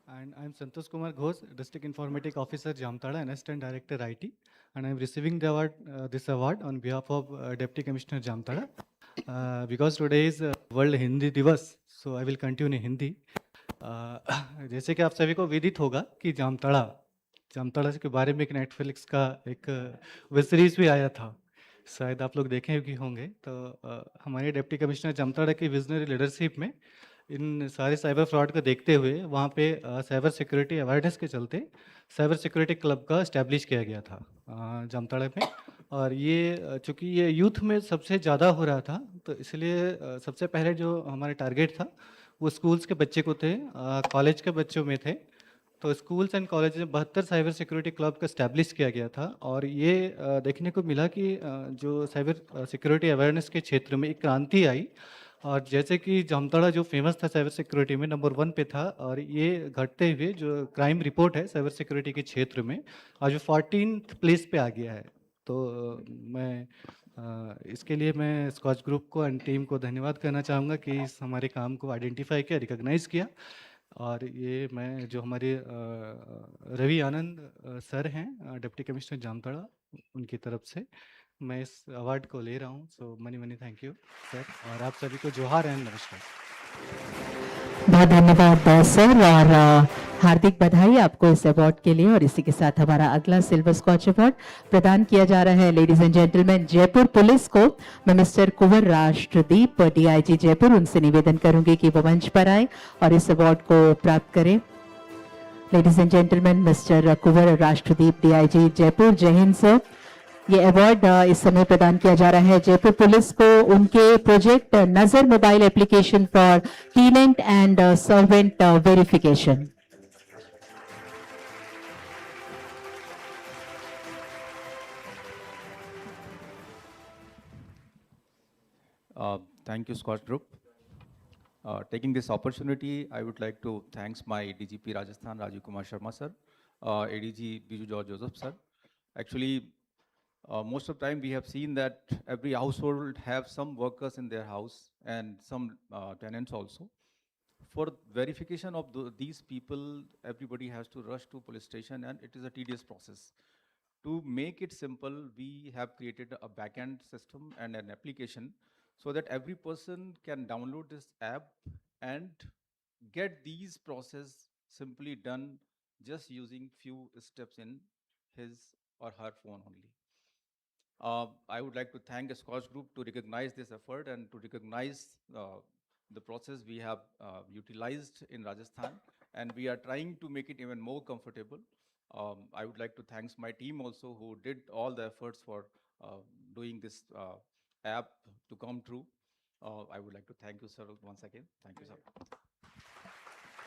And I'm Santosh Kumar Ghosh, District Informatics Officer, Jamtara, and Assistant Director, IT. And I'm receiving the award, this award on behalf of Deputy Commissioner Jamtara. Because today is World Hindi Divas, so I will continue in Hindi. जैसे कि आप सभी को विदित होगा कि जामताड़ा के बारे में एक नेटफ्लिक्स का एक वेब सीरीज भी आया था, शायद आप लोग देखे भी होंगे। तो हमारे डिप्टी कमिश्नर जामताड़ा की विजनरी लीडरशिप में इन सारे साइबर फ्रॉड को देखते हुए वहाँ पे साइबर सिक्योरिटी अवेयरनेस के चलते साइबर सिक्योरिटी क्लब का इस्टेब्लिश किया गया था जामताड़ा में। और ये चूँकि ये यूथ में सबसे ज़्यादा हो रहा था, तो इसलिए सबसे पहले जो हमारे टारगेट था वो स्कूल्स के बच्चे को थे, कॉलेज के बच्चों में थे। तो स्कूल्स एंड कॉलेज में 72 साइबर सिक्योरिटी क्लब का इस्टेब्लिश किया गया था। और ये देखने को मिला कि जो साइबर सिक्योरिटी अवेयरनेस के क्षेत्र में एक क्रांति आई। और जैसे कि जामताड़ा जो फेमस था साइबर सिक्योरिटी में, नंबर 1 पे था। और ये घटते हुए जो क्राइम रिपोर्ट है साइबर सिक्योरिटी के क्षेत्र में आज वो 14th प्लेस पे आ गया है। तो मैं इसके लिए मैं स्कॉच ग्रुप को एंड टीम को धन्यवाद करना चाहूँगा कि इस हमारे काम को आइडेंटिफाई किया, रिकॉग्नाइज़ किया। और ये मैं जो हमारे रवि आनंद सर हैं डिप्टी कमिश्नर जामताड़ा, उनकी तरफ से मैं इस अवार्ड को ले रहा हूँ। So many many thank you sir, और आप सभी को जोहार एंड नमस्कार। बहुत धन्यवाद सर, और हार्दिक बधाई आपको इस अवार्ड के लिए। और इसी के साथ हमारा अगला सिल्वर स्कॉच अवार्ड प्रदान किया जा रहा है ladies and gentleman Jaipur police को। मैं मिस्टर कुंवर राष्ट्रदीप डीआईजी जयपुर, उनसे निवेदन करूंगी कि वो मंच पर आए और इस अवार्ड को प्राप्त करें। Ladies and gentleman mister Kunwar Rashtradeep DIG Jaipur, जय हिंद सर। ये अवार्ड इस समय प्रदान किया जा रहा है जयपुर पुलिस को उनके प्रोजेक्ट नजर mobile application for टीनेंट and servant verification. Thank you, SKOCH Group. Taking this opportunity, I would like to thanks my DGP Rajasthan, Rajiv Kumar Sharma sir, ADG Biju George Joseph sir. Actually, most of the time we have seen that every household have some workers in their house and some tenants also. For verification of these people, everybody has to rush to police station and it is a tedious process. To make it simple, we have created a backend system and an application so that every person can download this app and get these process simply done just using few steps in his or her phone only. I would like to thank the SKOCH Group to recognize this effort and to recognize the process we have utilized in Rajasthan, and we are trying to make it even more comfortable. I would like to thank my team also who did all the efforts for doing this app to come true. I would like to thank you, sir, once again. Thank you, sir.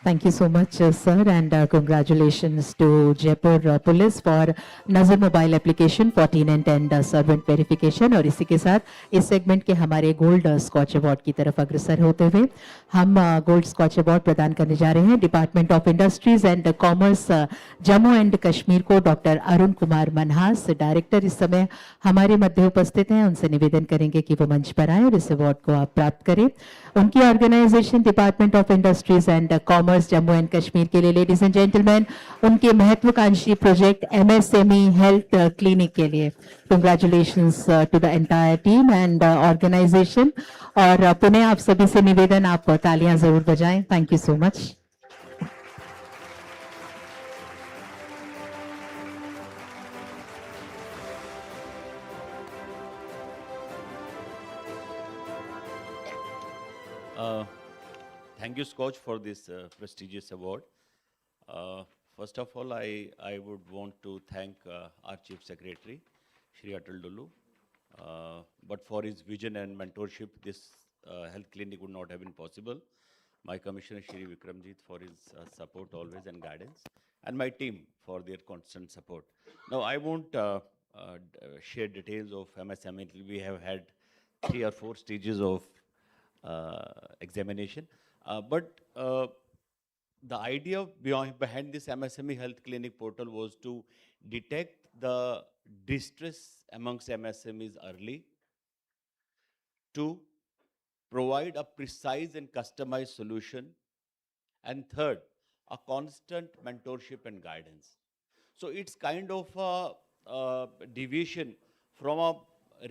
Thank you so much, sir, and congratulations to Jaipur Police for Nazar Mobile Application for Tenant and Servant Verification। और इसी के साथ इस segment के हमारे gold scotch award की तरफ अग्रसर होते हुए हम गोल्ड स्कॉच अवार्ड प्रदान करने जा रहे हैं department of industries and commerce Jammu and Kashmir को डॉक्टर अरुण कुमार मनहास डायरेक्टर इस समय हमारे मध्य उपस्थित हैं। उनसे निवेदन करेंगे कि वो मंच पर आए और इस अवार्ड को आप प्राप्त करें। उनकी organisation department of industries and commerce Jammu and Kashmir के लिए लेडीज एंड जेंटलमैन उनके महत्वाकांक्षी प्रोजेक्ट एमएसएमई हेल्थ क्लिनिक के लिए congratulations to the entire team and organisation. और पुनः आप सभी से निवेदन, आप तालियां जरूर बजाएं। Thank you so much. Thank you, SKOCH, for this prestigious award. First of all, I would want to thank our Chief Secretary, Shri Atal Dulu. But for his vision and mentorship, this health clinic would not have been possible. My Commissioner, Shri Vikramjit, for his support always and guidance, and my team for their constant support. Now, I won't share details of MSME. We have had 3 or 4 stages of examination. But the idea behind this MSME Health Clinic portal was to detect the distress amongst MSMEs early, to provide a precise and customized solution, and third, a constant mentorship and guidance. So it's kind of a deviation from a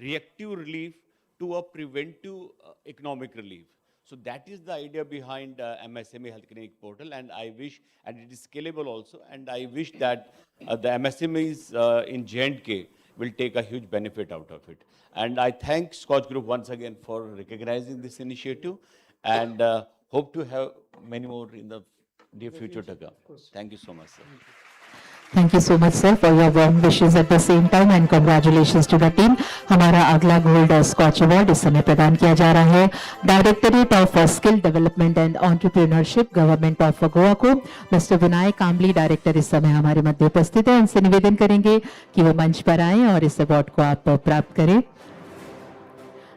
reactive relief to a preventive economic relief. So that is the idea behind MSME Health Clinic portal, and I wish, and it is scalable also, and I wish that the MSMEs in J&K will take a huge benefit out of it. And I thank SKOCH Group once again for recognizing this initiative, and hope to have many more in the near future to come. Thank you so much, sir. Thank you so much sir for your warm wishes at the same time and congratulations to the team. हमारा अगला gold scotch award इस समय प्रदान किया जा रहा है directorate of skill development and entrepreneurship government of Goa को. मिस्टर विनायक कामली डायरेक्टर इस समय हमारे मध्य उपस्थित है. उनसे निवेदन करेंगे कि वो मंच पर आएं और इस अवार्ड को आप प्राप्त करें.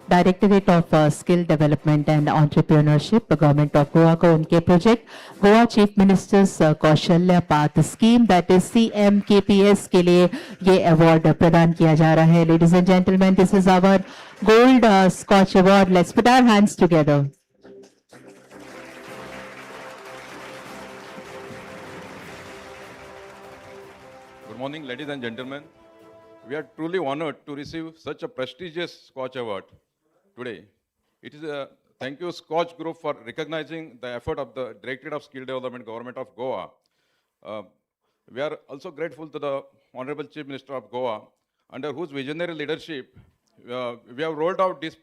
Directorate of skill development and entrepreneurship government of Goa को उनके प्रोजेक्ट गोवा चीफ मिनिस्टर्स कौशल्य path scheme that is CMKPS के लिए ये अवार्ड प्रदान किया जा रहा है. Ladies and gentleman, this is our gold scotch award. Let's put our hands together. Good morning, ladies and gentlemen. We are truly honored to receive such a prestigious SKOCH award today. It is a thank you SKOCH Group for recognizing the effort of the Directorate of Skill Development Government of Goa. We are also grateful to the Honorable Chief Minister of Goa, under whose visionary leadership we have rolled out this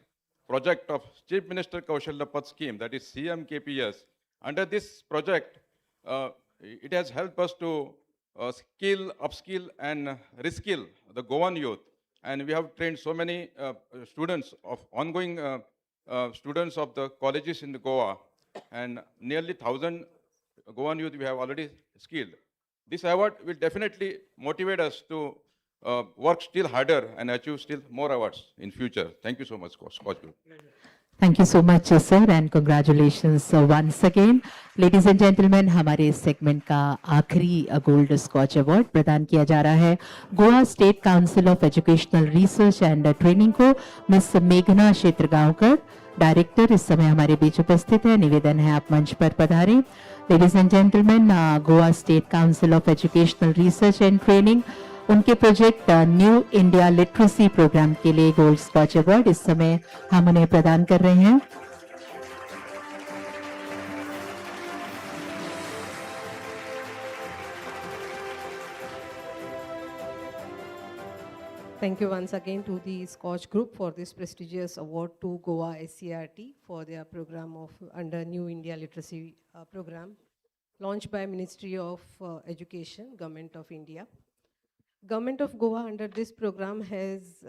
project of Chief Minister Kaushalya Path scheme, that is CMKPS. Under this project, it has helped us to skill, upskill, and reskill the Goan youth. And we have trained so many students of ongoing students of the colleges in the Goa, and nearly 1,000 Goan youth we have already skilled. This award will definitely motivate us to work still harder and achieve still more awards in future. Thank you so much, SKOCH Group. Thank you so much sir and congratulations once again. Ladies and gentlemen, हमारे इस segment का आखिरी gold scotch award प्रदान किया जा रहा है Goa state council of educational research and training को. मिस मेघना क्षेत्रगांवकर डायरेक्टर इस समय हमारे बीच उपस्थित है. निवेदन है आप मंच पर पधारें. Ladies and gentleman, Goa state council of educational research and training उनके project new India literacy programme के लिए गोल्ड स्कॉच अवार्ड इस समय हम उन्हें प्रदान कर रहे हैं. Thank you once again to the SKOCH Group for this prestigious award to Goa SCRT for their program of under New India Literacy program launched by Ministry of Education, Government of India. Government of Goa under this program has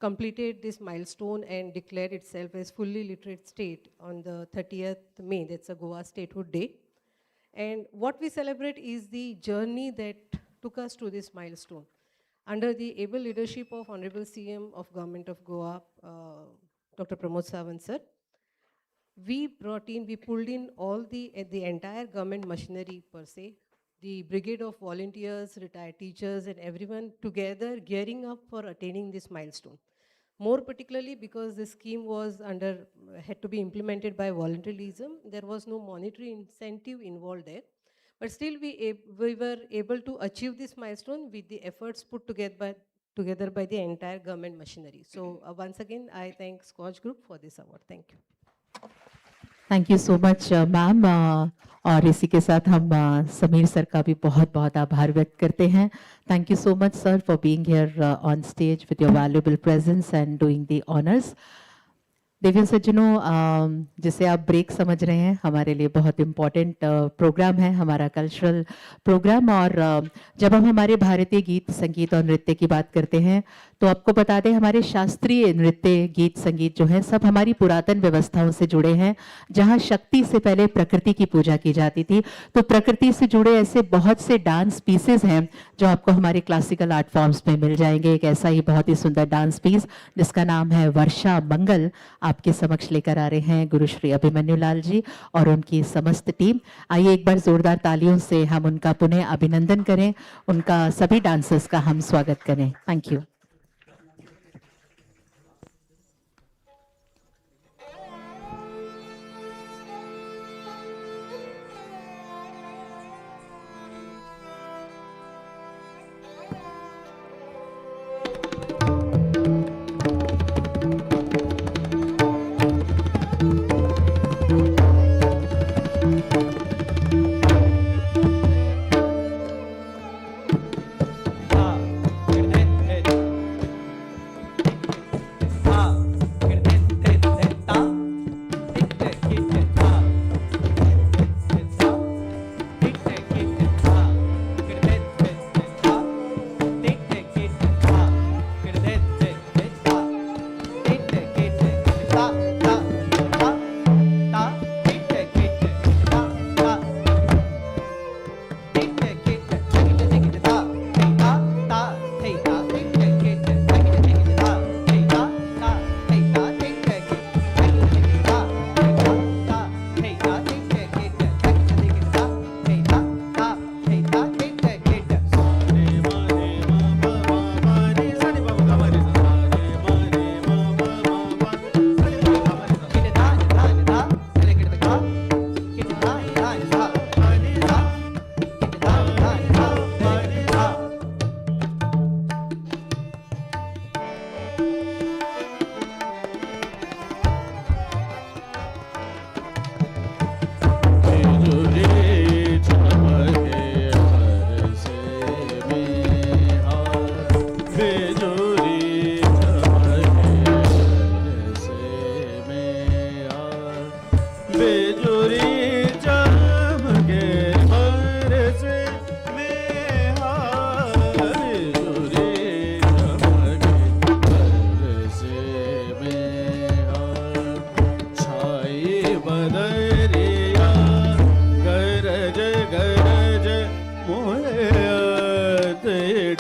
completed this milestone and declared itself as fully literate state on the 30th May. That's a Goa Statehood Day. And what we celebrate is the journey that took us to this milestone. Under the able leadership of Honorable CM of Government of Goa, Dr. Pramod Sawant sir, we pulled in all the entire government machinery per se, the brigade of volunteers, retired teachers, and everyone together gearing up for attaining this milestone. More particularly because the scheme had to be implemented by volunteerism, there was no monetary incentive involved there. But still we were able to achieve this milestone with the efforts put together by the entire government machinery. So once again, I thank SKOCH Group for this award. Thank you. Thank you so much ma'am. और इसी के साथ हम Sameer sir का भी बहुत बहुत आभार व्यक्त करते हैं. Thank you so much sir for being here on stage with your valuable presence and doing the honours. देवियों सज्जनों, जिसे आप ब्रेक समझ रहे हैं, हमारे लिए बहुत इम्पॉर्टेंट प्रोग्राम है, हमारा कल्चरल प्रोग्राम. और जब हम हमारे भारतीय गीत संगीत और नृत्य की बात करते हैं तो आपको बता दें हमारे शास्त्रीय नृत्य गीत संगीत जो है सब हमारी पुरातन व्यवस्थाओं से जुड़े हैं, जहां शक्ति से पहले प्रकृति की पूजा की जाती थी. तो प्रकृति से जुड़े ऐसे बहुत से डांस पीसेस हैं जो आपको हमारे क्लासिकल आर्ट फॉर्म्स में मिल जाएंगे. एक ऐसा ही बहुत ही सुंदर डांस पीस जिसका नाम है वर्षा मंगल आपके समक्ष लेकर आ रहे हैं गुरु श्री अभिमन्यु लाल जी और उनकी समस्त टीम. आइए एक बार जोरदार तालियों से हम उनका पुनः अभिनंदन करें, उनका सभी डांसर्स का हम स्वागत करें. Thank you.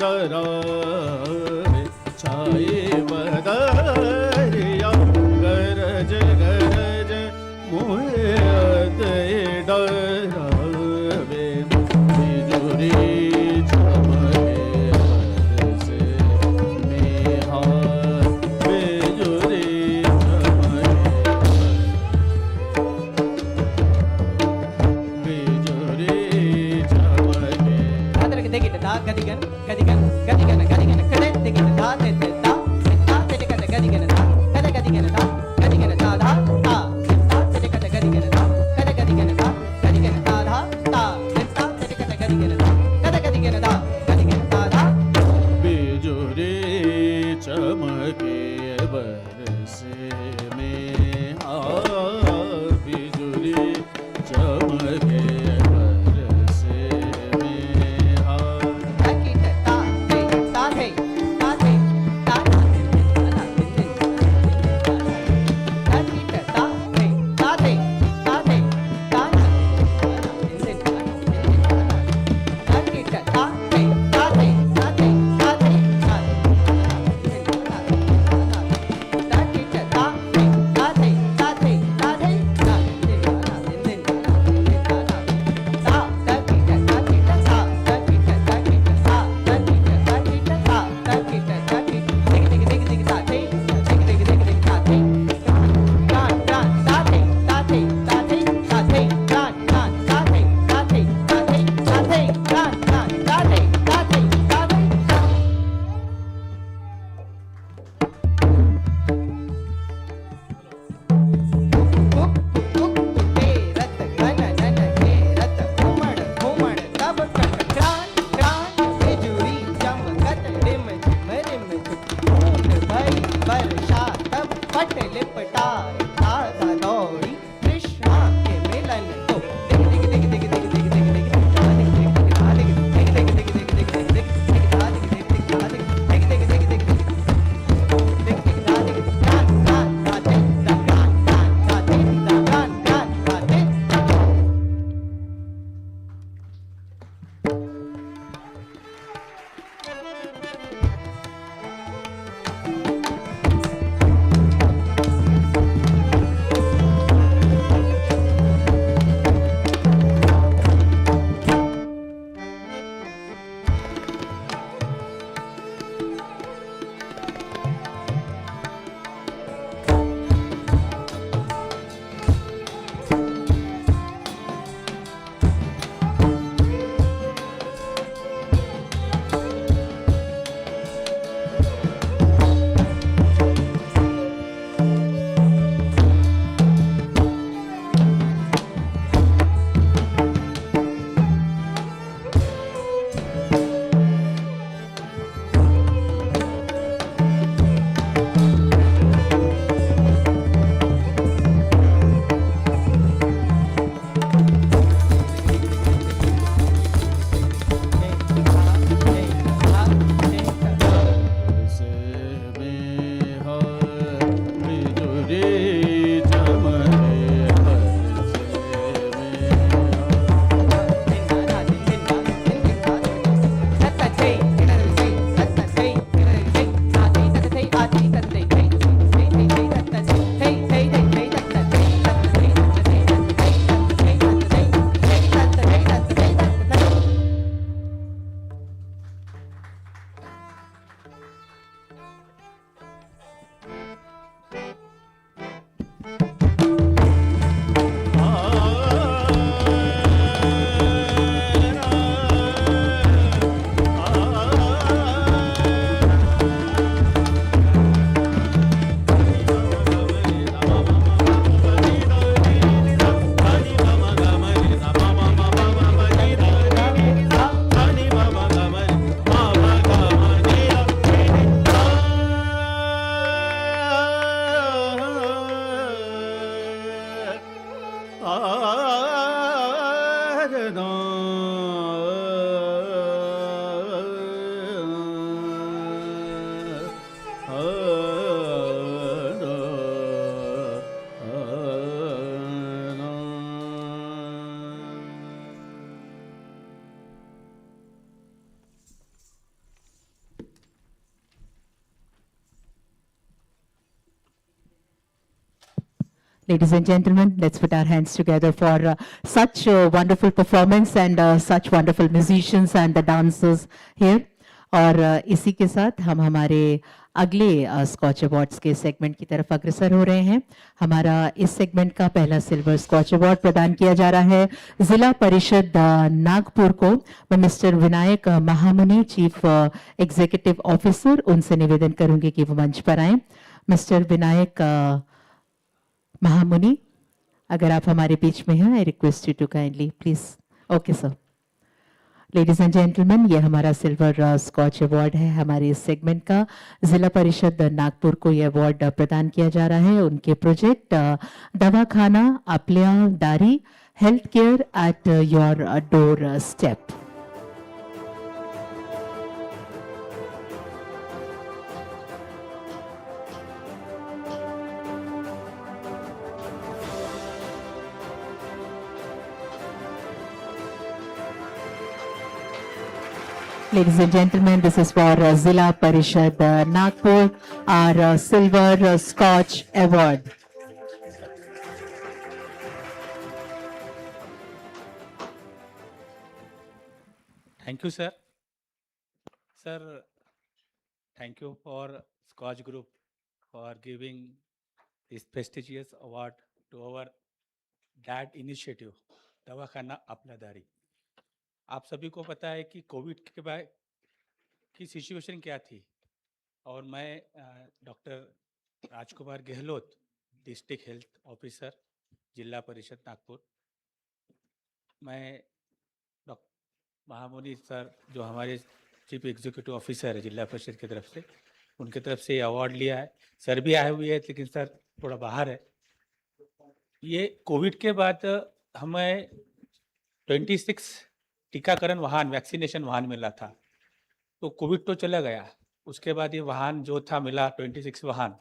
डरावे छाए बदरिया गरज गरज मोहे डरावे बिजुरी चमके बरसे मेहा बिजुरी Gadigan, Gadigan, Gadigan, Gadigan, Cadet, Digan, Da, Da, Gadigan, Gadigan, Gadigan, Gadigan, Da, Da, Gadigan, Gadigan, Gadigan, Gadigan, Da, Da, Gadigan, Gadigan, Da, Gadigan, Da, Da. बिजुरी चमके बरसे में आ बिजुरी चमके बरसे में आ Ladies and gentlemen, let's put our hands together for such wonderful performance and such wonderful musicians and the dancers here. और इसी के साथ हम हमारे अगले स्कॉच अवार्ड्स के सेगमेंट की तरफ अग्रसर हो रहे हैं। हमारा इस सेगमेंट का पहला सिल्वर स्कॉच अवार्ड प्रदान किया जा रहा है जिला परिषद नागपुर को। मैं मिस्टर विनायक महामुनि, चीफ एग्जीक्यूटिव ऑफिसर, उनसे निवेदन करूंगी कि वो मंच पर आएं। मिस्टर विनायक महामुनि, अगर आप हमारे बीच में हैं, I request you to kindly please. Okay sir. Ladies and gentlemen, ये हमारा सिल्वर स्कॉच अवार्ड है हमारे इस सेगमेंट का। जिला परिषद नागपुर को ये अवार्ड प्रदान किया जा रहा है उनके प्रोजेक्ट दवाखाना आपल्या दारी, health care at your door step. Ladies and gentlemen, this is for Zilla Parishad Nagpur, our Silver Scotch Award. Thank you, sir. Sir, thank you for SKOCH Group for giving this prestigious award to our DAD initiative, दवाखाना अपना दारी। आप सभी को पता है कि Covid के बाद की सिचुएशन क्या थी, और मैं डॉक्टर राजकुमार गहलोत, डिस्ट्रिक्ट हेल्थ ऑफिसर, जिला परिषद नागपुर, मैं डॉक्टर महामुनि सर जो हमारे चीफ एग्जीक्यूटिव ऑफिसर है जिला परिषद की तरफ से, उनके तरफ से अवार्ड लिया है। सर भी आए हुए हैं लेकिन सर थोड़ा बाहर है। ये कोविड के बाद हमें 26 टीकाकरण वाहन, वैक्सीनेशन वाहन मिला था। तो कोविड तो चला गया, उसके बाद ये वाहन जो था मिला 26 वाहन,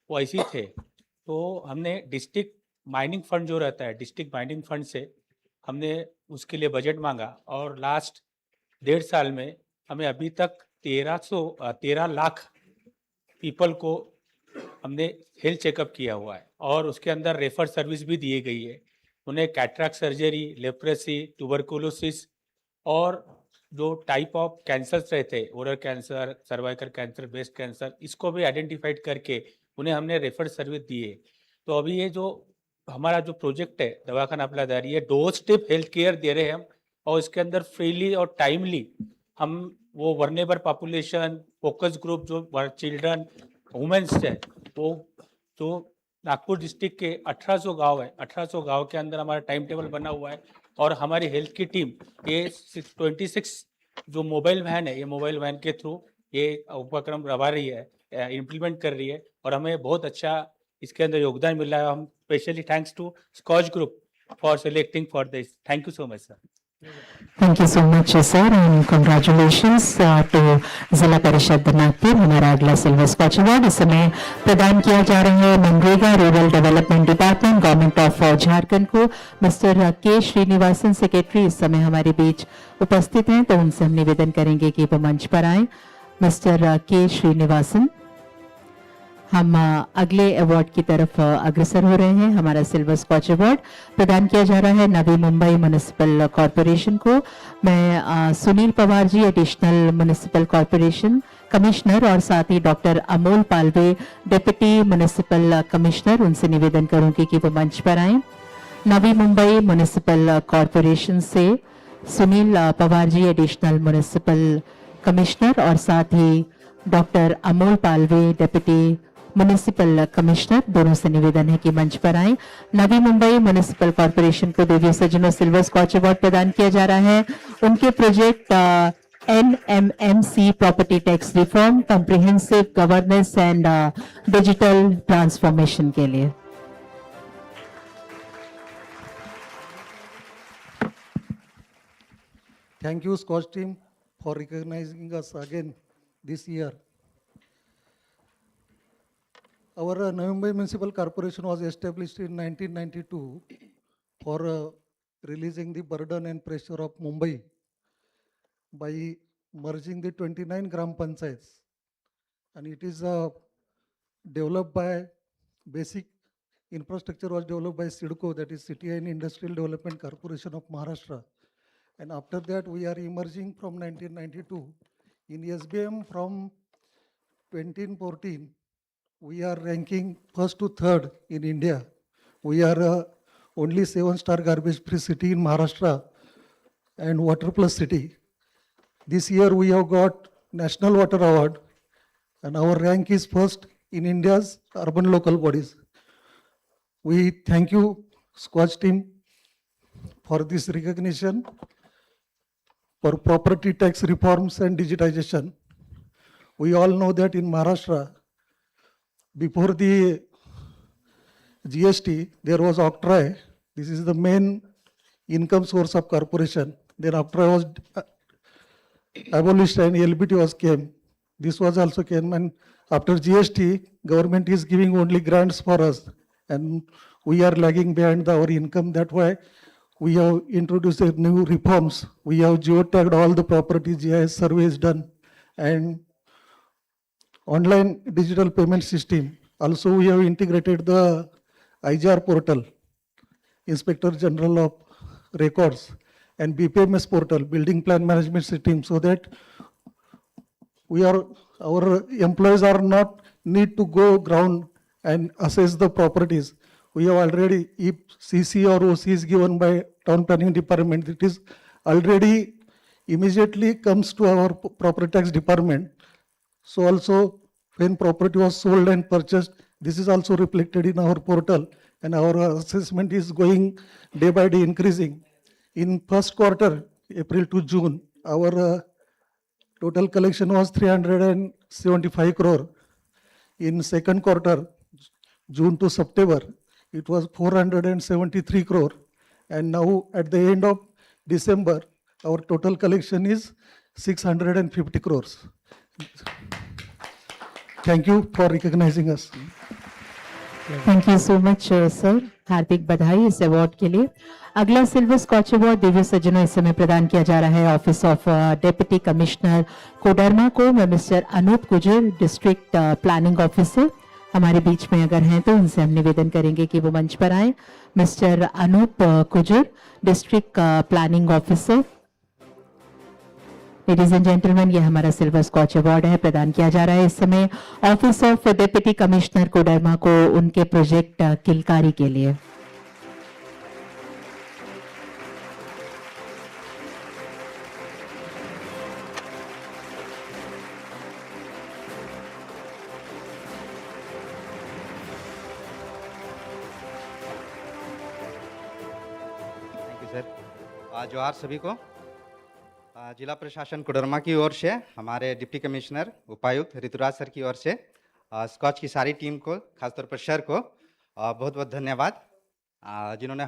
वो ऐसे ही थे। तो हमने डिस्ट्रिक्ट माइनिंग फंड जो रहता है, डिस्ट्रिक्ट माइनिंग फंड से हमने उसके लिए बजट मांगा, और लास्ट 1.5 साल में हमें अभी तक 13 लाख पीपल को हमने हेल्थ चेकअप किया हुआ है, और उसके अंदर रेफर सर्विस भी दी गई है। उन्हें कैटरैक्ट सर्जरी, लेप्रेसी, ट्यूबरकुलोसिस और जो टाइप ऑफ कैंसर्स रहते हैं, oral cancer, cervical cancer, breast cancer, इसको भी आइडेंटिफाइड करके उन्हें हमने रेफर सर्विस दी है। तो अभी ये जो हमारा जो प्रोजेक्ट है दवाखाना अपना दारी, ये डोर स्टेप हेल्थ केयर दे रहे हैं हम, और इसके अंदर फ्रीली और टाइमली हम वो वर्नेबल पॉपुलेशन, फोकस ग्रुप जो चिल्ड्रन, वुमेन्स है, वो जो नागपुर डिस्ट्रिक्ट के 1800 गांव है, 1800 गांव के अंदर हमारा टाइम टेबल बना हुआ है। और हमारी हेल्थ की टीम ये 26 जो मोबाइल वैन है, ये मोबाइल वैन के थ्रू ये उपक्रम करवा रही है, इम्प्लीमेंट कर रही है, और हमें बहुत अच्छा इसके अंदर योगदान मिल रहा है। हम specially thanks to SKOCH group for selecting for this. Thank you so much sir. Thank you so much, sir, and congratulations to जिला परिषद नागपुर। हमारा अगला सिल्वर स्कॉच अवार्ड इस समय प्रदान किया जा रहा है MNREGA rural development department government of Jharkhand को। मिस्टर के श्रीनिवासन सेक्रेटरी इस समय हमारे बीच उपस्थित हैं, तो उनसे हम निवेदन करेंगे कि वो मंच पर आए। मिस्टर के श्रीनिवासन, हम अगले अवार्ड की तरफ अग्रसर हो रहे हैं। हमारा सिल्वर स्कॉच अवार्ड प्रदान किया जा रहा है नवी मुंबई म्युनिसिपल कॉरपोरेशन को। मैं Sunil Pawar ji, additional municipal corporation commissioner, और साथ ही doctor Amol Palve, deputy municipal commissioner, उनसे निवेदन करूंगी कि वो मंच पर आए। नवी मुंबई म्युनिसिपल कॉरपोरेशन से Sunil Pawar ji, additional municipal commissioner, और साथ ही doctor Amol Palve, deputy municipal commissioner, दोनों से निवेदन है कि मंच पर आए। नवी मुंबई म्युनिसिपल कॉरपोरेशन को देवी सज्जनों सिल्वर स्कॉच अवार्ड प्रदान किया जा रहा है उनके project NMMC property tax reform, comprehensive governance and digital transformation के लिए। Thank you, SKOCH team, for recognizing us again this year. Our Navi Mumbai Municipal Corporation was established in 1992 for releasing the burden and pressure of Mumbai by merging the 29 Gram Panchayats. And it is developed by basic infrastructure was developed by SIDCO, that is City and Industrial Development Corporation of Maharashtra. And after that, we are emerging from 1992. In SBM from 2014, we are ranking first to third in India. We are only 7-star garbage-free city in Maharashtra and water plus city. This year we have got National Water Award, and our rank is first in India's urban local bodies. We thank you, SKOCH team, for this recognition, for property tax reforms and digitization. We all know that in Maharashtra, before the GST, there was octroi. This is the main income source of corporation. Then octroi was abolished and LBT was came. This was also came, and after GST, government is giving only grants for us, and we are lagging behind our income. That's why we have introduced new reforms. We have geotagged all the properties, GIS survey is done, and online digital payment system. Also, we have integrated the IGR portal, Inspector General of Records, and BPMS portal, Building Plan Management System, so that our employees are not need to go ground and assess the properties. We have already, if CC or OC is given by Town Planning Department, it is already immediately comes to our property tax department. So also, when property was sold and purchased, this is also reflected in our portal, and our assessment is going day by day increasing. In first quarter, April to June, our total collection was 375 crore. In second quarter, June to September, it was 473 crore. And now at the end of December, our total collection is 650 crores. Thank you for recognizing us. Thank you so much sir, हार्दिक बधाई इस award के लिए। अगला silver scotch award Divya सज्जनों इस समय प्रदान किया जा रहा है office of deputy commissioner Koderma को। मैं मिस्टर अनूप गुजर, डिस्ट्रिक्ट प्लानिंग ऑफिसर, हमारे बीच में अगर हैं तो उनसे हम निवेदन करेंगे कि वो मंच पर आए। मिस्टर अनूप गुजर, district planning officer. Ladies and gentlemen, ये हमारा सिल्वर स्कॉच अवार्ड है, प्रदान किया जा रहा है इस समय office of deputy commissioner Koderma को उनके प्रोजेक्ट किलकारी के लिए। Thank you sir. जोहार सभी को। जिला प्रशासन कोडरमा की ओर से, हमारे डिप्टी कमिश्नर उपायुक्त ऋतुराज सर की ओर से, स्कॉच की सारी टीम को, खासतौर पर सर को बहुत बहुत धन्यवाद, जिन्होंने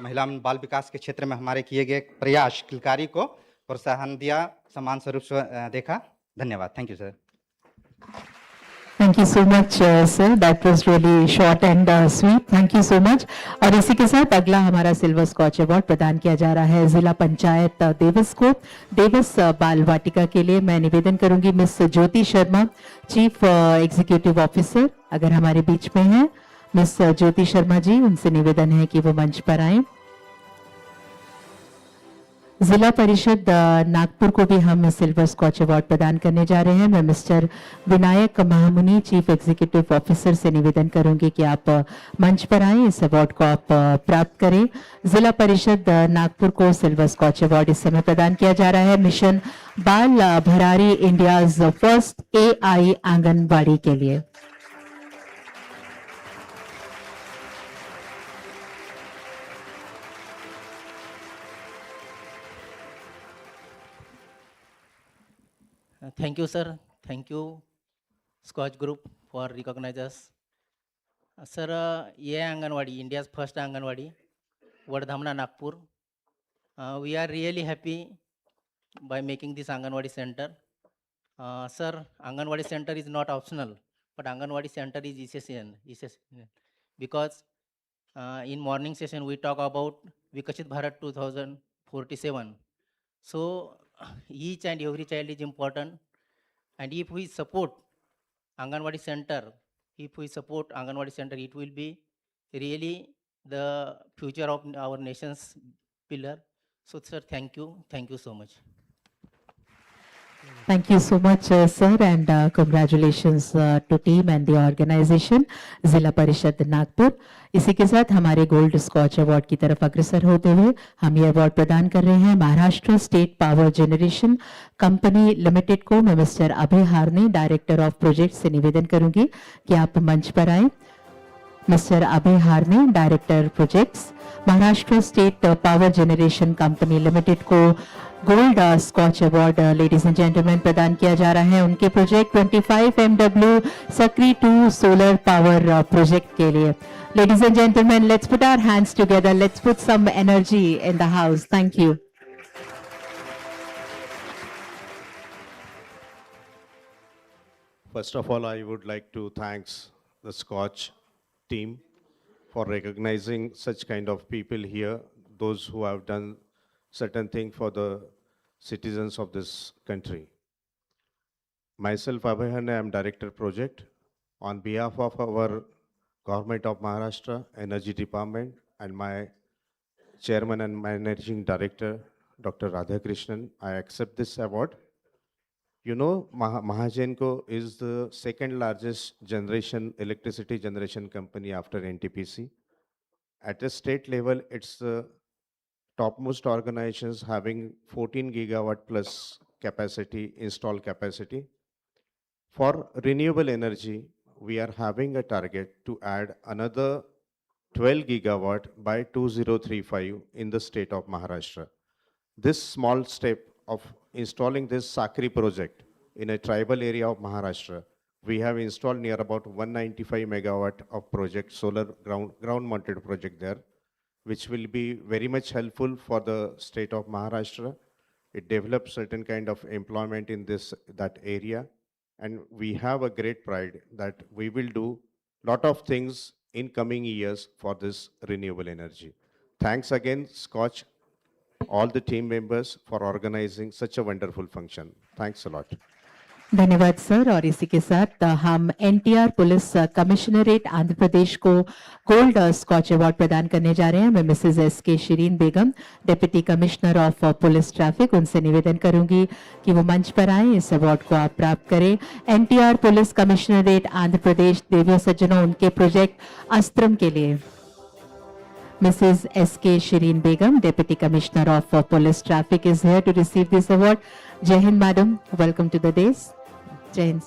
महिला बाल विकास के क्षेत्र में हमारे किए गए प्रयास किलकारी को प्रोत्साहन दिया, सम्मान स्वरूप देखा। धन्यवाद। Thank you sir. Thank you so much sir, that was really short and sweet, thank you so much. और इसी के साथ अगला हमारा सिल्वर स्कॉच अवार्ड प्रदान किया जा रहा है जिला पंचायत देवस को, देवस बाल वाटिका के लिए। मैं निवेदन करूंगी miss Jyoti Sharma, chief executive officer, अगर हमारे बीच में हैं मिस ज्योति शर्मा जी, उनसे निवेदन है कि वो मंच पर आए। जिला परिषद नागपुर को भी हम सिल्वर स्कॉच अवार्ड प्रदान करने जा रहे हैं। मैं मिस्टर विनायक महामुनि, चीफ एग्जीक्यूटिव ऑफिसर, से निवेदन करूंगी कि आप मंच पर आएं, इस अवार्ड को आप प्राप्त करें। जिला परिषद नागपुर को सिल्वर स्कॉच अवार्ड इस समय प्रदान किया जा रहा है मिशन बाल भरारी इंडियाज फर्स्ट AI आंगनबाड़ी के लिए। Thank you, sir. Thank you, SKOCH Group, for recognizing us. Sir, ये anganwadi, India's first anganwadi, वर्धामना Nagpur. We are really happy by making this anganwadi center. Sir, anganwadi center is not optional, but anganwadi center is essential. Because in morning session we talk about Viksit Bharat 2047. So each and every child is important, and if we support Anganwadi center, it will be really the future of our nation's pillar. So, sir, thank you so much. Thank you so much, sir, and congratulations to team and the organization, जिला परिषद नागपुर। इसी के साथ हमारे gold scotch award की तरफ अग्रसर होते हुए हम ये अवार्ड प्रदान कर रहे हैं Maharashtra state power generation company limited को। मैं mister Abhay Harne, director of project, से निवेदन करूंगी कि आप मंच पर आए। Mister Abhay Harne, director projects, Maharashtra state power generation company limited को gold scotch award ladies and gentleman प्रदान किया जा रहा है उनके project 25 MW Sakri 2 solar power project के लिए। Ladies and gentleman, let's put our hands together, let's put some energy in the house. Thank you. First of all, I would like to thank the Scotch team for recognizing such kind of people here, those who have done certain thing for the citizens of this country. Myself, Abhay Hanne, I am Director Project. On behalf of our Government of Maharashtra, Energy Department, and my Chairman and Managing Director, Dr. Radhakrishnan, I accept this award. You know, Mahagenco is the second largest electricity generation company after NTPC. At a state level, it's the topmost organizations having 14 gigawatt plus capacity, installed capacity. For renewable energy, we are having a target to add another 12 gigawatt by 2035 in the state of Maharashtra. This small step of installing this Sakri project in a tribal area of Maharashtra, we have installed near about 195 megawatt of project, solar ground mounted project there, which will be very much helpful for the state of Maharashtra. It develops certain kind of employment in that area. And we have a great pride that we will do lot of things in coming years for this renewable energy. Thanks again, Scotch, all the team members for organizing such a wonderful function. Thanks a lot. धन्यवाद sir. और इसी के साथ हम NTR police commissionerate Andhra Pradesh को gold scotch award प्रदान करने जा रहे हैं। मैं Mrs SK Shirin Begum, deputy commissioner of police traffic, उनसे निवेदन करूंगी कि वो मंच पर आए, इस अवार्ड को आप प्राप्त करें। एनटीआर पुलिस कमिश्नरेट आंध्र प्रदेश, देवियों सज्जनों, उनके प्रोजेक्ट अस्त्रम के लिए Mrs. SK Shireen Begum, Deputy Commissioner of Police Traffic, is here to receive this award. Jai Hind, Madam. Welcome to the days. Jai Hind.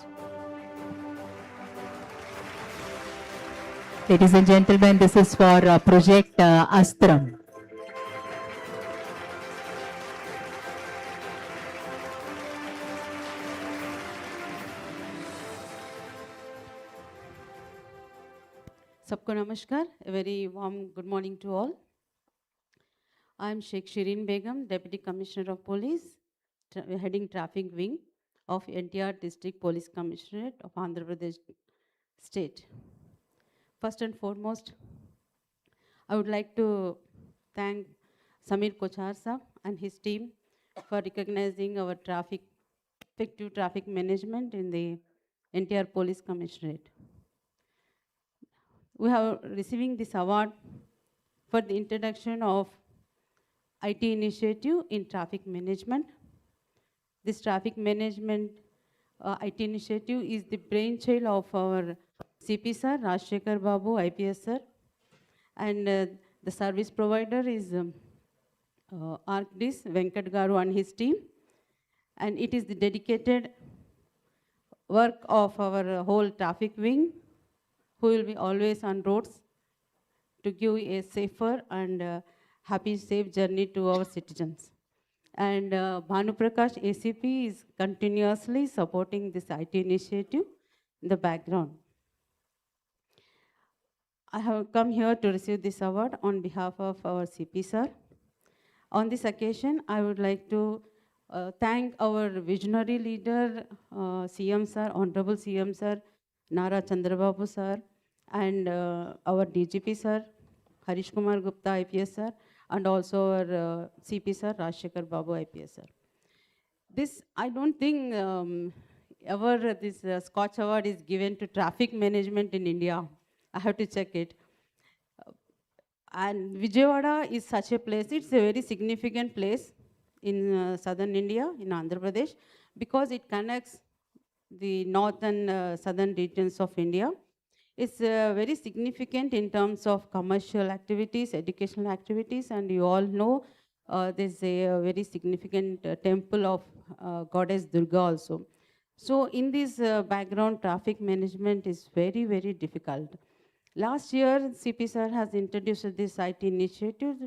Ladies and gentlemen, this is for Project Astram. सबको नमस्कार, a very warm good morning to all. I am Sheikh Shireen Begum, Deputy Commissioner of Police, heading Traffic Wing of NTR District Police Commissionerate of Andhra Pradesh State. First and foremost, I would like to thank Samir Kochar sir and his team for recognizing our effective traffic management in the NTR Police Commissionerate. We are receiving this award for the introduction of IT initiative in traffic management. This traffic management IT initiative is the brainchild of our CP sir, Rajshekhar Babu, IPS sir, and the service provider is ArcDis, Venkat Garu and his team, and it is the dedicated work of our whole traffic wing, who will be always on roads to give a safer and happy, safe journey to our citizens. And Bhanu Prakash, ACP, is continuously supporting this IT initiative in the background. I have come here to receive this award on behalf of our CP sir. On this occasion, I would like to thank our visionary leader, CM sir, Honorable CM sir, Nara Chandrababu sir, and our DGP sir, Harish Kumar Gupta, IPS sir, and also our CP sir, Rajshekhar Babu, IPS sir. This, I don't think ever this Scotch Award is given to traffic management in India. I have to check it. And Vijayawada is such a place, it's a very significant place in southern India, in Andhra Pradesh, because it connects the north and southern regions of India. It's very significant in terms of commercial activities, educational activities, and you all know there's a very significant temple of goddess Durga also. So in this background, traffic management is very, very difficult. Last year, CP sir has introduced this IT initiative,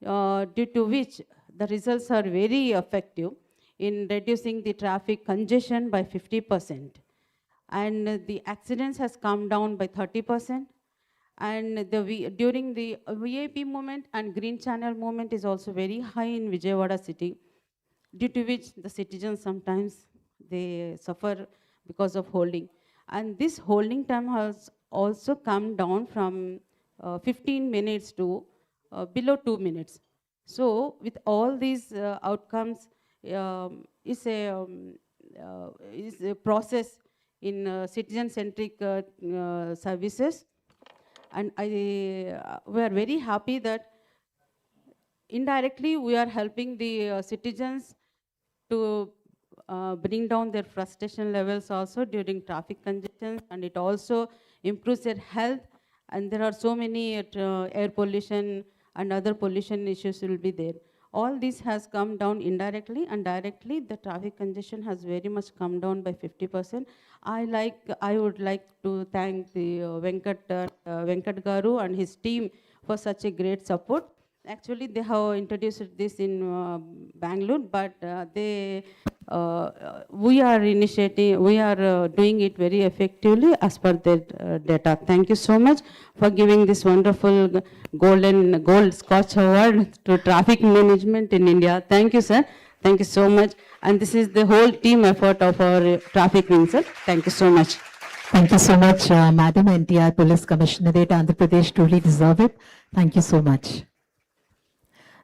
due to which the results are very effective in reducing the traffic congestion by 50%. And the accidents has come down by 30%. And during the VIP movement and Green Channel movement is also very high in Vijayawada city, due to which the citizens sometimes they suffer because of holding. And this holding time has also come down from 15 minutes to below 2 minutes. So with all these outcomes, is a process in citizen-centric services. And we are very happy that indirectly we are helping the citizens to bring down their frustration levels also during traffic congestion, and it also improves their health. And there are so many air pollution and other pollution issues will be there. All this has come down indirectly, and directly the traffic congestion has very much come down by 50%. I would like to thank the Venkat Garu and his team for such a great support. Actually, they have introduced this in Bangalore, but we are doing it very effectively as per their data. Thank you so much for giving this wonderful gold Scotch Award to traffic management in India. Thank you, sir. Thank you so much. And this is the whole team effort of our traffic wing, sir. Thank you so much. Thank you so much, Madam NTR Police Commissionerate Andhra Pradesh truly deserve it. Thank you so much.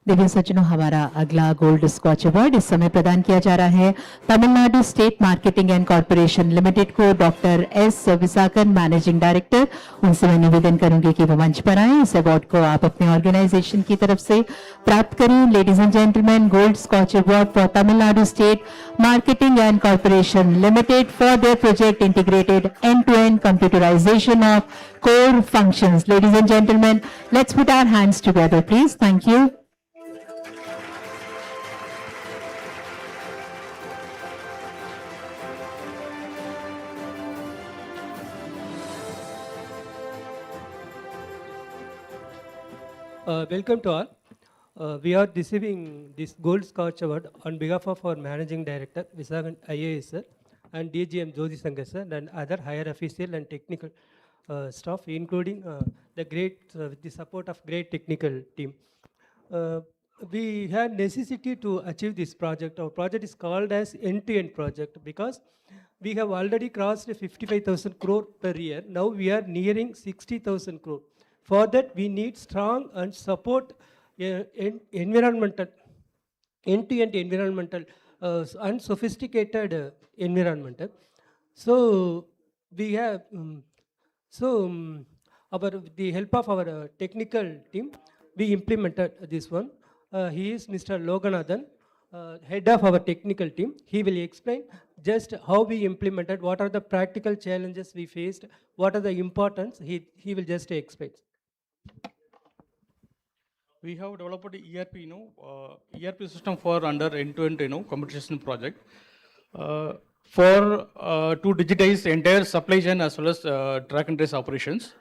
Divya सज्जनों, हमारा अगला gold scotch award इस समय प्रदान किया जा रहा है Tamil Nadu state marketing and corporation limited को डॉक्टर एस विसाकन, मैनेजिंग डायरेक्टर। उनसे मैं निवेदन करूंगी कि वो मंच पर आए। इस अवार्ड को आप अपने ऑर्गेनाइजेशन की तरफ से प्राप्त करें। Ladies and gentlemen, gold scotch award for Tamil Nadu state marketing and corporation limited for their project integrated end to end computerisation of core functions. Ladies and gentleman, let's put our hands together please. Thank you. Welcome to all. We are receiving this Gold Scotch Award on behalf of our Managing Director, Visagan IAS sir, and DGM Jyoti Sankar sir, and other higher official and technical staff, including with the support of great technical team. We had necessity to achieve this project. Our project is called as end-to-end project because we have already crossed 55,000 crore per year. Now we are nearing 60,000 crore. For that, we need strong and support environmental, end-to-end environmental and sophisticated environmental. So we have, with the help of our technical team, we implemented this one. He is Mr. Loganathan, head of our technical team. He will explain just how we implemented, what are the practical challenges we faced, what are the importance. He will just explain. We have developed ERP, ERP system for under end-to-end, computation project for to digitize the entire supply chain as well as track and trace operations.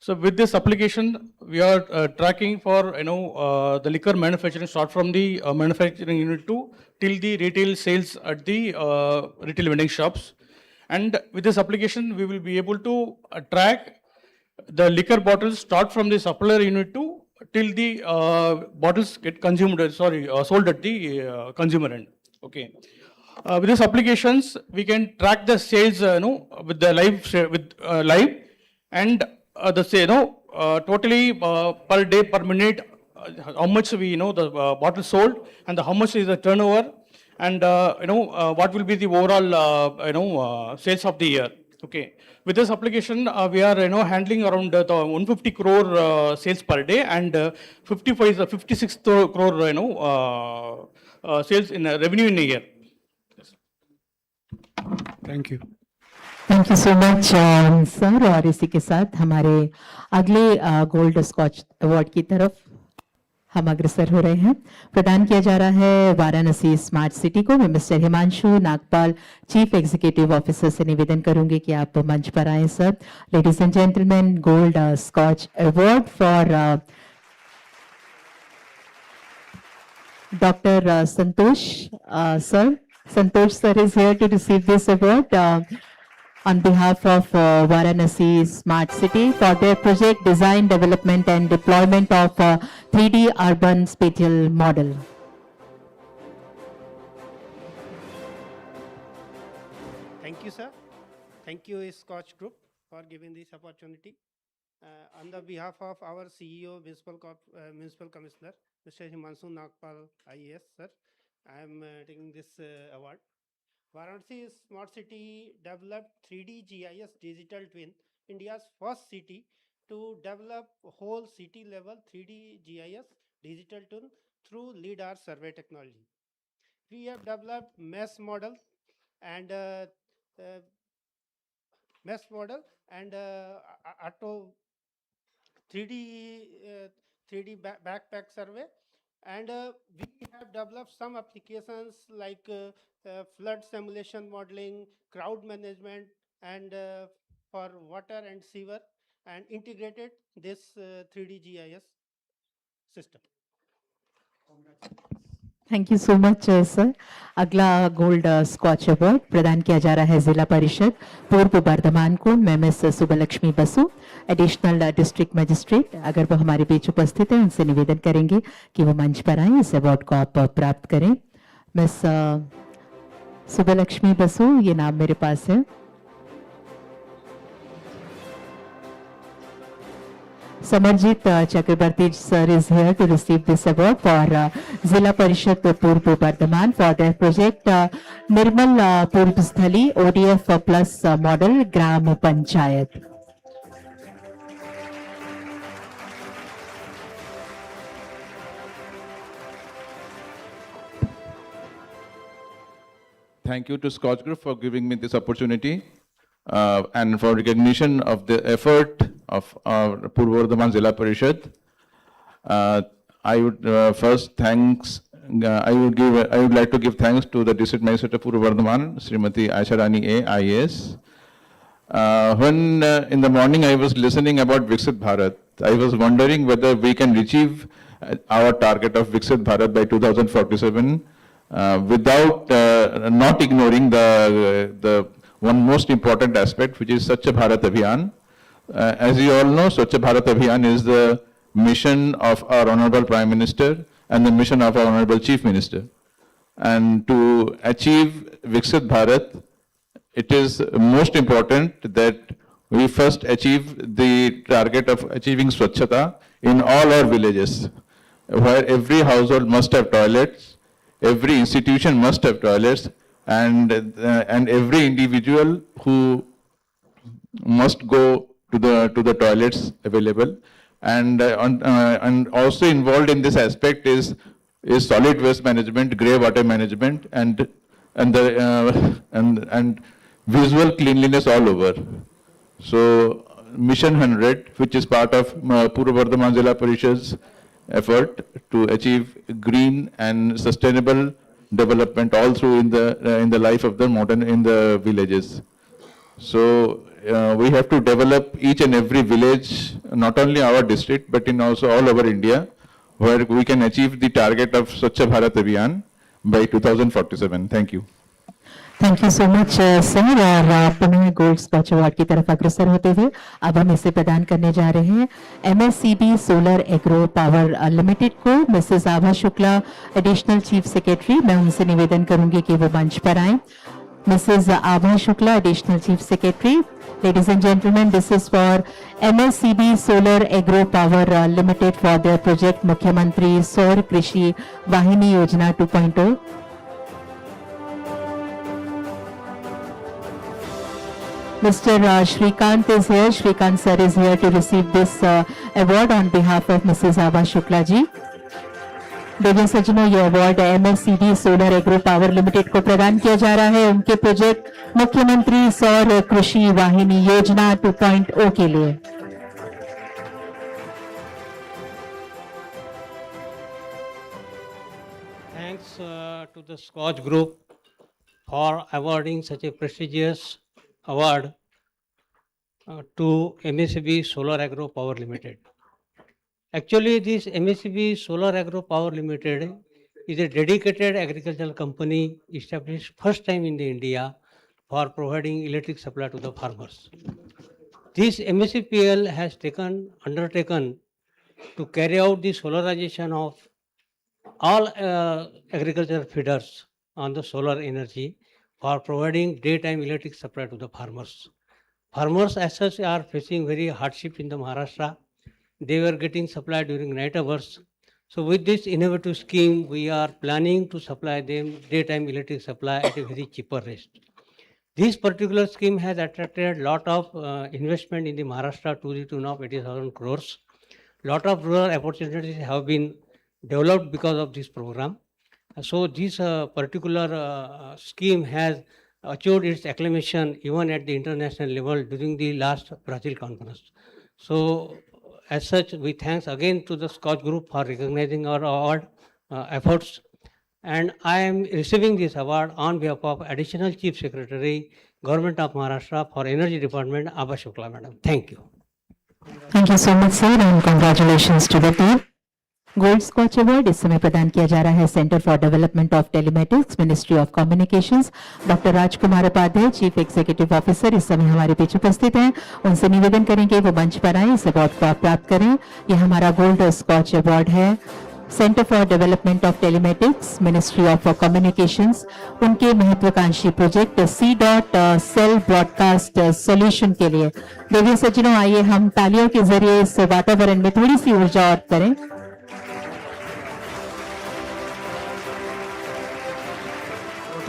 So with this application, we are tracking for the liquor manufacturing, start from the manufacturing unit to till the retail sales at the retail vending shops. And with this application, we will be able to track the liquor bottles start from the supplier unit to till the bottles get consumed, sold at the consumer end. Okay. With these applications, we can track the sales, with the live, and totally per day, per minute, how much we the bottle sold, and how much is the turnover, and what will be the overall sales of the year. Okay. With this application, we are handling around the 150 crore sales per day and 56 crore sales in revenue in a year. Thank you. Thank you so much sir. और इसी के साथ हमारे अगले gold scotch award की तरफ हम अग्रसर हो रहे हैं। प्रदान किया जा रहा है वाराणसी स्मार्ट सिटी को। मैं mister Himanshu Nagpal, chief executive officer से निवेदन करूंगी कि आप मंच पर आए sir. Ladies and gentlemen, gold scotch award for doctor Santosh sir. Santosh sir is here to receive this award on behalf of Varanasi Smart City for their project design, development and deployment of 3D urban spatial model. Thank you, sir. Thank you, SKOCH Group, for giving this opportunity. On the behalf of our CEO, Municipal Commissioner, Mr. Himanshu Nagpal, IAS, sir, I am taking this award. Varanasi Smart City developed 3D GIS digital twin, India's first city to develop whole city level 3D GIS digital twin through LIDAR survey technology. We have developed mesh model and auto 3D backpack survey, and we have developed some applications like flood simulation modeling, crowd management, and for water and sewer, and integrated this 3D GIS system. Thank you so much sir. अगला gold scotch award प्रदान किया जा रहा है जिला परिषद पूर्व बर्धमान को। मैं miss Subbulakshmi Basu, additional district magistrate, अगर वो हमारे बीच उपस्थित है उनसे निवेदन करेंगे कि वो मंच पर आए, इस अवार्ड को आप प्राप्त करें। मिस सुबलक्ष्मी बसु, ये नाम मेरे पास है। Samarjit Chakrabarti sir is here to receive this award for Zilla Parishad Purv Bardhaman for their project Nirmal Purvasthali ODF plus model Gram Panchayat. Thank you to SKOCH Group for giving me this opportunity and for recognition of the effort of our Purva Bardhaman Zilla Parishad. I would first thanks. I would like to give thanks to the District Magistrate of Purva Bardhaman, Srimati Aisha Rani A, IAS. When in the morning I was listening about Viksit Bharat, I was wondering whether we can achieve our target of Viksit Bharat by 2047 without not ignoring the one most important aspect, which is Swachh Bharat Abhiyan. As you all know, Swachh Bharat Abhiyan is the mission of our Honorable Prime Minister and the mission of our Honorable Chief Minister. And to achieve Viksit Bharat, it is most important that we first achieve the target of achieving Swachhata in all our villages, where every household must have toilets, every institution must have toilets, and every individual who must go to the toilets available, and also involved in this aspect is solid waste management, grey water management, and visual cleanliness all over. So Mission 100, which is part of Purva Bardhaman Zilla Parishad's effort to achieve green and sustainable development all through in the life of the in the villages. So we have to develop each and every village, not only our district, but in also all over India, where we can achieve the target of Swachh Bharat Abhiyan by 2047. Thank you. Thank you so much sir. और पुनः gold scotch award की तरफ अग्रसर होते हुए अब हम इसे प्रदान करने जा रहे हैं MSCB solar agro power limited को। मिसेस आभा शुक्ला, एडिशनल चीफ सेक्रेटरी, मैं उनसे निवेदन करूंगी कि वो मंच पर आए। Mrs Abha Shukla, additional chief secretary. Ladies and gentlemen, this is for MSCB Solar Agro Power Limited for their project Mukhyamantri Saur Krishi Vahini Yojana 2.0. Mr. Shrikant is here. Shrikant sir is here to receive this award on behalf of Mrs. Ava Shukla ji. देवियों सज्जनों, ये award MSCD solar agro power limited को प्रदान किया जा रहा है उनके प्रोजेक्ट मुख्यमंत्री सौर कृषि वाहिनी योजना 2.0 के लिए. Thanks to the SKOCH Group for awarding such a prestigious award to MSCB Solar Agro Power Limited. Actually, this MSCB Solar Agro Power Limited is a dedicated agricultural company established first time in India for providing electric supply to the farmers. This MSCPL has undertaken to carry out the solarization of all agricultural feeders on the solar energy for providing daytime electric supply to the farmers. Farmers as such are facing very hardship in the Maharashtra. They were getting supply during night hours. So with this innovative scheme, we are planning to supply them daytime electric supply at a very cheaper rate. This particular scheme has attracted a lot of investment in the Maharashtra to the tune of 80,000 crores. Lot of rural opportunities have been developed because of this program. So this particular scheme has achieved its acclamation even at the international level during the last Brazil conference. So as such, we thanks again to the SKOCH Group for recognizing our award efforts. And I am receiving this award on behalf of Additional Chief Secretary, Government of Maharashtra for Energy Department, Ava Shukla Madam. Thank you. Thank you so much, sir, and congratulations to the team. Gold scotch award इस समय प्रदान किया जा रहा है centre for development of telematics, ministry of communications. Doctor Rajkumar Upadhyay, chief executive officer, इस समय हमारे पीछे उपस्थित हैं. उनसे निवेदन करेंगे वो मंच पर आए, इस अवार्ड को आप प्राप्त करें. यह हमारा गोल्ड स्कॉच अवार्ड है centre for development of telematics, ministry of communications, उनके महत्वाकांक्षी प्रोजेक्ट C.सेल ब्रॉडकास्ट सॉल्यूशन के लिए. देवियों सज्जनों, आइए हम तालियों के जरिए इस वातावरण में थोड़ी सी ऊर्जा और करें.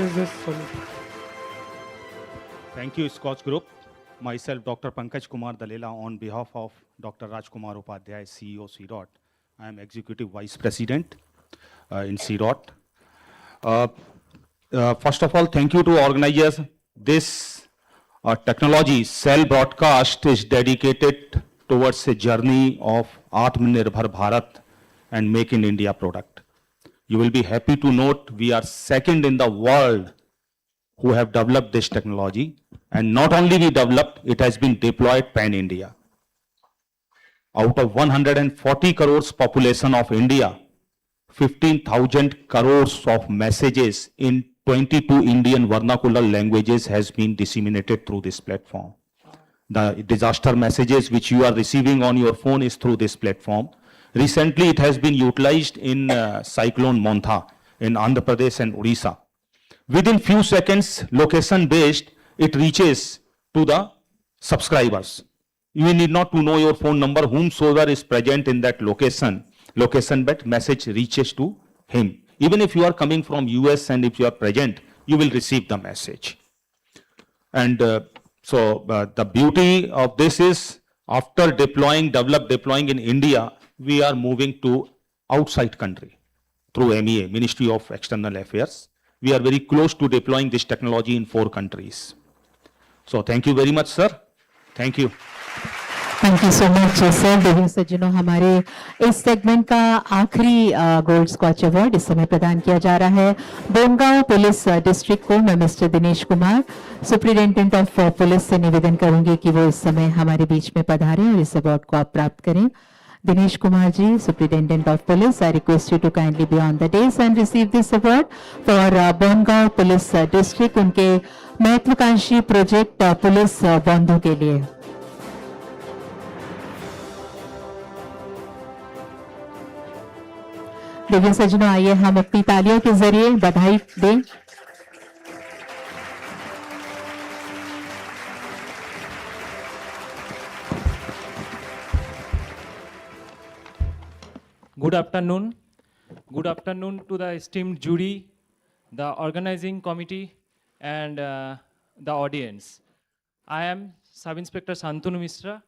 Is this Thank you, SKOCH Group. Myself, Dr. Pankaj Kumar Dalela, on behalf of Dr. Rajkumar Upadhyay, CEO, CDOT. I am Executive Vice President in CDOT. First of all, thank you to organizers. This technology, cell broadcast, is dedicated towards a journey of Atmanirbhar Bharat and Make in India product. You will be happy to note we are second in the world who have developed this technology. And not only we developed, it has been deployed pan-India. Out of 140 crores population of India, 15,000 crores of messages in 22 Indian vernacular languages has been disseminated through this platform. The disaster messages which you are receiving on your phone is through this platform. Recently, it has been utilized in Cyclone Montha in Andhra Pradesh and Odisha. Within few seconds, location-based, it reaches to the subscribers. You need not to know your phone number, whomsoever is present in that location-based message reaches to him. Even if you are coming from US and if you are present, you will receive the message. And the beauty of this is, after deploying in India, we are moving to outside country through MEA, Ministry of External Affairs. We are very close to deploying this technology in 4 countries. So thank you very much, sir. Thank you. Thank you so much sir. देवियों सज्जनों, हमारे इस segment का आखिरी gold scotch award इस समय प्रदान किया जा रहा है बोनगांव पुलिस डिस्ट्रिक्ट को. मैं mister Dinesh Kumar, superintendent of police, से निवेदन करूंगी कि वो इस समय हमारे बीच में पधारें और इस अवार्ड को आप प्राप्त करें. Dinesh Kumar ji, Superintendent of Police, I request you to kindly be on the dais and receive this award for Bongaon Police District, उनके महत्वाकांक्षी प्रोजेक्ट पुलिस बंधु के लिए. देवियों सज्जनों, आइए हम अपनी तालियों के जरिए बधाई दें. Good afternoon. Good afternoon to the esteemed jury, the organizing committee, and the audience. I am Sub Inspector Shantanu Mishra,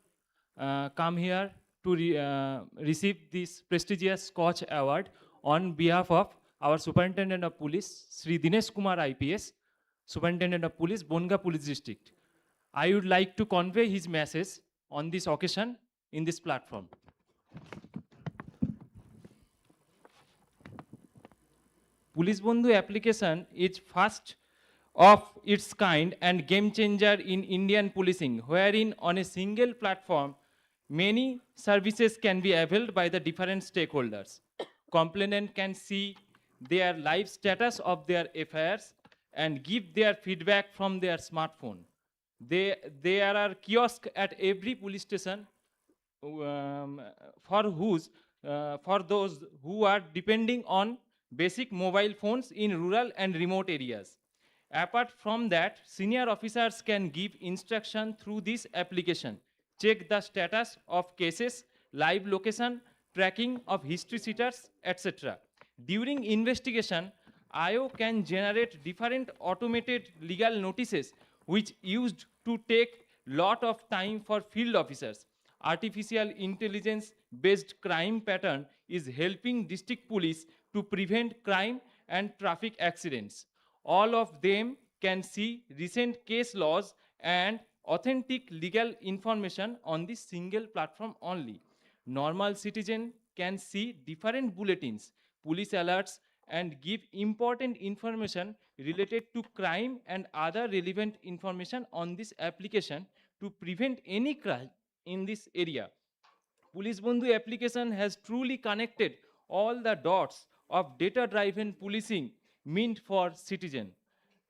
come here to receive this prestigious SKOCH Award on behalf of our Superintendent of Police, Sri Dinesh Kumar IPS, Superintendent of Police, Bonga Police District. I would like to convey his message on this occasion in this platform. Police Bandhu application is first of its kind and game changer in Indian policing, wherein on a single platform, many services can be availed by the different stakeholders. Complainant can see their live status of their affairs and give their feedback from their smartphone. There are kiosks at every police station um, for those who are depending on basic mobile phones in rural and remote areas. Apart from that, senior officers can give instruction through this application. Check the status of cases, live location, tracking of history sheeters, etc. During investigation, IO can generate different automated legal notices which used to take lot of time for field officers. Artificial intelligence based crime pattern is helping district police to prevent crime and traffic accidents. All of them can see recent case laws and authentic legal information on this single platform only. Normal citizen can see different bulletins, police alerts, and give important information related to crime and other relevant information on this application to prevent any crime in this area. Police Bandhu application has truly connected all the dots of data-driven policing meant for citizen,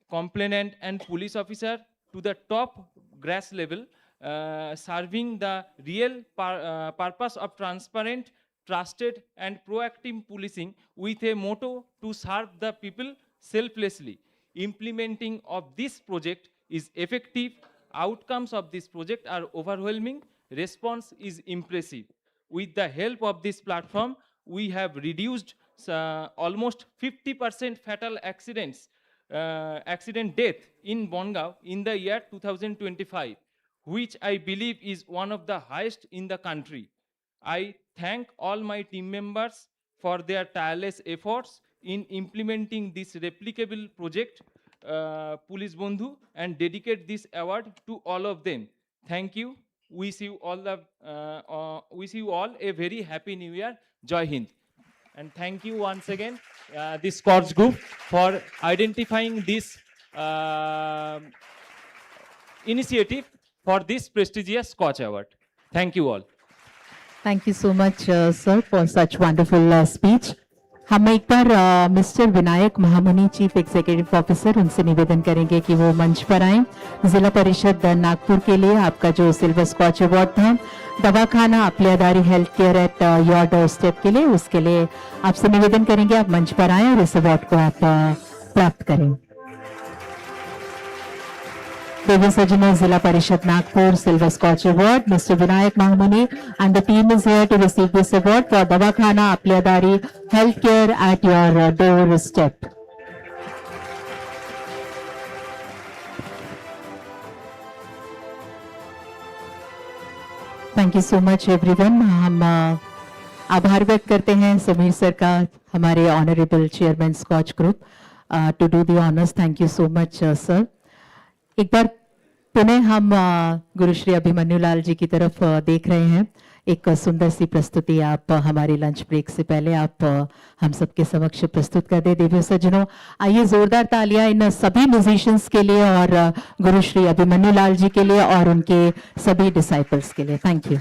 complainant and police officer to the top grass level, serving the real purpose of transparent, trusted and proactive policing with a motto to serve the people selflessly. Implementing of this project is effective. Outcomes of this project are overwhelming. Response is impressive. With the help of this platform, we have reduced almost 50% fatal accident death in Bongaon in the year 2025, which I believe is one of the highest in the country. I thank all my team members for their tireless efforts in implementing this replicable project, Police Bandhu, and dedicate this award to all of them. Thank you. Wish you all a very happy New Year. Jai Hind. And thank you once again, this SKOCH Group, for identifying this initiative for this prestigious SKOCH Award. Thank you all. Thank you so much, sir, for such wonderful speech. हम एक बार mister Vinayak महामुनि chief executive officer उनसे निवेदन करेंगे कि वो मंच पर आएं। जिला परिषद नागपुर के लिए आपका जो सिल्वर स्कॉच अवार्ड था, Dawakhana Aaplyadari health care at your doorstep के लिए, उसके लिए आपसे निवेदन करेंगे आप मंच पर आएं और इस अवार्ड को आप प्राप्त करें। Devi Sajana, Zilla Parishad Nagpur, Silver Scotch Award, Mr. Vinayak Mahmuni, and the team is here to receive this award for Davakhana Aplyadari Healthcare at your doorstep. Thank you so much everyone. हम आभार व्यक्त करते हैं Sameer sir का, हमारे honourable chairman SKOCH group, to do the honors. Thank you so much, sir. एक बार पुनः हम गुरुश्री अभिमन्यु लाल जी की तरफ देख रहे हैं। एक सुंदर सी प्रस्तुति आप हमारी लंच ब्रेक से पहले आप हम सबके समक्ष प्रस्तुत कर दे। देवी सज्जनों, आइए जोरदार तालियां इन सभी म्यूजिशियंस के लिए और गुरुश्री अभिमन्यु लाल जी के लिए और उनके सभी डिसाइपल्स के लिए। Thank you.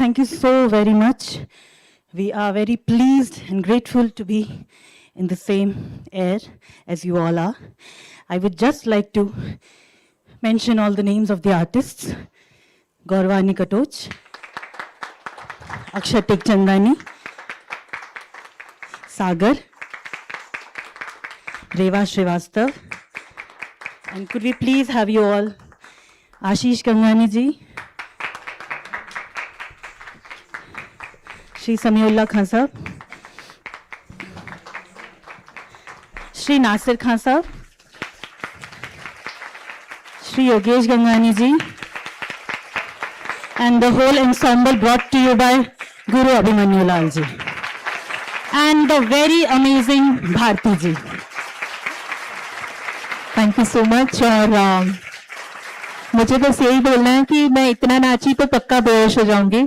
thank you so very much. We are very pleased and grateful to be in the same air as you all are. I would just like to mention all the names of the artists. Gaurvani Katoch, Akshatik Chandani, Sagar, Reva Srivastav, and could we please have you all, Ashish Gangani ji, Shri Samiullah Khan Sahab, Shri Nasir Khan Sahab, Shri Yogesh Gangani ji, and the whole ensemble brought to you by Guru Abhimanyu Lal ji, and the very amazing Bharti ji. Thank you so much. और मुझे बस यही बोलना है कि मैं इतना नाची तो पक्का बेहोश हो जाऊंगी।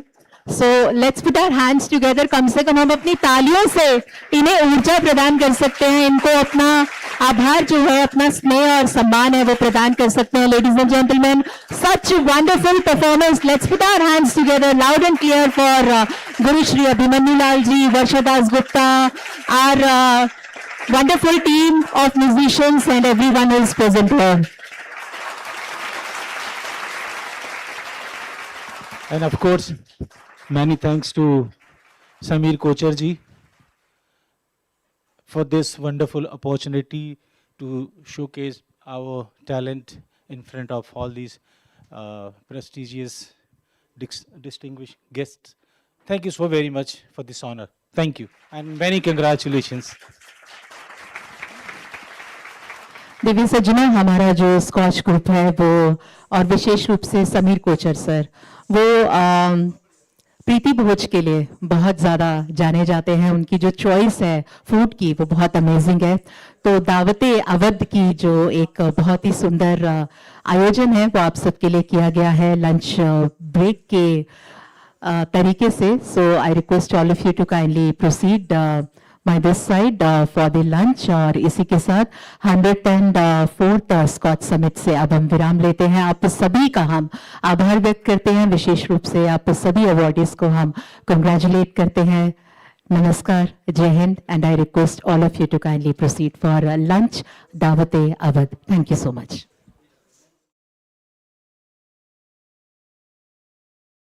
So let's put our hands together. कम से कम हम अपनी तालियों से इन्हें ऊर्जा प्रदान कर सकते हैं, इनको अपना आभार जो है, अपना स्नेह और सम्मान है वो प्रदान कर सकते हैं। Ladies and gentleman, such wonderful performance. Let's put our hands together loud and clear for Guru Shri Abhimanyu Lal ji, Varsha Das Gupta, are wonderful team of musicians and everyone who is present here. And of course, many thanks to Samir Kochar ji for this wonderful opportunity to showcase our talent in front of all these prestigious, distinguished guests. Thank you so very much for this honor. Thank you and many congratulations. देवी सज्जनों, हमारा जो scotch group है वो, और विशेष रूप से Sameer Kochhar sir, वो प्रीति भोज के लिए बहुत ज़्यादा जाने जाते हैं। उनकी जो चॉइस है फूड की वो बहुत अमेजिंग है। तो दावते अवध की जो एक बहुत ही सुंदर आयोजन है वो आप सबके लिए किया गया है लंच ब्रेक के तरीके से। So I request all of you to kindly proceed by this side for the lunch। और इसी के साथ 104th स्कॉच समिट से अब हम विराम लेते हैं। आप सभी का हम आभार व्यक्त करते हैं, विशेष रूप से आप सभी अवॉर्डीज को हम कंग्रेचुलेट करते हैं। नमस्कार, जय Hind, and I request all of you to kindly proceed for lunch Dawate Awadh. Thank you so much.